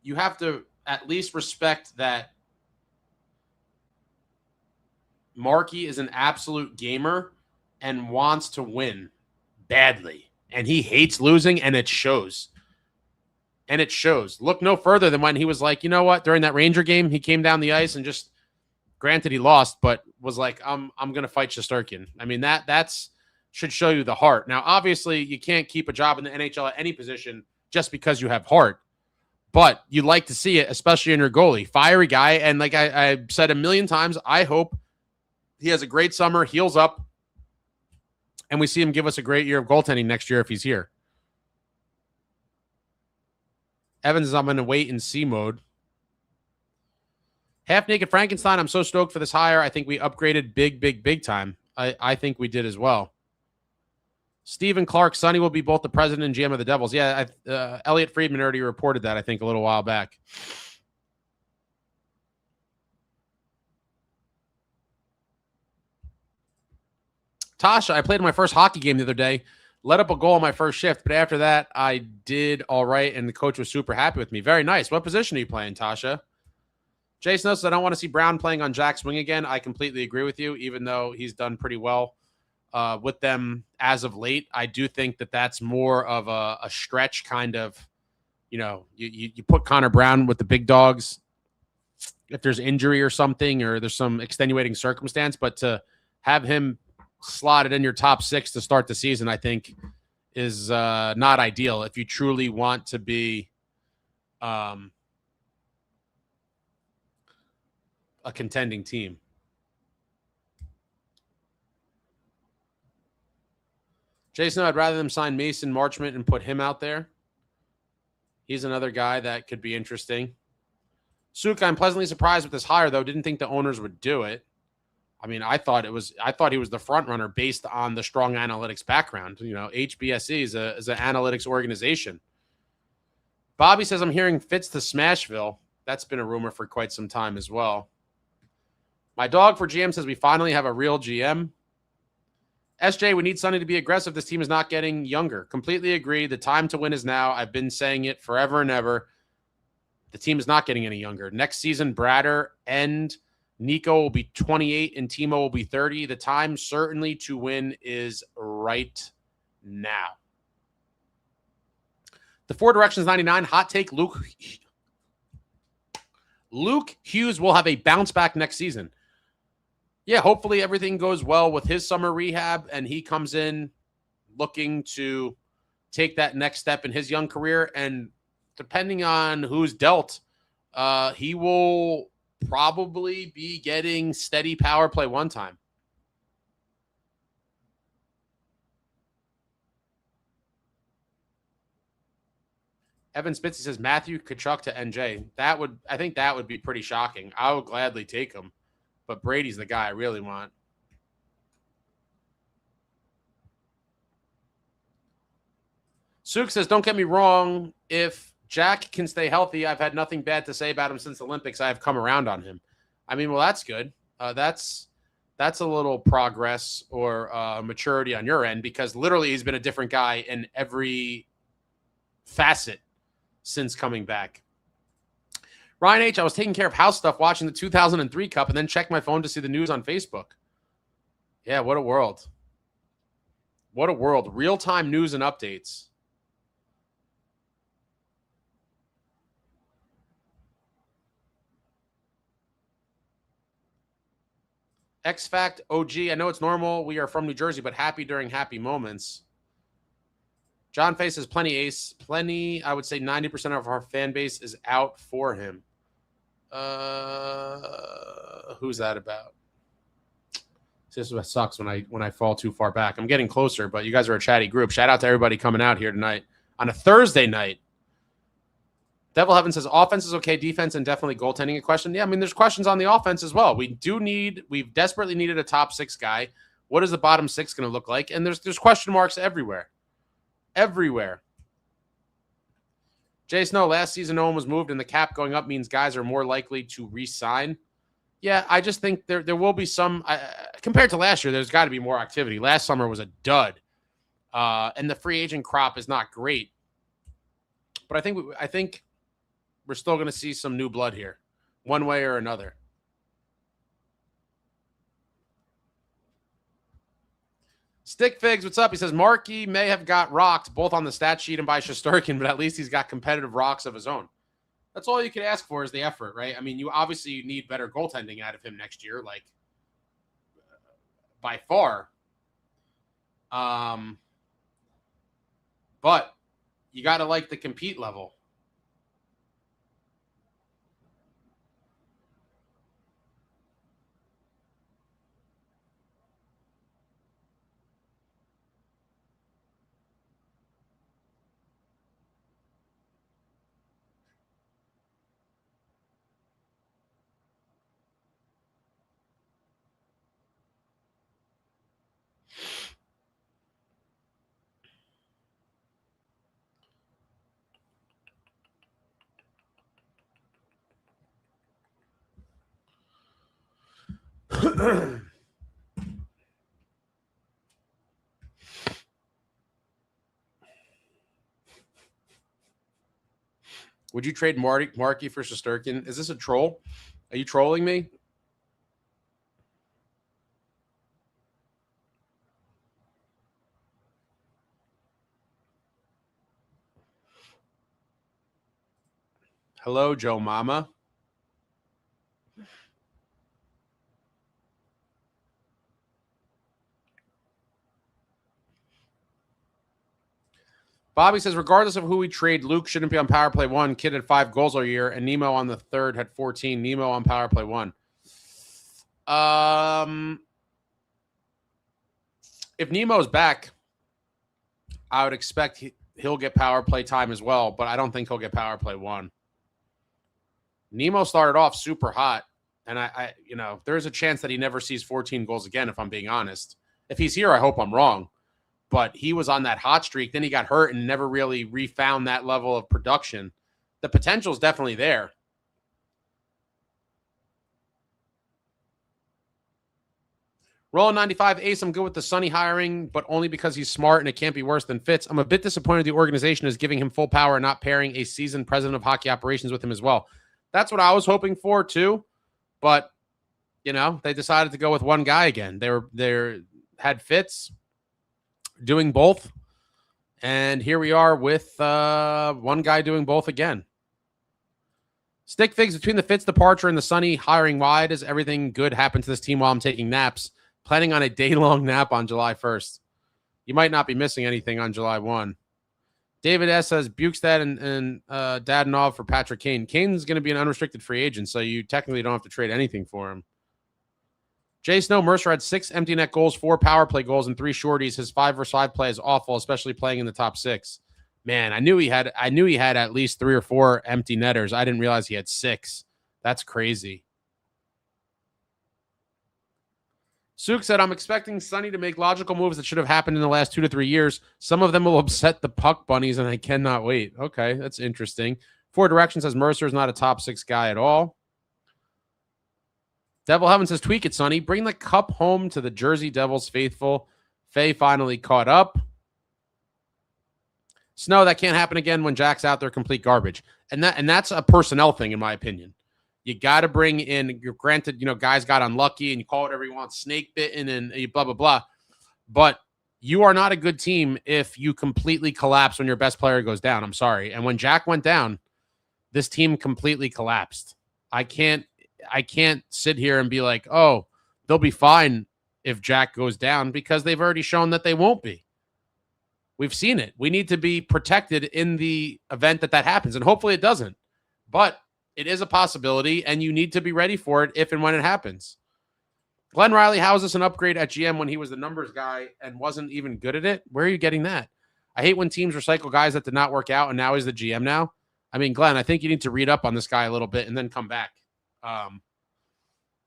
you have to at least respect that Markey is an absolute gamer and wants to win badly. And he hates losing, and it shows. Look no further than when he was like, you know what? During that Ranger game, he came down the ice and just, granted he lost, but was like, I'm going to fight Shesterkin. I mean, that's should show you the heart. Now, obviously, you can't keep a job in the NHL at any position just because you have heart. But you like to see it, especially in your goalie. Fiery guy, and like I said a million times, I hope he has a great summer, heals up, and we see him give us a great year of goaltending next year if he's here. Evans is I'm in a wait and see mode. Half Naked Frankenstein, I'm so stoked for this hire. I think we upgraded big time. I think we did as well. Stephen Clark, Sonny will be both the president and GM of the Devils. Yeah, Elliot Friedman already reported that, I think, a little while back. Tasha, I played my first hockey game the other day, let up a goal on my first shift, but after that, I did all right, and the coach was super happy with me. Very nice. What position are you playing, Tasha? Jason says, I don't want to see Brown playing on Jack's wing again. I completely agree with you, even though he's done pretty well with them as of late. I do think that that's more of a stretch kind of, you put Connor Brown with the big dogs if there's injury or something or there's some extenuating circumstance, but to have him slotted in your top 6 to start the season, I think is not ideal if you truly want to be a contending team. Jason, I'd rather them sign Mason Marchment and put him out there. He's another guy that could be interesting. Suk, I'm pleasantly surprised with this hire, though. Didn't think the owners would do it. I mean, I thought he was the front runner based on the strong analytics background. HBSE is an analytics organization. Bobby says, I'm hearing Fitz to Smashville. That's been a rumor for quite some time as well. My dog for GM says we finally have a real GM. SJ, we need Sonny to be aggressive. This team is not getting younger. Completely agree. The time to win is now. I've been saying it forever and ever. The team is not getting any younger. Next season, Bratter and Nico will be 28 and Timo will be 30. The time certainly to win is right now. The Four Directions 99 hot take. Luke Hughes will have a bounce back next season. Yeah, hopefully everything goes well with his summer rehab and he comes in looking to take that next step in his young career. And depending on who's dealt, he will probably be getting steady power play one time. Evan Spitzy says Matthew Tkachuk to NJ. I think that would be pretty shocking. I would gladly take him, but Brady's the guy I really want. Suk says, don't get me wrong. If Jack can stay healthy, I've had nothing bad to say about him since the Olympics. I have come around on him. I mean, well, that's good. That's a little progress or maturity on your end because literally he's been a different guy in every facet since coming back. Ryan H., I was taking care of house stuff watching the 2003 Cup and then checked my phone to see the news on Facebook. Yeah, what a world. What a world. Real-time news and updates. X-Fact OG, I know it's normal. We are from New Jersey, but happy during happy moments. John Face says plenty ace. Plenty, I would say 90% of our fan base is out for him. Who's that about? This is what sucks when I fall too far back. I'm getting closer, but you guys are a chatty group. Shout out to everybody coming out here tonight on a Thursday night. Devil Heaven says offense is okay, defense and definitely goaltending a question. Yeah, I mean, there's questions on the offense as well. We've desperately needed a top 6 guy. What is the bottom 6 going to look like? And there's question marks everywhere. Everywhere. Jay Snow, last season no one was moved and the cap going up means guys are more likely to re-sign. Yeah, I just think there will be some compared to last year, there's got to be more activity. Last summer was a dud. And the free agent crop is not great. But I think we're still going to see some new blood here, one way or another. Stick Figs, what's up? He says, Markey may have got rocked both on the stat sheet and by Shesterkin, but at least he's got competitive rocks of his own. That's all you can ask for is the effort, right? I mean, you obviously need better goaltending out of him next year, like by far. But you got to like the compete level. Would you trade Markey for Shesterkin? Is this a troll? Are you trolling me? Hello, Joe Mama. Bobby says, regardless of who we trade, Luke shouldn't be on power play 1. Kid had 5 goals all year, and Nemo on the third had 14. Nemo on power play 1. If Nemo's back, I would expect he'll get power play time as well, but I don't think he'll get power play 1. Nemo started off super hot, and I there's a chance that he never sees 14 goals again, if I'm being honest. If he's here, I hope I'm wrong. But he was on that hot streak. Then he got hurt and never really refound that level of production. The potential is definitely there. Roll 95, Ace, I'm good with the Sonny hiring, but only because he's smart and it can't be worse than Fitz. I'm a bit disappointed the organization is giving him full power and not pairing a seasoned president of hockey operations with him as well. That's what I was hoping for too. But, they decided to go with one guy again. They had Fitz doing both. And here we are with one guy doing both again. Stick figs between the Fitz departure and the Sonny hiring. Why does everything good happen to this team while I'm taking naps? Planning on a day-long nap on July 1st. You might not be missing anything on July 1. David S. says, Bukestad and Dadonov for Patrick Kane. Kane's going to be an unrestricted free agent, so you technically don't have to trade anything for him. Jay Snow, Mercer had 6 empty net goals, 4 power play goals, and 3 shorties. His 5-versus-5 play is awful, especially playing in the top 6. Man, I knew he had at least 3 or 4 empty netters. I didn't realize he had 6. That's crazy. Suk said, I'm expecting Sonny to make logical moves that should have happened in the last 2 to 3 years. Some of them will upset the puck bunnies, and I cannot wait. Okay, that's interesting. 4 Direction says Mercer is not a top 6 guy at all. Devil Heaven says, tweak it, Sonny. Bring the cup home to the Jersey Devils faithful. Faye finally caught up. Snow, that can't happen again when Jack's out there complete garbage. And that's a personnel thing, in my opinion. You got to bring in, you're granted, guys got unlucky and you call it whatever you want, snake bitten and blah, blah, blah. But you are not a good team if you completely collapse when your best player goes down. I'm sorry. And when Jack went down, this team completely collapsed. I can't sit here and be like, oh, they'll be fine if Jack goes down, because they've already shown that they won't be. We've seen it. We need to be protected in the event that happens, and hopefully it doesn't. But it is a possibility, and you need to be ready for it if and when it happens. Glenn Riley, how is this an upgrade at GM when he was the numbers guy and wasn't even good at it? Where are you getting that? I hate when teams recycle guys that did not work out, and now he's the GM now. I mean, Glenn, I think you need to read up on this guy a little bit and then come back.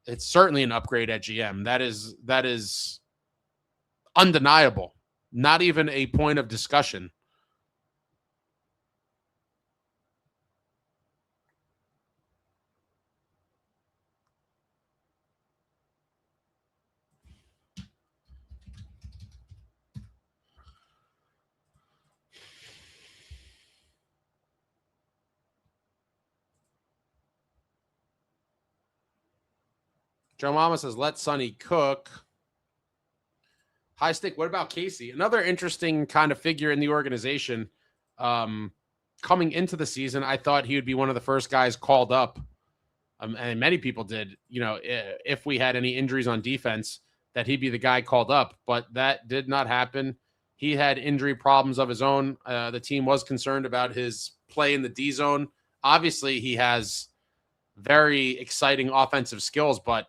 It's certainly an upgrade at GM. That is undeniable. Not even a point of discussion. Joe Mama says, let Sonny cook. High Stick, what about Casey? Another interesting kind of figure in the organization. Coming into the season, I thought he would be one of the first guys called up. And many people did, if we had any injuries on defense, that he'd be the guy called up. But that did not happen. He had injury problems of his own. The team was concerned about his play in the D zone. Obviously, he has very exciting offensive skills, but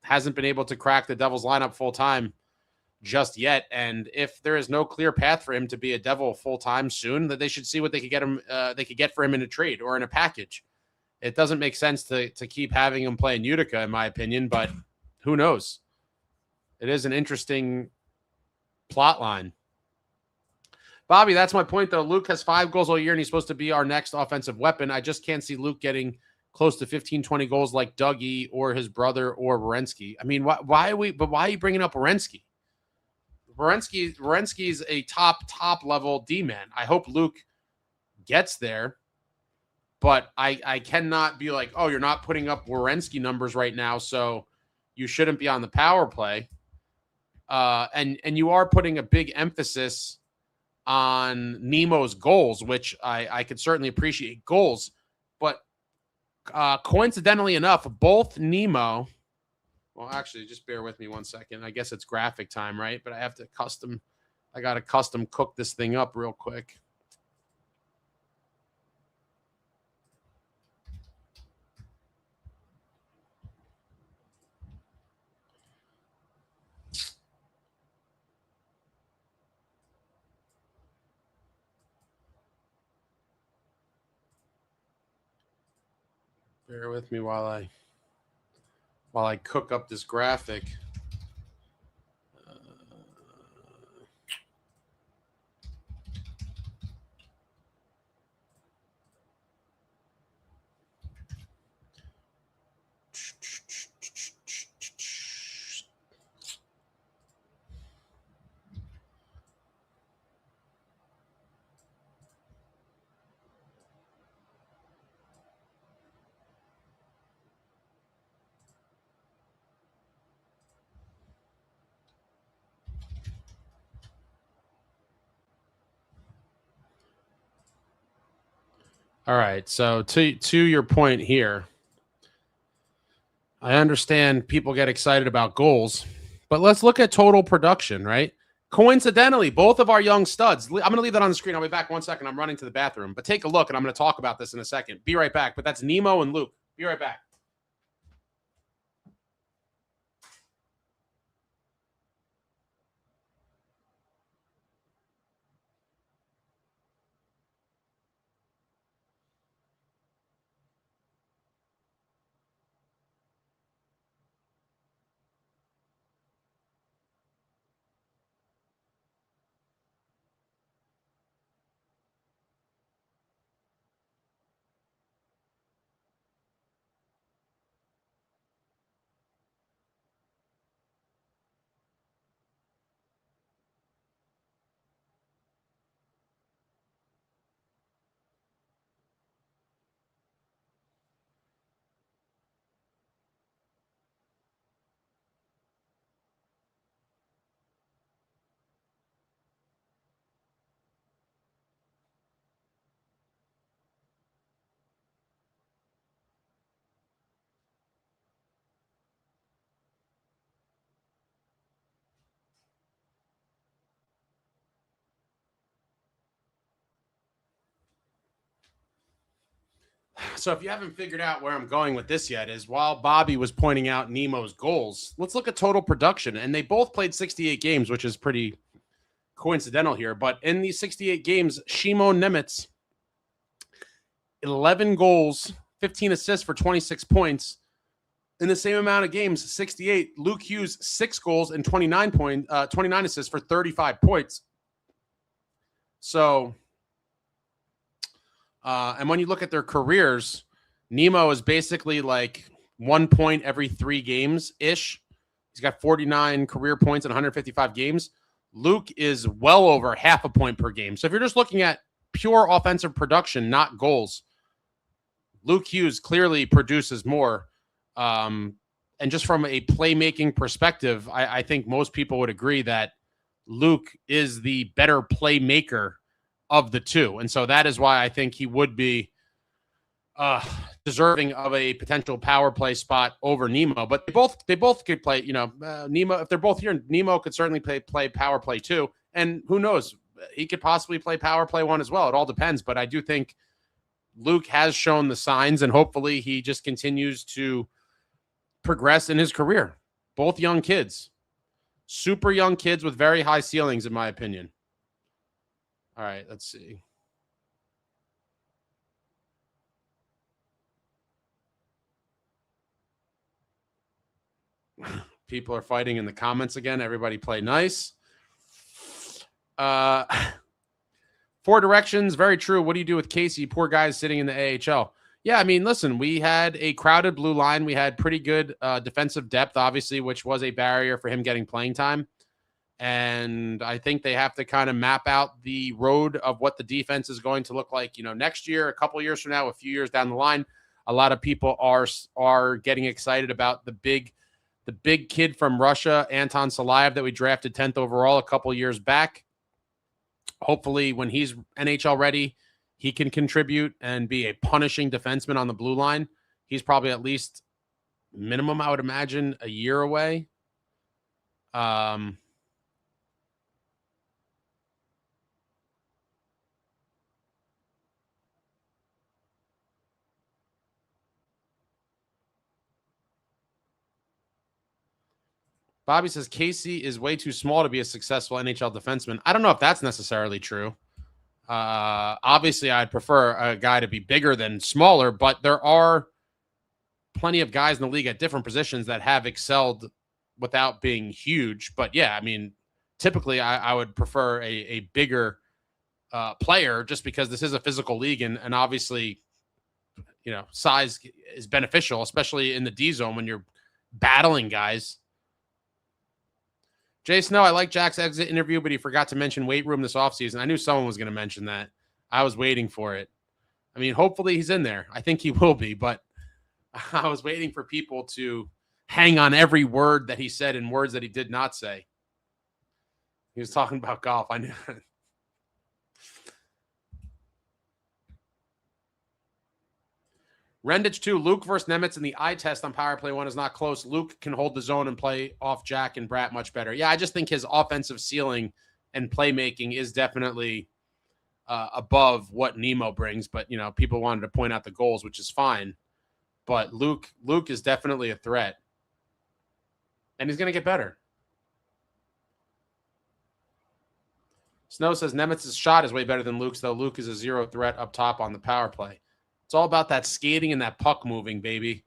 hasn't been able to crack the Devils lineup full time just yet. And if there is no clear path for him to be a Devil full time soon, that they should see what they could get him. They could get for him in a trade or in a package. It doesn't make sense to keep having him play in Utica, in my opinion. But who knows? It is an interesting plot line. Bobby, that's my point, though. Luke has 5 goals all year, and he's supposed to be our next offensive weapon. I just can't see Luke getting close to 15, 20 goals like Dougie or his brother or Werenski. I mean, why are you bringing up Werenski? Werenski's a top level D-man. I hope Luke gets there. but I cannot be like, oh, you're not putting up Werenski numbers right now, so you shouldn't be on the power play. And you are putting a big emphasis on Nemo's goals, which I could certainly appreciate goals. But coincidentally enough, both Nemo, well, actually, just bear with me 1 second. I guess it's graphic time, right? But I got to custom cook this thing up real quick. Bear with me while I cook up this graphic. All right. So to your point here, I understand people get excited about goals, but let's look at total production, right? Coincidentally, both of our young studs, I'm going to leave that on the screen. I'll be back 1 second. I'm running to the bathroom, but take a look, and I'm going to talk about this in a second. Be right back. But that's Nemo and Luke. Be right back. So if you haven't figured out where I'm going with this yet, is while Bobby was pointing out Nemo's goals, let's look at total production. And they both played 68 games, which is pretty coincidental here. But in these 68 games, Shimon Nemitz, 11 goals, 15 assists for 26 points. In the same amount of games, 68, Luke Hughes, 6 goals and 29 assists for 35 points. So, and when you look at their careers, Nemo is basically like 1 point every 3 games-ish. He's got 49 career points in 155 games. Luke is well over half a point per game. So if you're just looking at pure offensive production, not goals, Luke Hughes clearly produces more. And just from a playmaking perspective, I think most people would agree that Luke is the better playmaker of the two. And so that is why I think he would be deserving of a potential power play spot over Nemo. But they both could play, Nemo, if they're both here, Nemo could certainly play power play too. And who knows, he could possibly play power play 1 as well. It all depends. But I do think Luke has shown the signs, and hopefully he just continues to progress in his career. Both young kids, super young kids with very high ceilings, in my opinion. All right, let's see. People are fighting in the comments again. Everybody play nice. 4 directions, very true. What do you do with Casey? Poor guy's sitting in the AHL. Yeah, I mean, listen, we had a crowded blue line. We had pretty good defensive depth, obviously, which was a barrier for him getting playing time. And I think they have to kind of map out the road of what the defense is going to look like, next year, a couple of years from now, a few years down the line. A lot of people are getting excited about the big kid from Russia, Anton Salayev, that we drafted 10th overall a couple years back. Hopefully, when he's NHL ready, he can contribute and be a punishing defenseman on the blue line. He's probably at least minimum, I would imagine, a year away. Bobby says Casey is way too small to be a successful NHL defenseman. I don't know if that's necessarily true. Obviously, I'd prefer a guy to be bigger than smaller, but there are plenty of guys in the league at different positions that have excelled without being huge. But yeah, I mean, typically I would prefer a bigger player, just because this is a physical league, and obviously, size is beneficial, especially in the D zone when you're battling guys. Jay Snow, I like Jack's exit interview, but he forgot to mention weight room this offseason. I knew someone was going to mention that. I was waiting for it. I mean, hopefully he's in there. I think he will be, but I was waiting for people to hang on every word that he said and words that he did not say. He was talking about golf. I knew it. Rendich 2, Luke versus Nemitz in the eye test on power play 1 is not close. Luke can hold the zone and play off Jack and Bratt much better. Yeah, I just think his offensive ceiling and playmaking is definitely above what Nemo brings. But, people wanted to point out the goals, which is fine. But Luke is definitely a threat. And he's going to get better. Snow says Nemitz's shot is way better than Luke's, though. Luke is a zero threat up top on the power play. It's all about that skating and that puck moving, baby.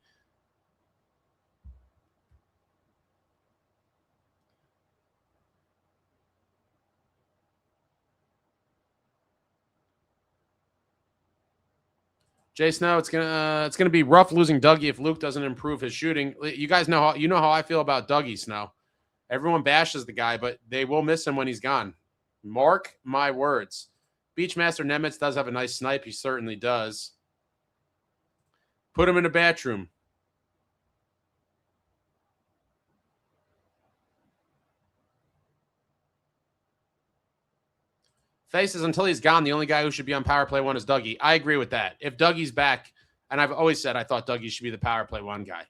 Jay Snow, it's gonna be rough losing Dougie if Luke doesn't improve his shooting. You guys know how I feel about Dougie Snow. Everyone bashes the guy, but they will miss him when he's gone. Mark my words. Beachmaster Nemitz does have a nice snipe. He certainly does. Put him in a bathroom. Faces, until he's gone, the only guy who should be on power play 1 is Dougie. I agree with that. If Dougie's back, and I've always said I thought Dougie should be the power play 1 guy.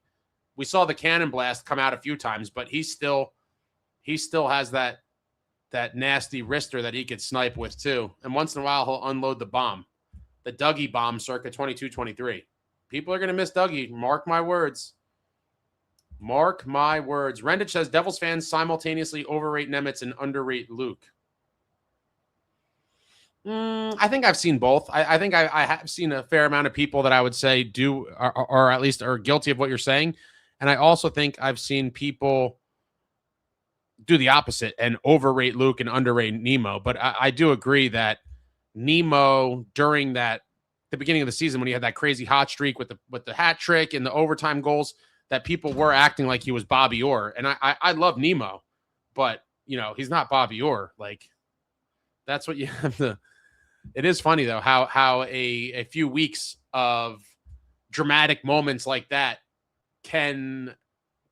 We saw the cannon blast come out a few times, but he still has that nasty wrister that he could snipe with too. And once in a while, he'll unload the bomb. The Dougie bomb circa 22-23. People are going to miss Dougie. Mark my words. Mark my words. Rendich says Devils fans simultaneously overrate Nemitz and underrate Luke. I think I've seen both. I think I have seen a fair amount of people that I would say do, or at least are guilty of what you're saying. And I also think I've seen people do the opposite and overrate Luke and underrate Nemo. But I do agree that Nemo, during the beginning of the season, when he had that crazy hot streak with the hat trick and the overtime goals, that people were acting like he was Bobby Orr. And I love Nemo, but he's not Bobby Orr. Like, that's what you have to. It is funny though how a few weeks of dramatic moments like that can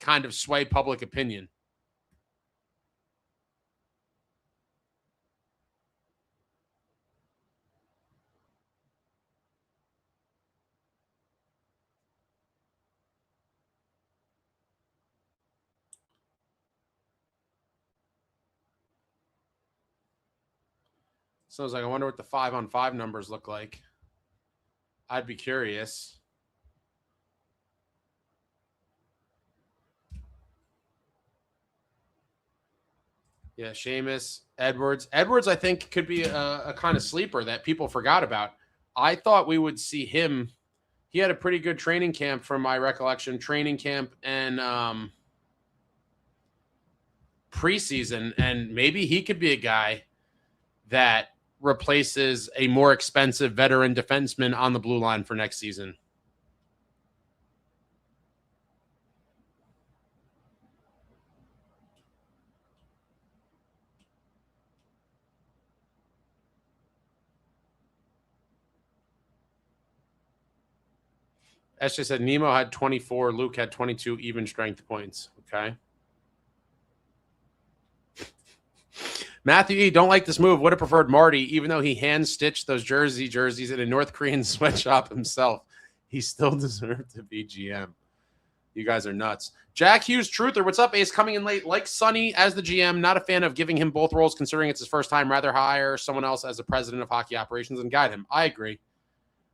kind of sway public opinion. So I was like, I wonder what the 5-on-5 numbers look like. I'd be curious. Yeah, Sheamus, Edwards. Edwards, I think, could be a kind of sleeper that people forgot about. I thought we would see him. He had a pretty good training camp from my recollection. Training camp and preseason. And maybe he could be a guy that replaces a more expensive veteran defenseman on the blue line for next season. SJ said Nemo had 24. Luke had 22 even strength points. Okay. Matthew E. Don't like this move. Would have preferred Marty, even though he hand-stitched those jerseys in a North Korean sweatshop himself. He still deserved to be GM. You guys are nuts. Jack Hughes, Truther. What's up, Ace? Coming in late. Like Sonny as the GM. Not a fan of giving him both roles, considering it's his first time. Rather hire someone else as the president of hockey operations and guide him. I agree.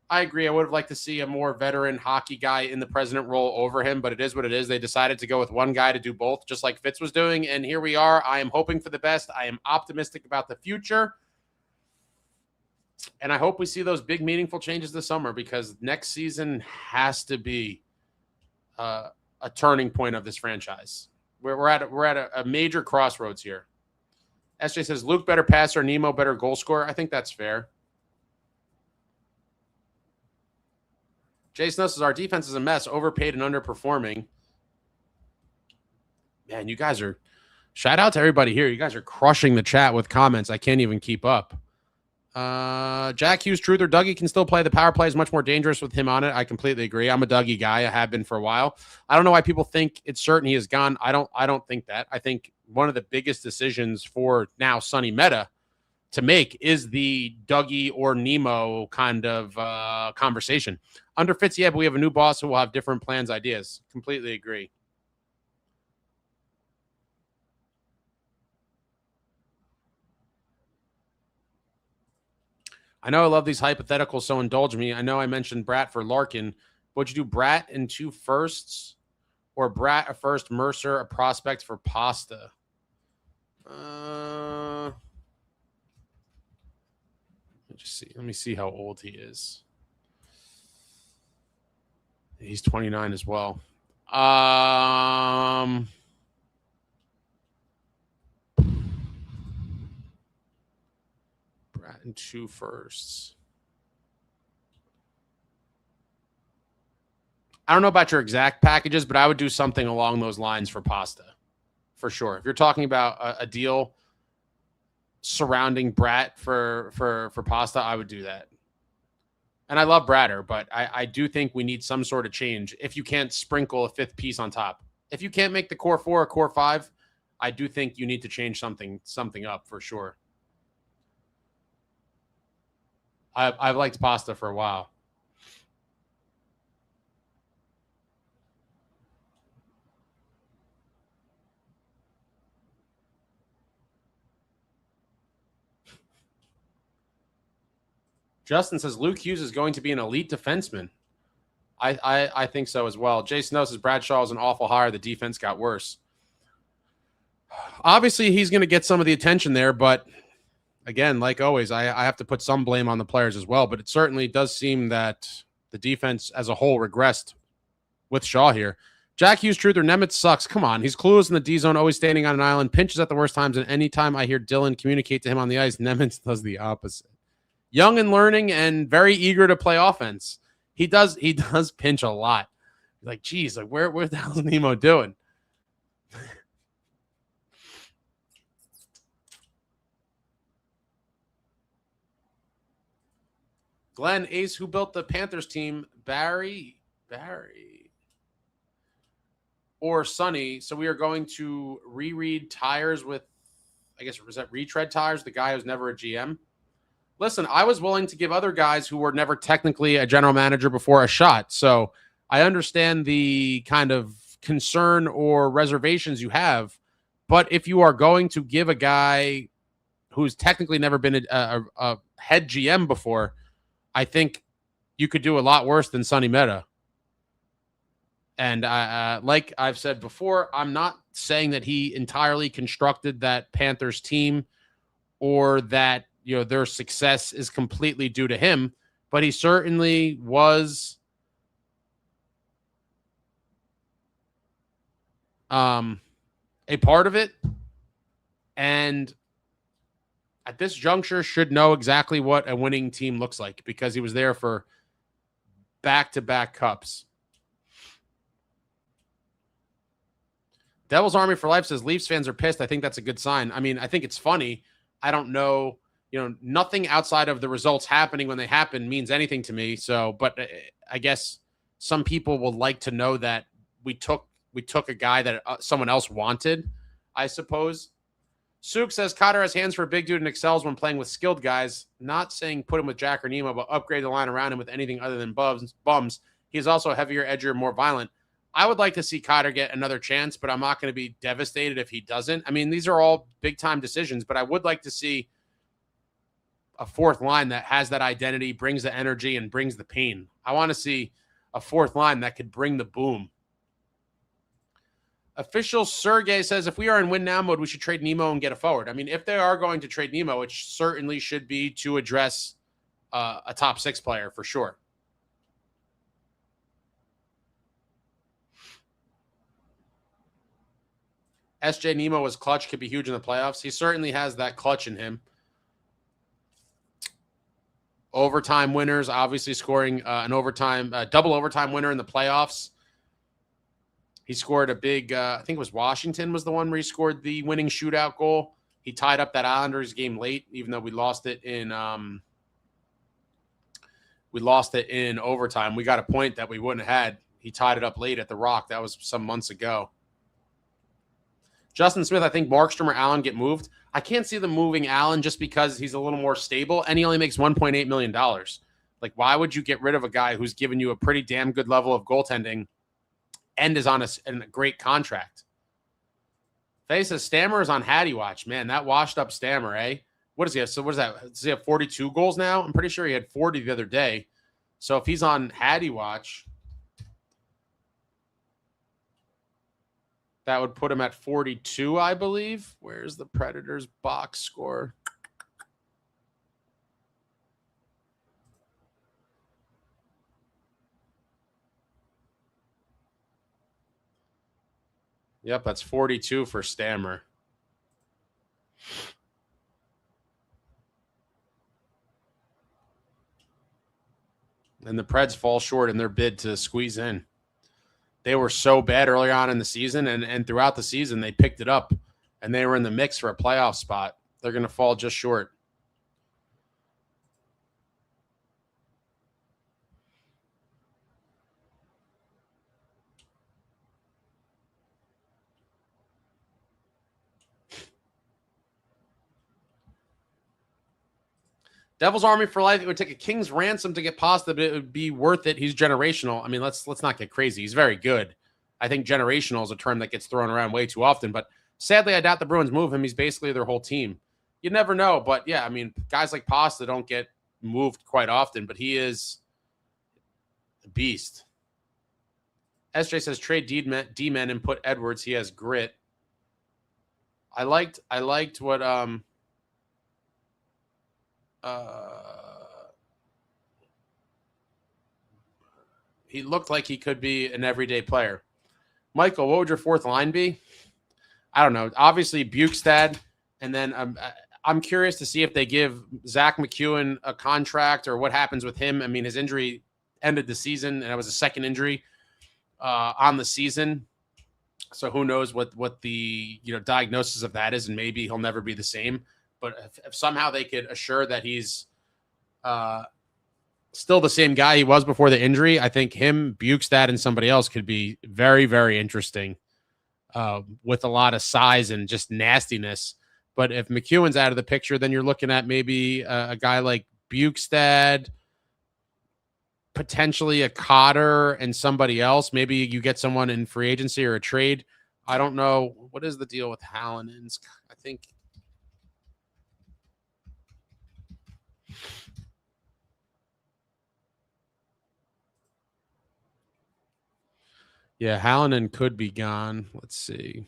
I would have liked to see a more veteran hockey guy in the president role over him, but it is what it is. They decided to go with one guy to do both, just like Fitz was doing, and here we are. I am hoping for the best. I am optimistic about the future, and I hope we see those big, meaningful changes this summer, because next season has to be a turning point of this franchise. We're at a major crossroads here. SJ says, Luke better passer, Nemo better goal scorer. I think that's fair. Jason says, our defense is a mess, overpaid and underperforming. Man, you guys are – shout out to everybody here. You guys are crushing the chat with comments. I can't even keep up. Jack Hughes, Truther, Dougie can still play. The power play is much more dangerous with him on it. I completely agree. I'm a Dougie guy. I have been for a while. I don't know why people think it's certain he is gone. I don't think that. I think one of the biggest decisions for now Sonny Mehta to make is the Dougie or Nemo kind of conversation. Under Fitz, yeah, but we have a new boss who will have different plans, ideas. Completely agree. I know I love these hypotheticals, so indulge me. I know I mentioned Bratt for Larkin. Would you do Bratt and 2 firsts, or Bratt a first, Mercer a prospect for Pasta? Let me just see. Let me see how old he is. He's 29 as well. Bratt and 2 firsts. I don't know about your exact packages, but I would do something along those lines for Pasta, for sure. If you're talking about a deal surrounding Bratt for Pasta, I would do that. And I love Bratter, but I do think we need some sort of change if you can't sprinkle a 5th piece on top. If you can't make the core 4 or core 5, I do think you need to change something up for sure. I've liked Pasta for a while. Justin says Luke Hughes is going to be an elite defenseman. I think so as well. Jay Snow says Bradshaw is an awful hire. The defense got worse. Obviously, he's going to get some of the attention there, but again, like always, I have to put some blame on the players as well. But it certainly does seem that the defense as a whole regressed with Shaw here. Jack Hughes, Truther, Nemitz sucks. Come on. He's clueless in the D zone, always standing on an island, pinches at the worst times, and anytime I hear Dylan communicate to him on the ice, Nemitz does the opposite. Young and learning and very eager to play offense. He does pinch a lot. Like, geez, like where the hell is Nemo doing? Glenn, Ace, who built the Panthers team? Barry, or Sonny. So we are going to reread tires with, I guess, was that retread tires? The guy who's never a GM. Listen, I was willing to give other guys who were never technically a general manager before a shot. So I understand the kind of concern or reservations you have. But if you are going to give a guy who's technically never been a head GM before, I think you could do a lot worse than Sonny Mehta. And like I've said before, I'm not saying that he entirely constructed that Panthers team or that their success is completely due to him, but he certainly was a part of it. And at this juncture should know exactly what a winning team looks like because he was there for back-to-back cups. Devil's Army for Life says Leafs fans are pissed. I think that's a good sign. I mean, I think it's funny. I don't know. Nothing outside of the results happening when they happen means anything to me. So, but I guess some people will like to know that we took a guy that someone else wanted, I suppose. Sook says Cotter has hands for a big dude and excels when playing with skilled guys. Not saying put him with Jack or Nemo, but upgrade the line around him with anything other than bums. He's also heavier, edgier, more violent. I would like to see Cotter get another chance, but I'm not going to be devastated if he doesn't. I mean, these are all big-time decisions, but I would like to see a fourth line that has that identity, brings the energy, and brings the pain. I want to see a fourth line that could bring the boom. Official Sergey says, if we are in win now mode, we should trade Nemo and get a forward. I mean, if they are going to trade Nemo, it certainly should be to address a top 6 player for sure. SJ Nemo was clutch, could be huge in the playoffs. He certainly has that clutch in him. Overtime winners, obviously scoring an overtime, double overtime winner in the playoffs. He scored a big, I think it was Washington was the one where he scored the winning shootout goal. He tied up that Islanders game late, even though we lost it in overtime. We got a point that we wouldn't have had. He tied it up late at the Rock. That was some months ago. Justin Smith, I think Markstrom or Allen get moved. I can't see them moving Allen just because he's a little more stable and he only makes $1.8 million. Like, why would you get rid of a guy who's given you a pretty damn good level of goaltending and is on a great contract? Faye says Stammer is on Hattie watch. Man, that washed up Stammer, eh? What does he have? So what is that? Does he have 42 goals now? I'm pretty sure he had 40 the other day. So if he's on Hattie watch, that would put him at 42, I believe. Where's the Predators box score? Yep, that's 42 for Stammer. And the Preds fall short in their bid to squeeze in. They were so bad early on in the season, and throughout the season, they picked it up, and they were in the mix for a playoff spot. They're going to fall just short. Devil's Army for life. It would take a king's ransom to get pasta, but it would be worth it. He's generational. I mean, let's not get crazy. He's very good. I think generational is a term that gets thrown around way too often, but sadly, I doubt the Bruins move him. He's basically their whole team. You never know, but yeah, I mean, guys like Pasta don't get moved quite often, but he is a beast. SJ says trade D-men and put Edwards. He has grit. I liked what he looked like he could be an everyday player. Michael, what would your fourth line be? I don't know. Obviously, Bukestad, and then I'm curious to see if they give Zach McEwen a contract or what happens with him. I mean, his injury ended the season, and it was a second injury on the season. So who knows what the diagnosis of that is, and maybe he'll never be the same. But if somehow they could assure that he's still the same guy he was before the injury, I think him, Bukestad, and somebody else could be very, very interesting with a lot of size and just nastiness. But if McEwen's out of the picture, then you're looking at maybe a guy like Bukestad, potentially a Cotter, and somebody else. Maybe you get someone in free agency or a trade. I don't know. What is the deal with Hallinan's? I think... Yeah, Hallinan could be gone. Let's see.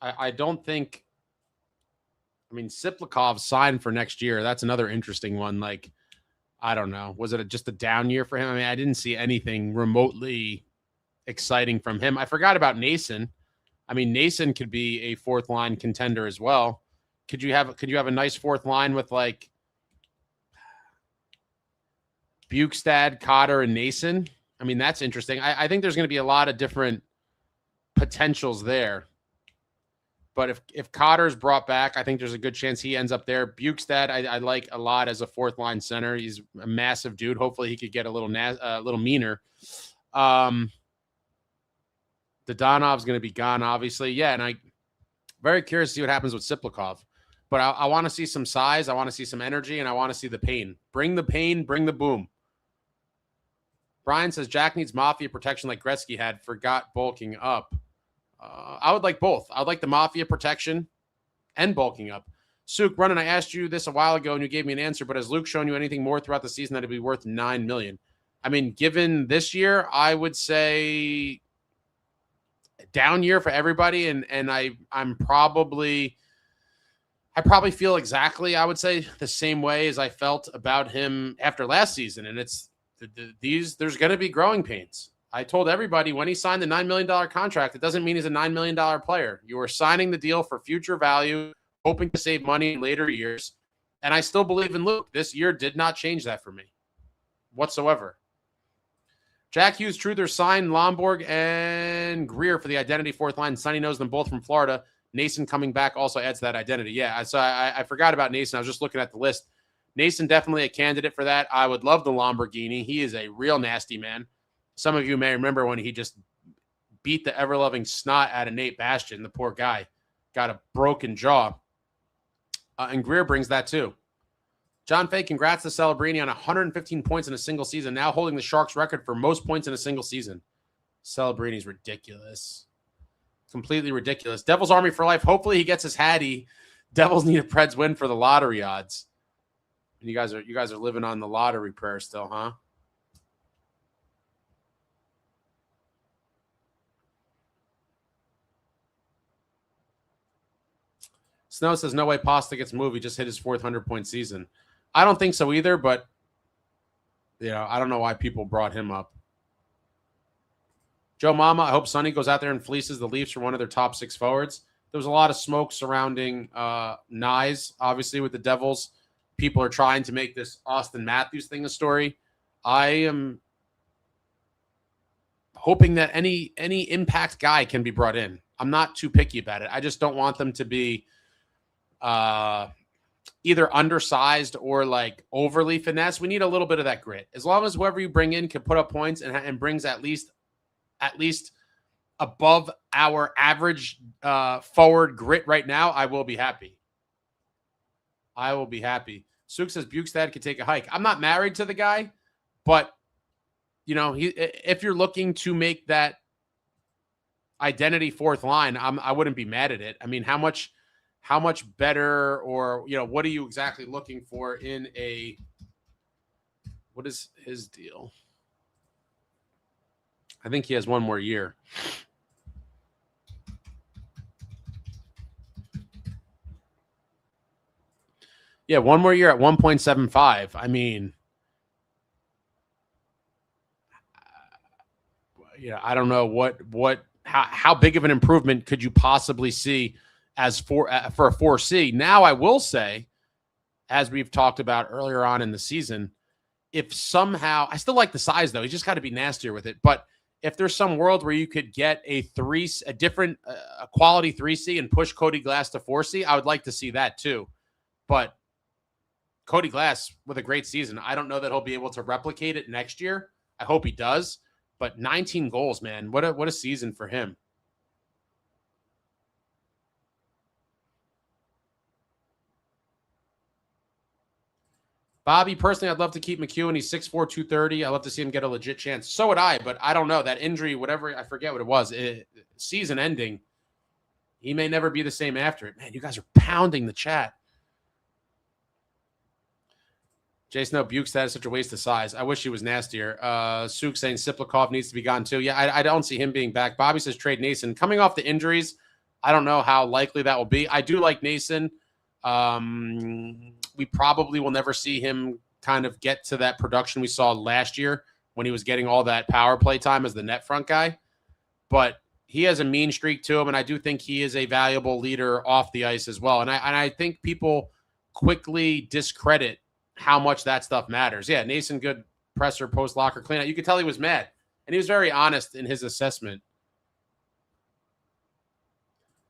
I don't think... I mean, Siplikov signed for next year. That's another interesting one. Like, I don't know. Was it just a down year for him? I mean, I didn't see anything remotely exciting from him. I forgot about Nason. I mean, Nason could be a fourth line contender as well. Could you have a nice fourth line with like Bukestad, Cotter, and Nason? I mean, that's interesting. I think there's going to be a lot of different potentials there. But if Cotter's brought back, I think there's a good chance he ends up there. Bukestad, I like a lot as a fourth line center. He's a massive dude. Hopefully he could get a little meaner. Dodanov's going to be gone, obviously. Yeah, and I'm very curious to see what happens with Siplikov. But I want to see some size. I want to see some energy, and I want to see the pain. Bring the pain, bring the boom. Brian says Jack needs mafia protection like Gretzky had. Forgot bulking up. I would like both. I would like the mafia protection and bulking up. Suk, Runnin, I asked you this a while ago, and you gave me an answer, but has Luke shown you anything more throughout the season that would be worth $9 million? I mean, given this year, I would say down year for everybody, and I probably feel exactly, I would say, the same way as I felt about him after last season, and it's there's going to be growing pains. I told everybody when he signed the $9 million contract, it doesn't mean he's a $9 million player. You are signing the deal for future value, hoping to save money in later years, and I still believe in Luke. This year did not change that for me whatsoever. Jack Hughes, Truther signed Lomborg and Greer for the identity fourth line. Sonny knows them both from Florida. Nason coming back also adds to that identity. Yeah, so I forgot about Nason. I was just looking at the list. Nason definitely a candidate for that. I would love the Lamborghini. He is a real nasty man. Some of you may remember when he just beat the ever-loving snot out of Nate Bastian. The poor guy got a broken jaw. And Greer brings that too. John Fay, congrats to Celebrini on 115 points in a single season, now holding the Sharks record for most points in a single season. Celebrini's ridiculous. Completely ridiculous. Devils Army for life. Hopefully he gets his Hattie. Devils need a Preds win for the lottery odds. And you guys are living on the lottery prayer still, huh? Snow says, no way Pasta gets moved. He just hit his 400-point season. I don't think so either, but I don't know why people brought him up. Joe Mama, I hope Sonny goes out there and fleeces the Leafs for one of their top 6 forwards. There was a lot of smoke surrounding Nyes, obviously, with the Devils. People are trying to make this Austin Matthews thing a story. I am hoping that any impact guy can be brought in. I'm not too picky about it. I just don't want them to be either undersized or like overly finesse. We need a little bit of that grit. As long as whoever you bring in can put up points and brings at least above our average forward grit right now, I will be happy. I will be happy. Suk says Bukestad could take a hike. I'm not married to the guy, but if you're looking to make that identity fourth line, I wouldn't be mad at it. I mean, how much better, or what are you exactly looking for in a? What is his deal? I think he has one more year. Yeah, one more year at 1.75. I mean, I don't know how big of an improvement could you possibly see as for a 4C. Now, I will say, as we've talked about earlier on in the season, if somehow, I still like the size though, he's just got to be nastier with it. But if there's some world where you could get a different quality 3C and push Cody Glass to 4C, I would like to see that too. But Cody Glass with a great season, I don't know that he'll be able to replicate it next year. I hope he does. But 19 goals, man, what a season for him. Bobby, personally, I'd love to keep McEwen. He's 6'4", 230. I'd love to see him get a legit chance. So would I, but I don't know. That injury, whatever, I forget what it was. Season ending. He may never be the same after it. Man, you guys are pounding the chat. Jason, Bukestad is such a waste of size. I wish he was nastier. Suk saying Siplikov needs to be gone too. Yeah, I don't see him being back. Bobby says trade Nason. Coming off the injuries, I don't know how likely that will be. I do like Nason. We probably will never see him kind of get to that production we saw last year when he was getting all that power play time as the net front guy. But he has a mean streak to him, and I do think he is a valuable leader off the ice as well. And I think people quickly discredit how much that stuff matters. Yeah, Nason, good presser, post-locker cleanout. You could tell he was mad, and he was very honest in his assessment.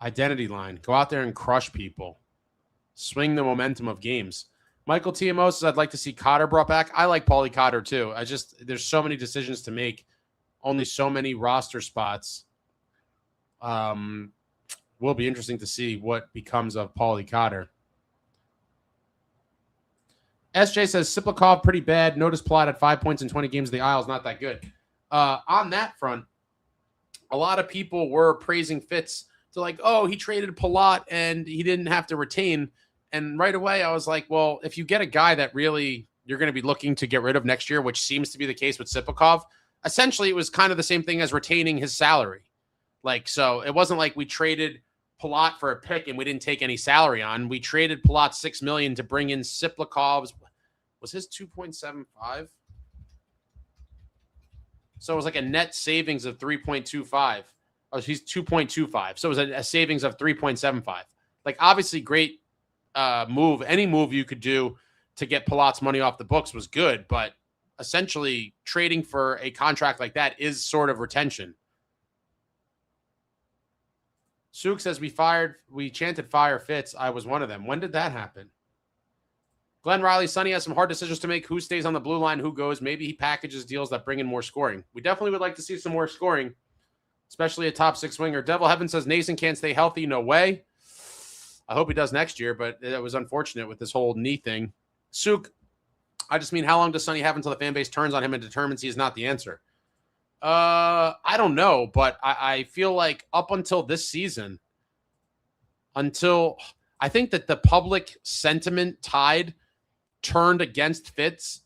Identity line. Go out there and crush people. Swing the momentum of games. Michael TMO says, I'd like to see Cotter brought back. I like Paulie Cotter too. There's so many decisions to make. Only so many roster spots. Will be interesting to see what becomes of Paulie Cotter. SJ says, Siplikov pretty bad. Notice plot at 5 points in 20 games. The Isles not that good. On that front, a lot of people were praising Fitz. So like, oh, he traded Palat and he didn't have to retain. And right away, I was like, well, if you get a guy that really you're going to be looking to get rid of next year, which seems to be the case with Siplikov, essentially it was kind of the same thing as retaining his salary. Like, so it wasn't like we traded Palat for a pick and we didn't take any salary on. We traded Palat $6 million to bring in Siplikov's. Was his 2.75? So it was like a net savings of 3.25. Oh, he's 2.25. So it was a savings of 3.75. Like, obviously, great move. Any move you could do to get Palat's money off the books was good, but essentially trading for a contract like that is sort of retention. Sook says we chanted fire Fitz. I was one of them. When did that happen? Glenn Riley, Sonny has some hard decisions to make. Who stays on the blue line? Who goes? Maybe he packages deals that bring in more scoring. We definitely would like to see some more scoring, especially a top six winger. Devil Heaven says Nason can't stay healthy. No way. I hope he does next year, but it was unfortunate with this whole knee thing. Sook, I just mean, how long does Sonny have until the fan base turns on him and determines he is not the answer? I don't know, but I feel like up until this season, I think that the public sentiment tide turned against Fitz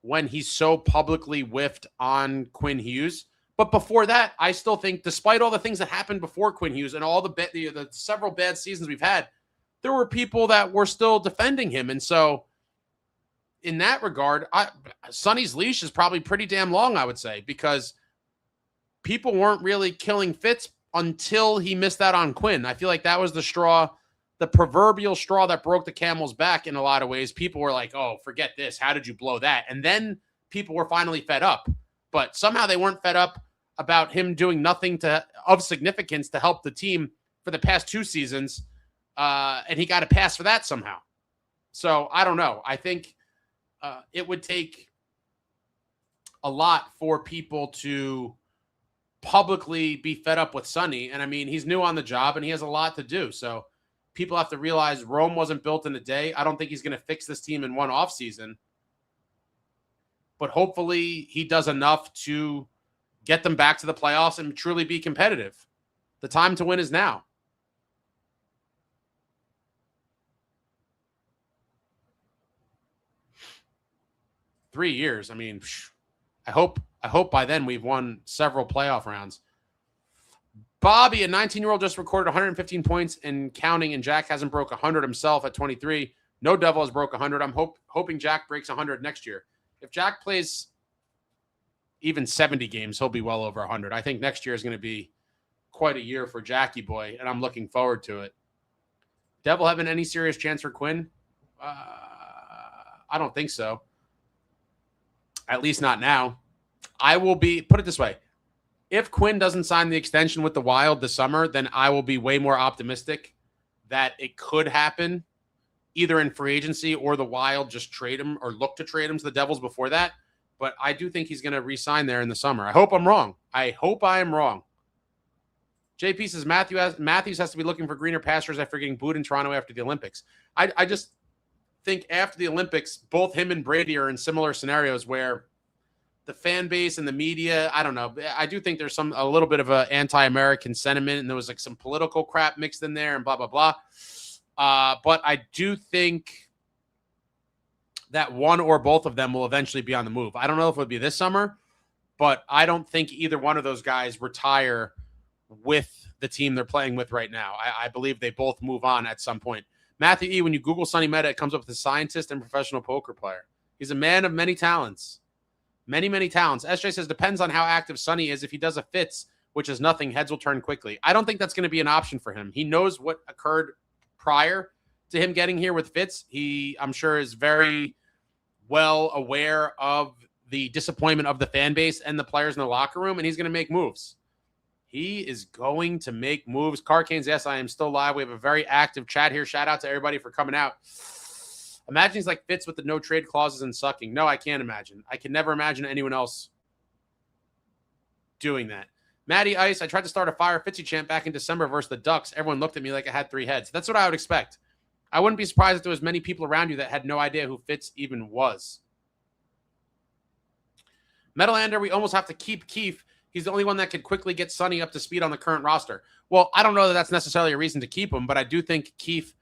when he so publicly whiffed on Quinn Hughes. But before that, I still think, despite all the things that happened before Quinn Hughes and all the several bad seasons we've had, there were people that were still defending him. And so in that regard, Sonny's leash is probably pretty damn long, I would say, because people weren't really killing Fitz until he missed out on Quinn. I feel like that was the proverbial straw that broke the camel's back in a lot of ways. People were like, oh, forget this. How did you blow that? And then people were finally fed up. But somehow they weren't fed up about him doing nothing of significance to help the team for the past two seasons. And he got a pass for that somehow. So I don't know. I think it would take a lot for people to publicly be fed up with Sonny. And I mean, he's new on the job and he has a lot to do. So people have to realize Rome wasn't built in a day. I don't think he's going to fix this team in one offseason. But hopefully he does enough to get them back to the playoffs and truly be competitive. The time to win is now. Three years. I mean, I hope by then we've won several playoff rounds. Bobby, a 19-year-old, just recorded 115 points and counting, and Jack hasn't broke 100 himself at 23. No Devil has broke 100. I'm hoping Jack breaks 100 next year. If Jack plays even 70 games, he'll be well over 100. I think next year is going to be quite a year for Jackie boy, and I'm looking forward to it. Devil having any serious chance for Quinn? I don't think so. At least not now. Put it this way. If Quinn doesn't sign the extension with the Wild this summer, then I will be way more optimistic that it could happen either in free agency or the Wild just trade him or look to trade him to the Devils before that. But I do think he's going to re-sign there in the summer. I hope I'm wrong. I hope I am wrong. JP says Matthews has to be looking for greener pastures after getting booed in Toronto after the Olympics. I just think after the Olympics, both him and Brady are in similar scenarios where the fan base and the media, I don't know. I do think there's a little bit of an anti-American sentiment, and there was like some political crap mixed in there and blah, blah, blah. But I do think that one or both of them will eventually be on the move. I don't know if it would be this summer, but I don't think either one of those guys retire with the team they're playing with right now. I believe they both move on at some point. Matthew E., when you Google Sonny Mehta, it comes up with a scientist and professional poker player. He's a man of many talents. Many, many talents. SJ says, depends on how active Sonny is. If he does a Fitz, which is nothing, heads will turn quickly. I don't think that's going to be an option for him. He knows what occurred prior to him getting here with Fitz. He, I'm sure, is very well aware of the disappointment of the fan base and the players in the locker room, and he's going to make moves. He is going to make moves. Carcane's, yes, I am still live. We have a very active chat here. Shout out to everybody for coming out. Imagine he's like Fitz with the no trade clauses and sucking. No, I can't imagine. I can never imagine anyone else doing that. Matty Ice, I tried to start a Fire Fitzy chant back in December versus the Ducks. Everyone looked at me like I had 3 heads. That's what I would expect. I wouldn't be surprised if there was many people around you that had no idea who Fitz even was. Metalander, we almost have to keep Keefe. He's the only one that could quickly get Sonny up to speed on the current roster. Well, I don't know that that's necessarily a reason to keep him, but I do think Keefe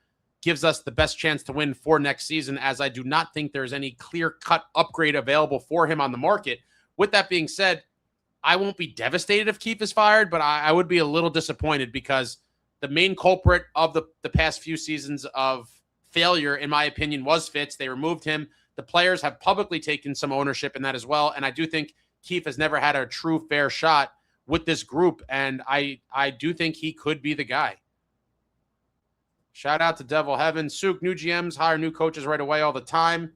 gives us the best chance to win for next season, as I do not think there's any clear-cut upgrade available for him on the market. With that being said, I won't be devastated if Keefe is fired, but I would be a little disappointed because the main culprit of the past few seasons of failure, in my opinion, was Fitz. They removed him. The players have publicly taken some ownership in that as well, and I do think Keefe has never had a true fair shot with this group, and I do think he could be the guy. Shout out to Devil Heaven. Souk, new GMs hire new coaches right away all the time.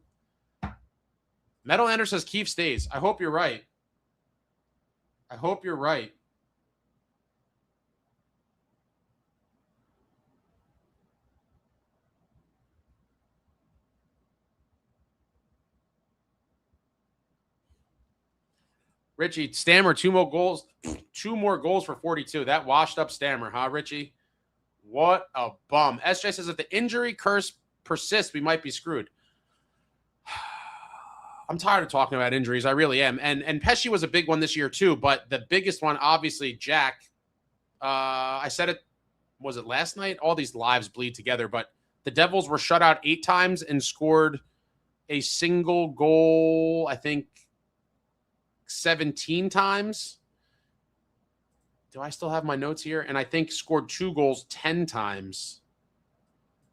Metalander says Keefe stays. I hope you're right. I hope you're right. Richie, Stammer, 2 more goals. 2 more goals for 42. That washed up Stammer, huh, Richie? What a bum. SJ says if the injury curse persists, we might be screwed. I'm tired of talking about injuries. I really am. And Pesci was a big one this year too, but the biggest one, obviously, Jack. I said it, was it last night? All these lives bleed together, but the Devils were shut out 8 times and scored a single goal, I think, 17 times. Do I still have my notes here? And I think scored 2 goals 10 times.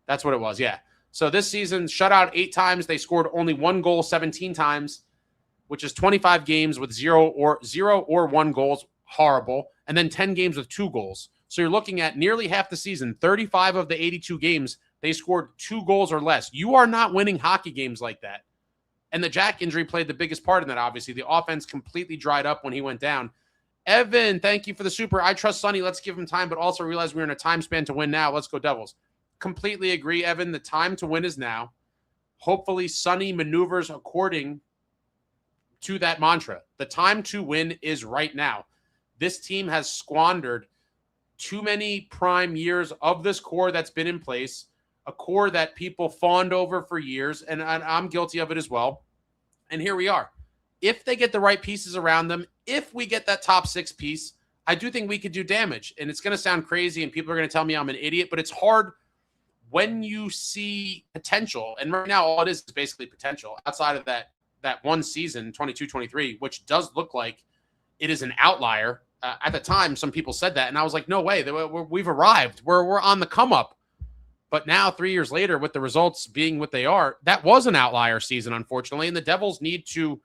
That's what it was, yeah. So this season, shut out 8 times. They scored only 1 goal 17 times, which is 25 games with 0 or 1 goals. Horrible. And then 10 games with 2 goals. So you're looking at nearly half the season, 35 of the 82 games, they scored 2 goals or less. You are not winning hockey games like that. And the Jack injury played the biggest part in that, obviously. The offense completely dried up when he went down. Evan, thank you for the super. I trust Sonny. Let's give him time, but also realize we're in a time span to win now. Let's go Devils. Completely agree, Evan. The time to win is now. Hopefully, Sonny maneuvers according to that mantra. The time to win is right now. This team has squandered too many prime years of this core that's been in place, a core that people fawned over for years, and I'm guilty of it as well. And here we are. If they get the right pieces around them, if we get that top 6 piece, I do think we could do damage. And it's going to sound crazy, and people are going to tell me I'm an idiot, but it's hard when you see potential. And right now, all it is basically potential outside of that one season, 22-23, which does look like it is an outlier. At the time, some people said that, and I was like, no way. We've arrived. We're on the come up. But now, 3 years later, with the results being what they are, that was an outlier season, unfortunately. And the Devils need to,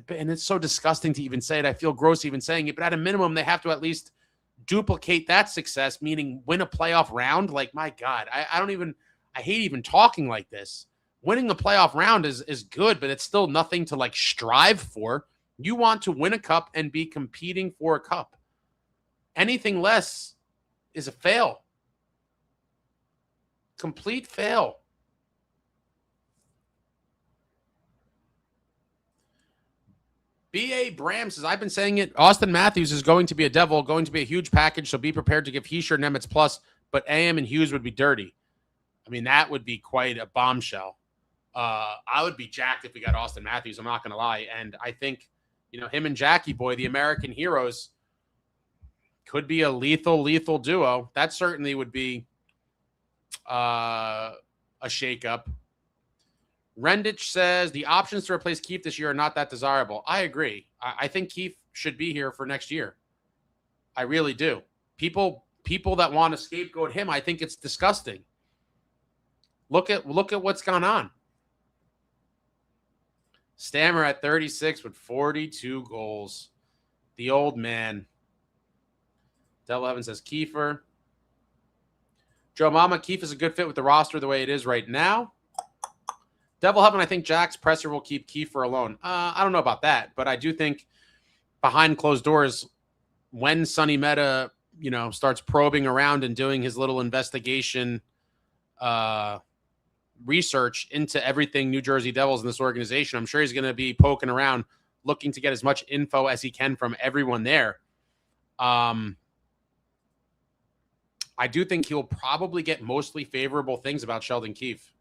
and it's so disgusting to even say it. I feel gross even saying it. But at a minimum, they have to at least duplicate that success, meaning win a playoff round. Like, my God, I hate even talking like this. Winning a playoff round is good, but it's still nothing to, like, strive for. You want to win a cup and be competing for a cup. Anything less is a fail. Complete fail. B.A. Bram says, I've been saying it. Austin Matthews is going to be a Devil, going to be a huge package, so be prepared to give Heischer Nemitz plus, but AM and Hughes would be dirty. I mean, that would be quite a bombshell. I would be jacked if we got Austin Matthews, I'm not going to lie. And I think, him and Jackie Boy, the American heroes, could be a lethal duo. That certainly would be a shakeup. Rendich says the options to replace Keefe this year are not that desirable. I agree. I think Keefe should be here for next year. I really do. People that want to scapegoat him, I think it's disgusting. Look at what's gone on. Stammer at 36 with 42 goals. The old man. Devil Evans says Kiefer. Joe Mama, Keefe is a good fit with the roster the way it is right now. Devil Heaven, I think Jack's presser will keep Kiefer alone. I don't know about that, but I do think behind closed doors, when Sonny Mehta, starts probing around and doing his little investigation research into everything New Jersey Devils in this organization, I'm sure he's going to be poking around, looking to get as much info as he can from everyone there. I do think he'll probably get mostly favorable things about Sheldon Keefe.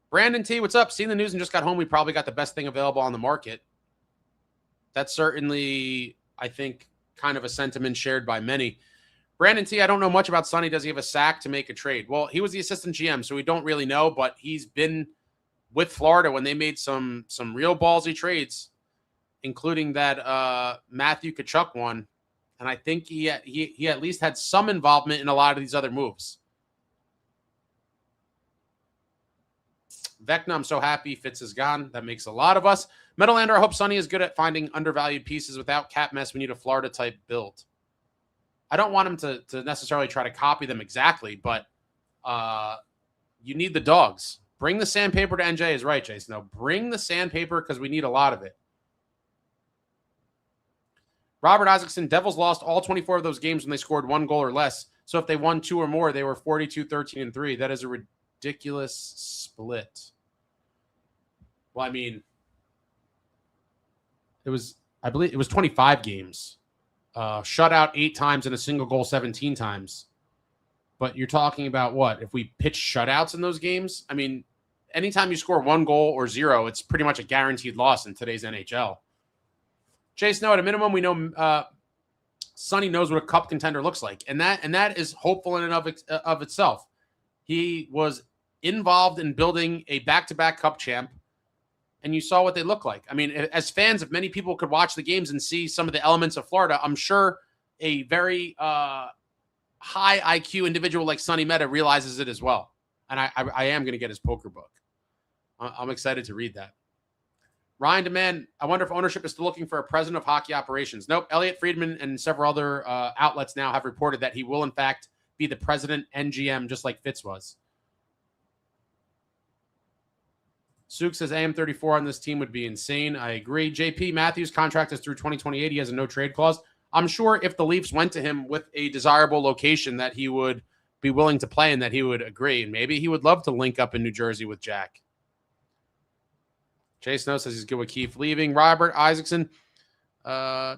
Brandon T, what's up? Seen the news and just got home. We probably got the best thing available on the market. That's certainly, I think, kind of a sentiment shared by many. Brandon T, I don't know much about Sonny. Does he have a sack to make a trade? Well, he was the assistant GM, so we don't really know, but he's been with Florida when they made some real ballsy trades, including that Matthew Tkachuk one. And I think he at least had some involvement in a lot of these other moves. Vecna, I'm so happy Fitz is gone. That makes a lot of us. Metalander, I hope Sonny is good at finding undervalued pieces without cap mess. We need a Florida-type build. I don't want him to necessarily try to copy them exactly, but you need the dogs. Bring the sandpaper to NJ is right, Jason. No, bring the sandpaper because we need a lot of it. Robert Isaacson, Devils lost all 24 of those games when they scored 1 goal or less. So if they won 2 or more, they were 42-13-3. That is a ridiculous split. Well, I mean, I believe it was 25 games. Shut out 8 times and a single goal 17 times. But you're talking about what? If we pitch shutouts in those games? I mean, anytime you score 1 goal or 0, it's pretty much a guaranteed loss in today's NHL. Chase, no, at a minimum, we know Sonny knows what a cup contender looks like. And that is hopeful in and of itself. He was involved in building a back-to-back cup champ, and you saw what they look like. I mean, as fans, if many people could watch the games and see some of the elements of Florida, I'm sure a very high IQ individual like Sonny Mehta realizes it as well. And I am going to get his poker book. I'm excited to read that. Ryan Demand, I wonder if ownership is still looking for a president of hockey operations. Nope. Elliot Friedman and several other outlets now have reported that he will, in fact, be the president and GM, just like Fitz was. Suk says AM34 on this team would be insane. I agree. JP Matthews' contract is through 2028. He has a no-trade clause. I'm sure if the Leafs went to him with a desirable location that he would be willing to play and that he would agree. And maybe he would love to link up in New Jersey with Jack. Jay Snow says he's good with Keefe leaving. Robert Isaacson. Okay.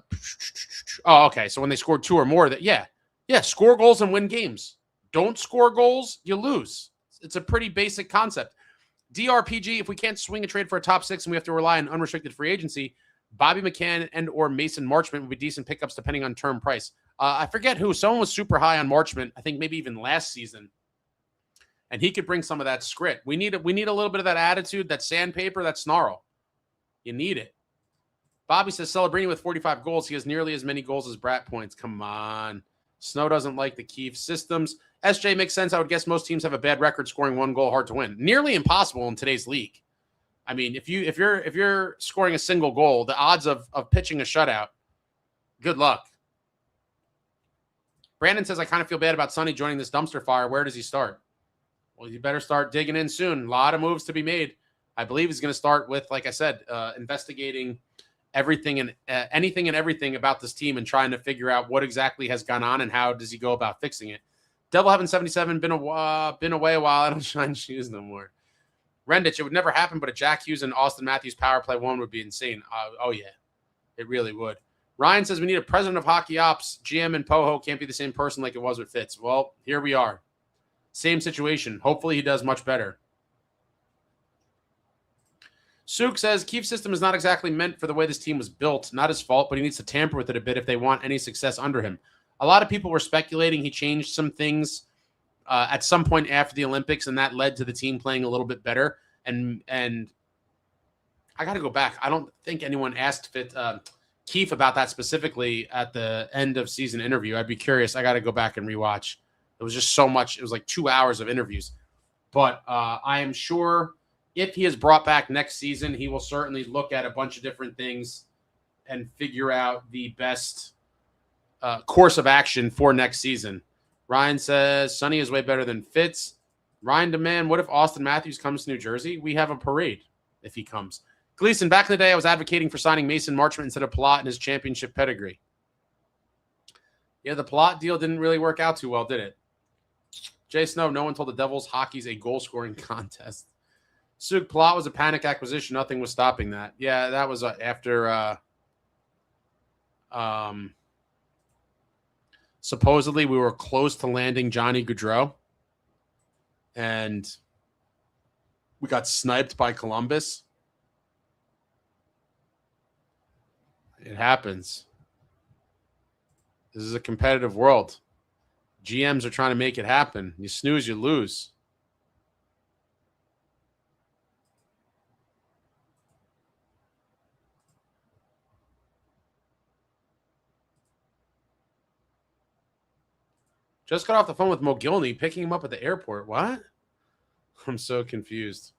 So when they scored 2 or more, score goals and win games. Don't score goals, you lose. It's a pretty basic concept. DRPG, if we can't swing a trade for a top 6 and we have to rely on unrestricted free agency, Bobby McCann and or Mason Marchment would be decent pickups depending on term price. I forget who. Someone was super high on Marchment, I think maybe even last season. And he could bring some of that script. We need a little bit of that attitude, that sandpaper, that snarl. You need it. Bobby says Celebrini with 45 goals. He has nearly as many goals as Brat points. Come on. Snow doesn't like the Keefe systems. SJ makes sense. I would guess most teams have a bad record scoring 1 goal, hard to win. Nearly impossible in today's league. I mean, if you're scoring a single goal, the odds of pitching a shutout, good luck. Brandon says, I kind of feel bad about Sonny joining this dumpster fire. Where does he start? Well, you better start digging in soon. A lot of moves to be made. I believe he's going to start with, like I said, investigating everything and anything and everything about this team and trying to figure out what exactly has gone on and how does he go about fixing it. Devil Heaven 77, been away a while. I don't shine shoes no more. Renditch, it would never happen, but a Jack Hughes and Austin Matthews power play 1 would be insane. Oh, yeah, it really would. Ryan says we need a president of hockey ops. GM and Poho can't be the same person like it was with Fitz. Well, here we are. Same situation. Hopefully he does much better. Suk says Keefe's system is not exactly meant for the way this team was built. Not his fault, but he needs to tamper with it a bit if they want any success under him. A lot of people were speculating he changed some things at some point after the Olympics, and that led to the team playing a little bit better. And I got to go back. I don't think anyone asked Keefe about that specifically at the end of season interview. I'd be curious. I got to go back and rewatch. It was just so much. It was like 2 hours of interviews. But I am sure if he is brought back next season, he will certainly look at a bunch of different things and figure out the best course of action for next season. Ryan says, Sonny is way better than Fitz. Ryan Demand, what if Austin Matthews comes to New Jersey? We have a parade if he comes. Gleason, back in the day, I was advocating for signing Mason Marchment instead of Palat in his championship pedigree. Yeah, the plot deal didn't really work out too well, did it? Jay Snow, no one told the Devils hockey's a goal-scoring contest. Suk, plot was a panic acquisition. Nothing was stopping that. Yeah, that was after supposedly we were close to landing Johnny Gaudreau, and we got sniped by Columbus. It happens. This is a competitive world. GMs are trying to make it happen. You snooze, you lose. Just got off the phone with Mogilny, picking him up at the airport. What? I'm so confused.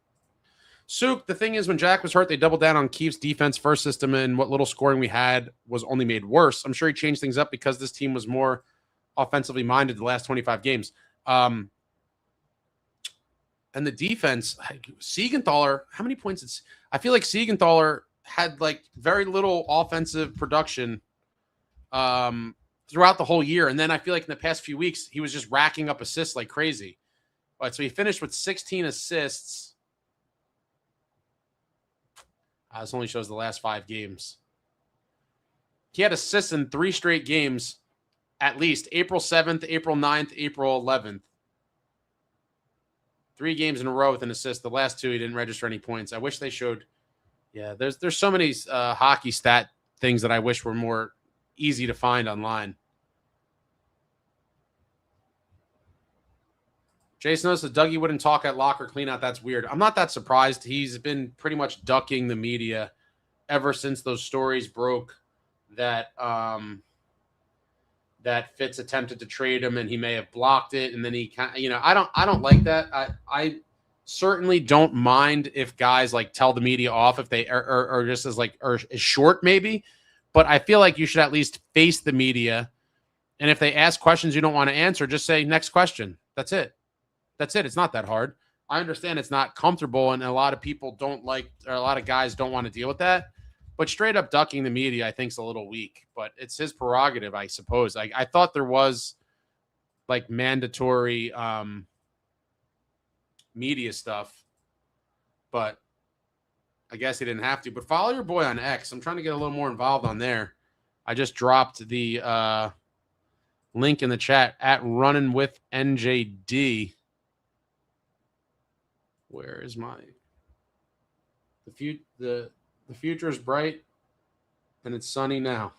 Suk, the thing is, when Jack was hurt, they doubled down on Keefe's defense first system, and what little scoring we had was only made worse. I'm sure he changed things up because this team was more offensively minded the last 25 games. And the defense, Siegenthaler, how many points? I feel like Siegenthaler had like very little offensive production throughout the whole year. And then I feel like in the past few weeks, he was just racking up assists like crazy. All right, so he finished with 16 assists. This only shows the last 5 games. He had assists in 3 straight games, at least April 7th, April 9th, April 11th. 3 games in a row with an assist. The last 2, he didn't register any points. I wish they showed. Yeah, there's so many hockey stat things that I wish were more easy to find online. Jason noticed that Dougie wouldn't talk at locker cleanout. That's weird. I'm not that surprised. He's been pretty much ducking the media ever since those stories broke that that Fitz attempted to trade him and he may have blocked it. And then he kind of, I don't like that. I certainly don't mind if guys like tell the media off if they are just as like or is short maybe, but I feel like you should at least face the media. And if they ask questions you don't want to answer, just say next question. That's it. That's it. It's not that hard. I understand it's not comfortable, and a lot of people don't like, or a lot of guys don't want to deal with that. But straight up ducking the media, I think, is a little weak. But it's his prerogative, I suppose. I thought there was like mandatory media stuff, but I guess he didn't have to. But follow your boy on X. I'm trying to get a little more involved on there. I just dropped the link in the chat at Running with NJD. Where is my the future is bright and it's sunny now.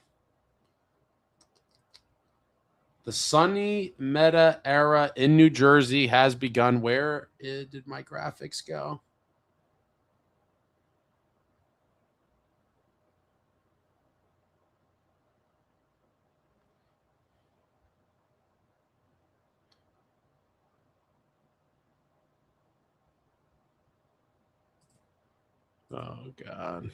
The sunny Mehta era in New Jersey has begun. Where did my graphics go? Oh, God.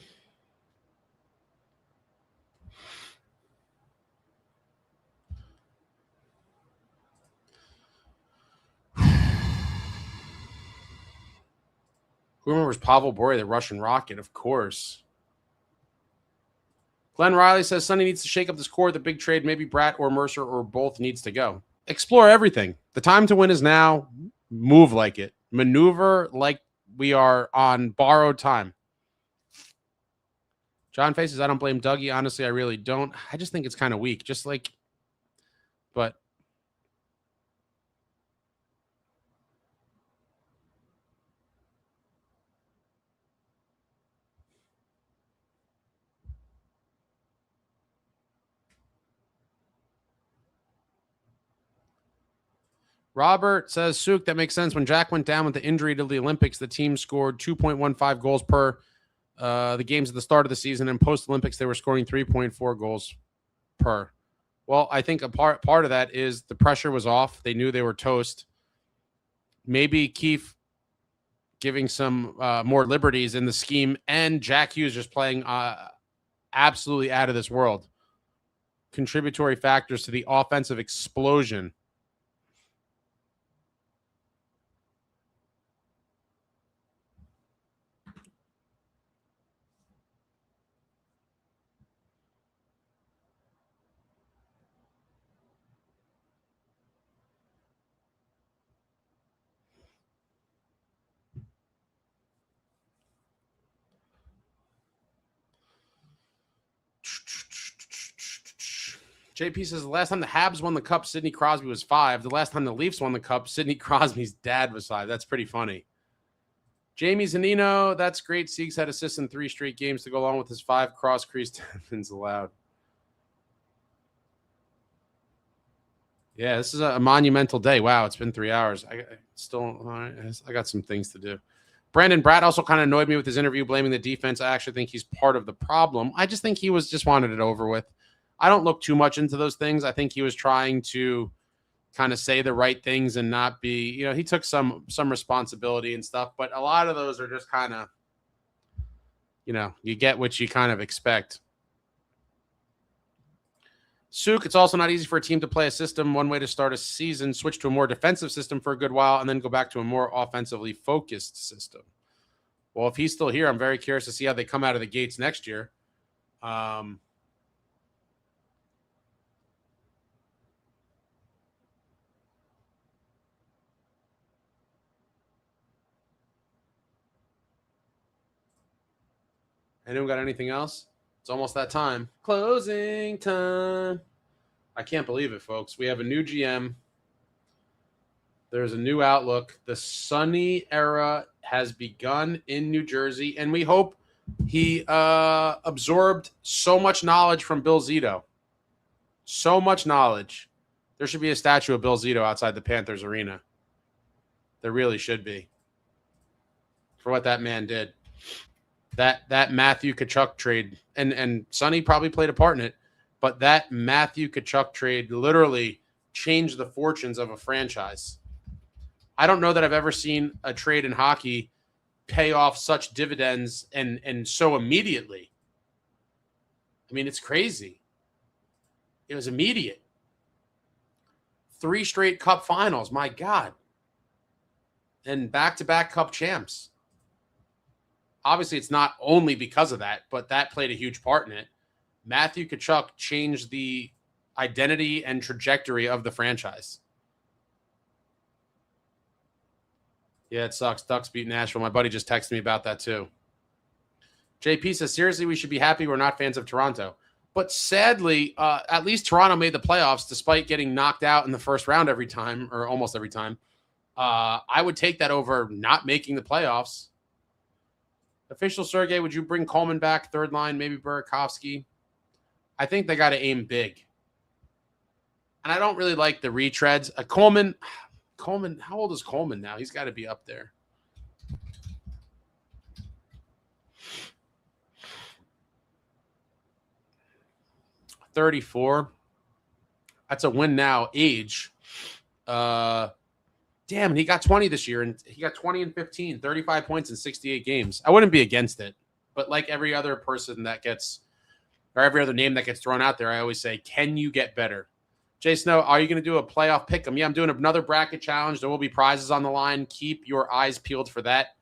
Who remembers Pavel Bure, the Russian rocket? Of course. Glenn Riley says Sonny needs to shake up this core. The big trade, maybe Bratt or Mercer or both needs to go. Explore everything. The time to win is now. Move like it. Maneuver like we are on borrowed time. John faces, I don't blame Dougie. Honestly, I really don't. I just think it's kind of weak. Just like, but Robert says, Suk, that makes sense. When Jack went down with the injury to the Olympics, the team scored 2.15 goals per the games at the start of the season, and post-Olympics, they were scoring 3.4 goals per. Well, I think a part of that is the pressure was off. They knew they were toast. Maybe Keefe giving some more liberties in the scheme, and Jack Hughes just playing absolutely out of this world. Contributory factors to the offensive explosion. JP says the last time the Habs won the Cup, Sidney Crosby was 5. The last time the Leafs won the Cup, Sidney Crosby's dad was 5. That's pretty funny. Jamie Zanino, that's great. Siegs had assists in 3 straight games to go along with his 5 cross-crease tappins allowed. Yeah, this is a monumental day. Wow, it's been 3 hours. I got some things to do. Brandon Bratt also kind of annoyed me with his interview, blaming the defense. I actually think he's part of the problem. I just think he was just wanted it over with. I don't look too much into those things. I think he was trying to kind of say the right things and not be, he took some responsibility and stuff, but a lot of those are just kind of, you get what you kind of expect. Suk, it's also not easy for a team to play a system. One way to start a season, switch to a more defensive system for a good while, and then go back to a more offensively focused system. Well, if he's still here, I'm very curious to see how they come out of the gates next year. Anyone got anything else? It's almost that time. Closing time. I can't believe it, folks. We have a new GM. There's a new outlook. The Sunny era has begun in New Jersey, and we hope he absorbed so much knowledge from Bill Zito. So much knowledge. There should be a statue of Bill Zito outside the Panthers arena. There really should be. For what that man did. That Matthew Tkachuk trade, and Sonny probably played a part in it, but that Matthew Tkachuk trade literally changed the fortunes of a franchise. I don't know that I've ever seen a trade in hockey pay off such dividends and so immediately. I mean, it's crazy. It was immediate. 3 straight Cup finals, my God. And back-to-back Cup champs. Obviously, it's not only because of that, but that played a huge part in it. Matthew Tkachuk changed the identity and trajectory of the franchise. Yeah, it sucks. Ducks beat Nashville. My buddy just texted me about that too. JP says, seriously, we should be happy we're not fans of Toronto. But sadly, at least Toronto made the playoffs despite getting knocked out in the first round every time, or almost every time. I would take that over not making the playoffs. Official Sergey, would you bring Coleman back? Third line, maybe Burakovsky. I think they got to aim big. And I don't really like the retreads. Coleman, how old is Coleman now? He's got to be up there. $34. That's a win now age. Damn, and he got 20 this year, and he got 20 and 15, 35 points in 68 games. I wouldn't be against it, but like every other person that gets, or every other name that gets thrown out there, I always say, can you get better? Jay Snow, are you going to do a playoff pick'em? Yeah, I'm doing another bracket challenge. There will be prizes on the line. Keep your eyes peeled for that.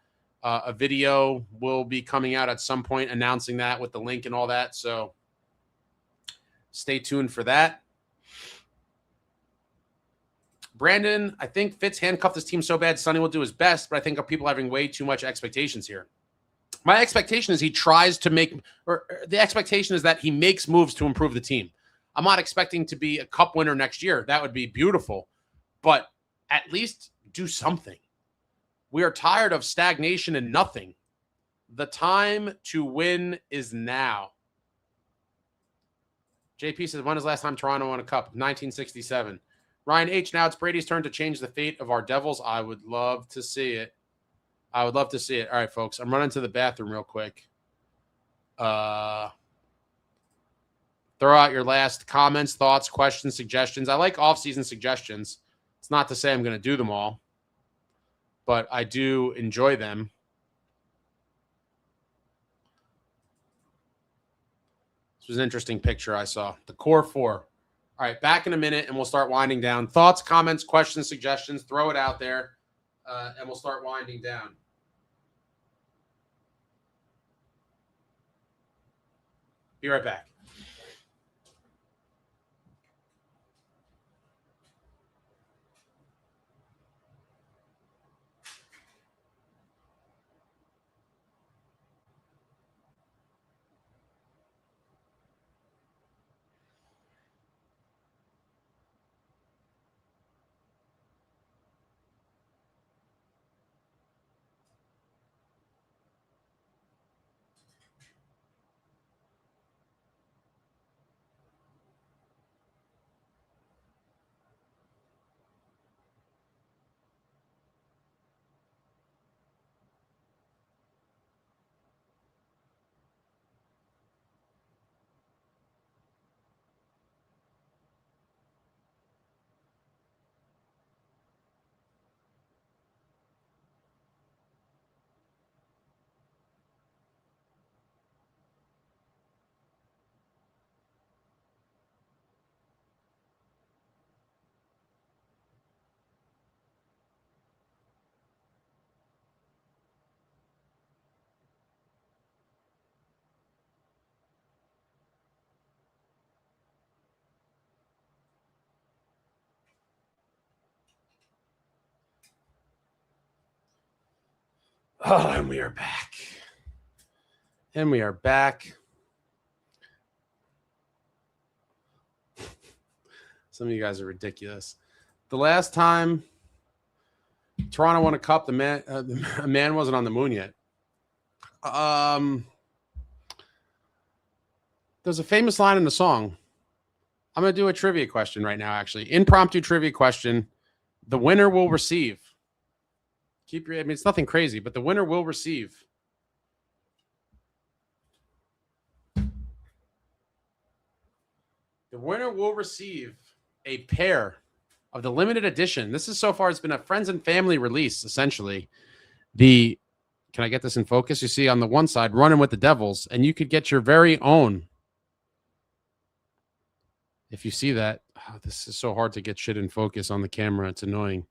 A video will be coming out at some point announcing that with the link and all that, so stay tuned for that. Brandon, I think Fitz handcuffed this team so bad Sonny will do his best, but I think people are having way too much expectations here. My expectation is he tries to make, or the expectation is that he makes moves to improve the team. I'm not expecting to be a Cup winner next year. That would be beautiful, but at least do something. We are tired of stagnation and nothing. The time to win is now. JP says, when was the last time Toronto won a Cup? 1967. Ryan H. Now it's Brady's turn to change the fate of our Devils. I would love to see it. I would love to see it. All right, folks. I'm running to the bathroom real quick. Throw out your last comments, thoughts, questions, suggestions. I like off-season suggestions. It's not to say I'm going to do them all, but I do enjoy them. This was an interesting picture I saw. The core 4. All right, back in a minute, and we'll start winding down. Thoughts, comments, questions, suggestions, throw it out there, and we'll start winding down. Be right back. Oh, and we are back. And we are back. Some of you guys are ridiculous. The last time Toronto won a cup, a man wasn't on the moon yet. There's a famous line in the song. I'm going to do a trivia question right now, actually. Impromptu trivia question. The winner will receive. It's nothing crazy, but the winner will receive. The winner will receive a pair of the limited edition. This is so far, it's been a friends and family release, essentially. Can I get this in focus? You see on the one side, Running with the Devils, and you could get your very own. If you see that, this is so hard to get shit in focus on the camera. It's annoying.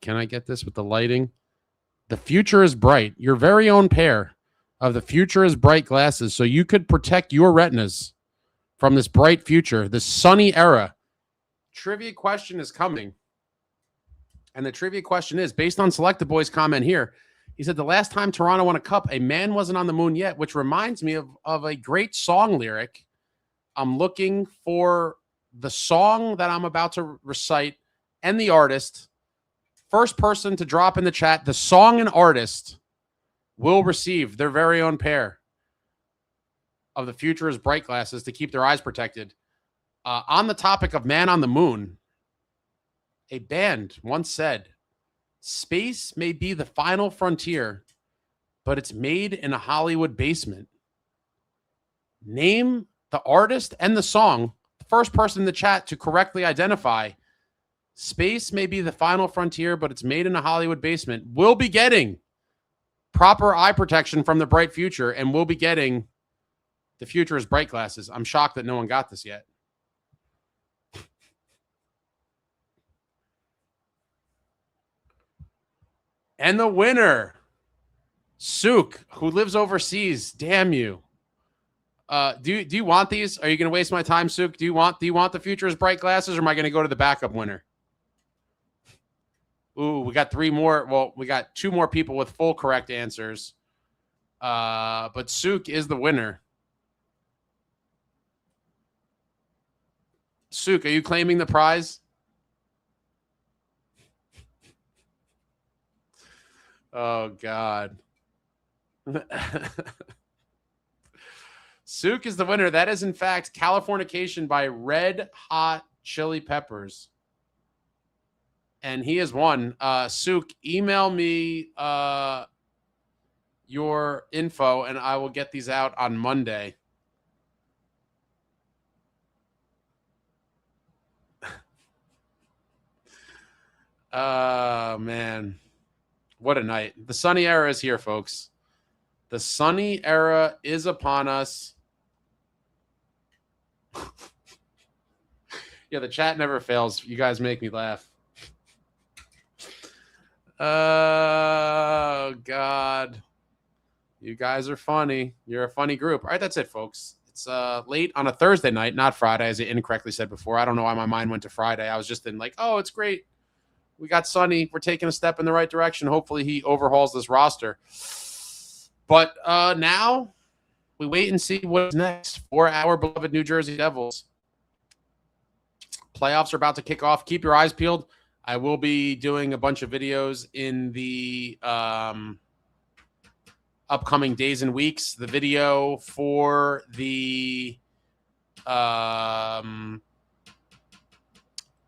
Can I get this with the lighting? The Future is Bright. Your very own pair of the Future is Bright glasses, so you could protect your retinas from this bright future, this sunny era. Trivia question is coming. And the trivia question is, based on Select the Boy's comment here, he said the last time Toronto won a cup, a man wasn't on the moon yet, which reminds me of a great song lyric. I'm looking for the song that I'm about to recite and the artist. First person to drop in the chat, the song and artist will receive their very own pair of the Future is Bright glasses to keep their eyes protected. On the topic of man on the moon, a band once said, space may be the final frontier, but it's made in a Hollywood basement. Name the artist and the song. The first person in the chat to correctly identify space may be the final frontier, but it's made in a Hollywood basement will be getting proper eye protection from the bright future, and will be getting the Future is Bright glasses. I'm shocked that no one got this yet. And the winner, Suk, who lives overseas. Damn you. Do you want these? Are you going to waste my time, Suk? Do you want the Future is Bright glasses, or am I going to go to the backup winner? Ooh, we got 3 more. Well, we got 2 more people with full correct answers. But Suk is the winner. Suk, are you claiming the prize? Oh, God. Suk is the winner. That is, in fact, Californication by Red Hot Chili Peppers. And he has won. Suk, email me your info, and I will get these out on Monday. Man. What a night. The sunny era is here, folks. The sunny era is upon us. Yeah, the chat never fails. You guys make me laugh. Oh, God. You guys are funny. You're a funny group. All right, that's it, folks. It's late on a Thursday night, not Friday, as I incorrectly said before. I don't know why my mind went to Friday. I was just in like, oh, it's great. We got Sonny. We're taking a step in the right direction. Hopefully he overhauls this roster. But now we wait and see what's next for our beloved New Jersey Devils. Playoffs are about to kick off. Keep your eyes peeled. I will be doing a bunch of videos in the upcoming days and weeks. The video for the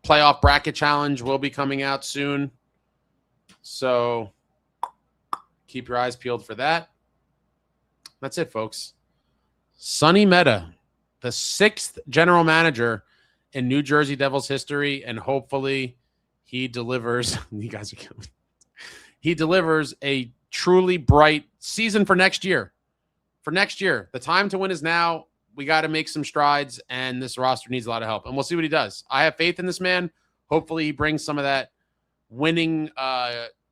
playoff bracket challenge will be coming out soon. So keep your eyes peeled for that. That's it, folks. Sonny Mehta, the 6th general manager in New Jersey Devils history, and hopefully he delivers. You guys are killing me. He delivers a truly bright season for next year. For next year, the time to win is now. We got to make some strides, and this roster needs a lot of help. And we'll see what he does. I have faith in this man. Hopefully, he brings some of that winning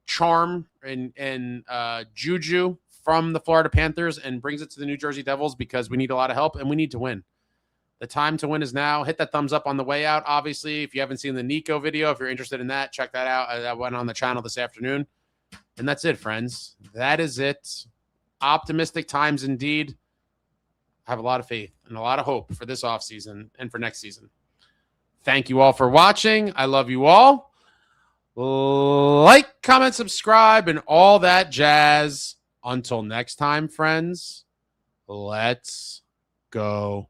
charm and juju from the Florida Panthers and brings it to the New Jersey Devils, because we need a lot of help and we need to win. The time to win is now. Hit that thumbs up on the way out. Obviously, if you haven't seen the Nico video, if you're interested in that, check that out. That went on the channel this afternoon. And that's it, friends. That is it. Optimistic times indeed. I have a lot of faith and a lot of hope for this offseason and for next season. Thank you all for watching. I love you all. Like, comment, subscribe, and all that jazz. Until next time, friends, let's go.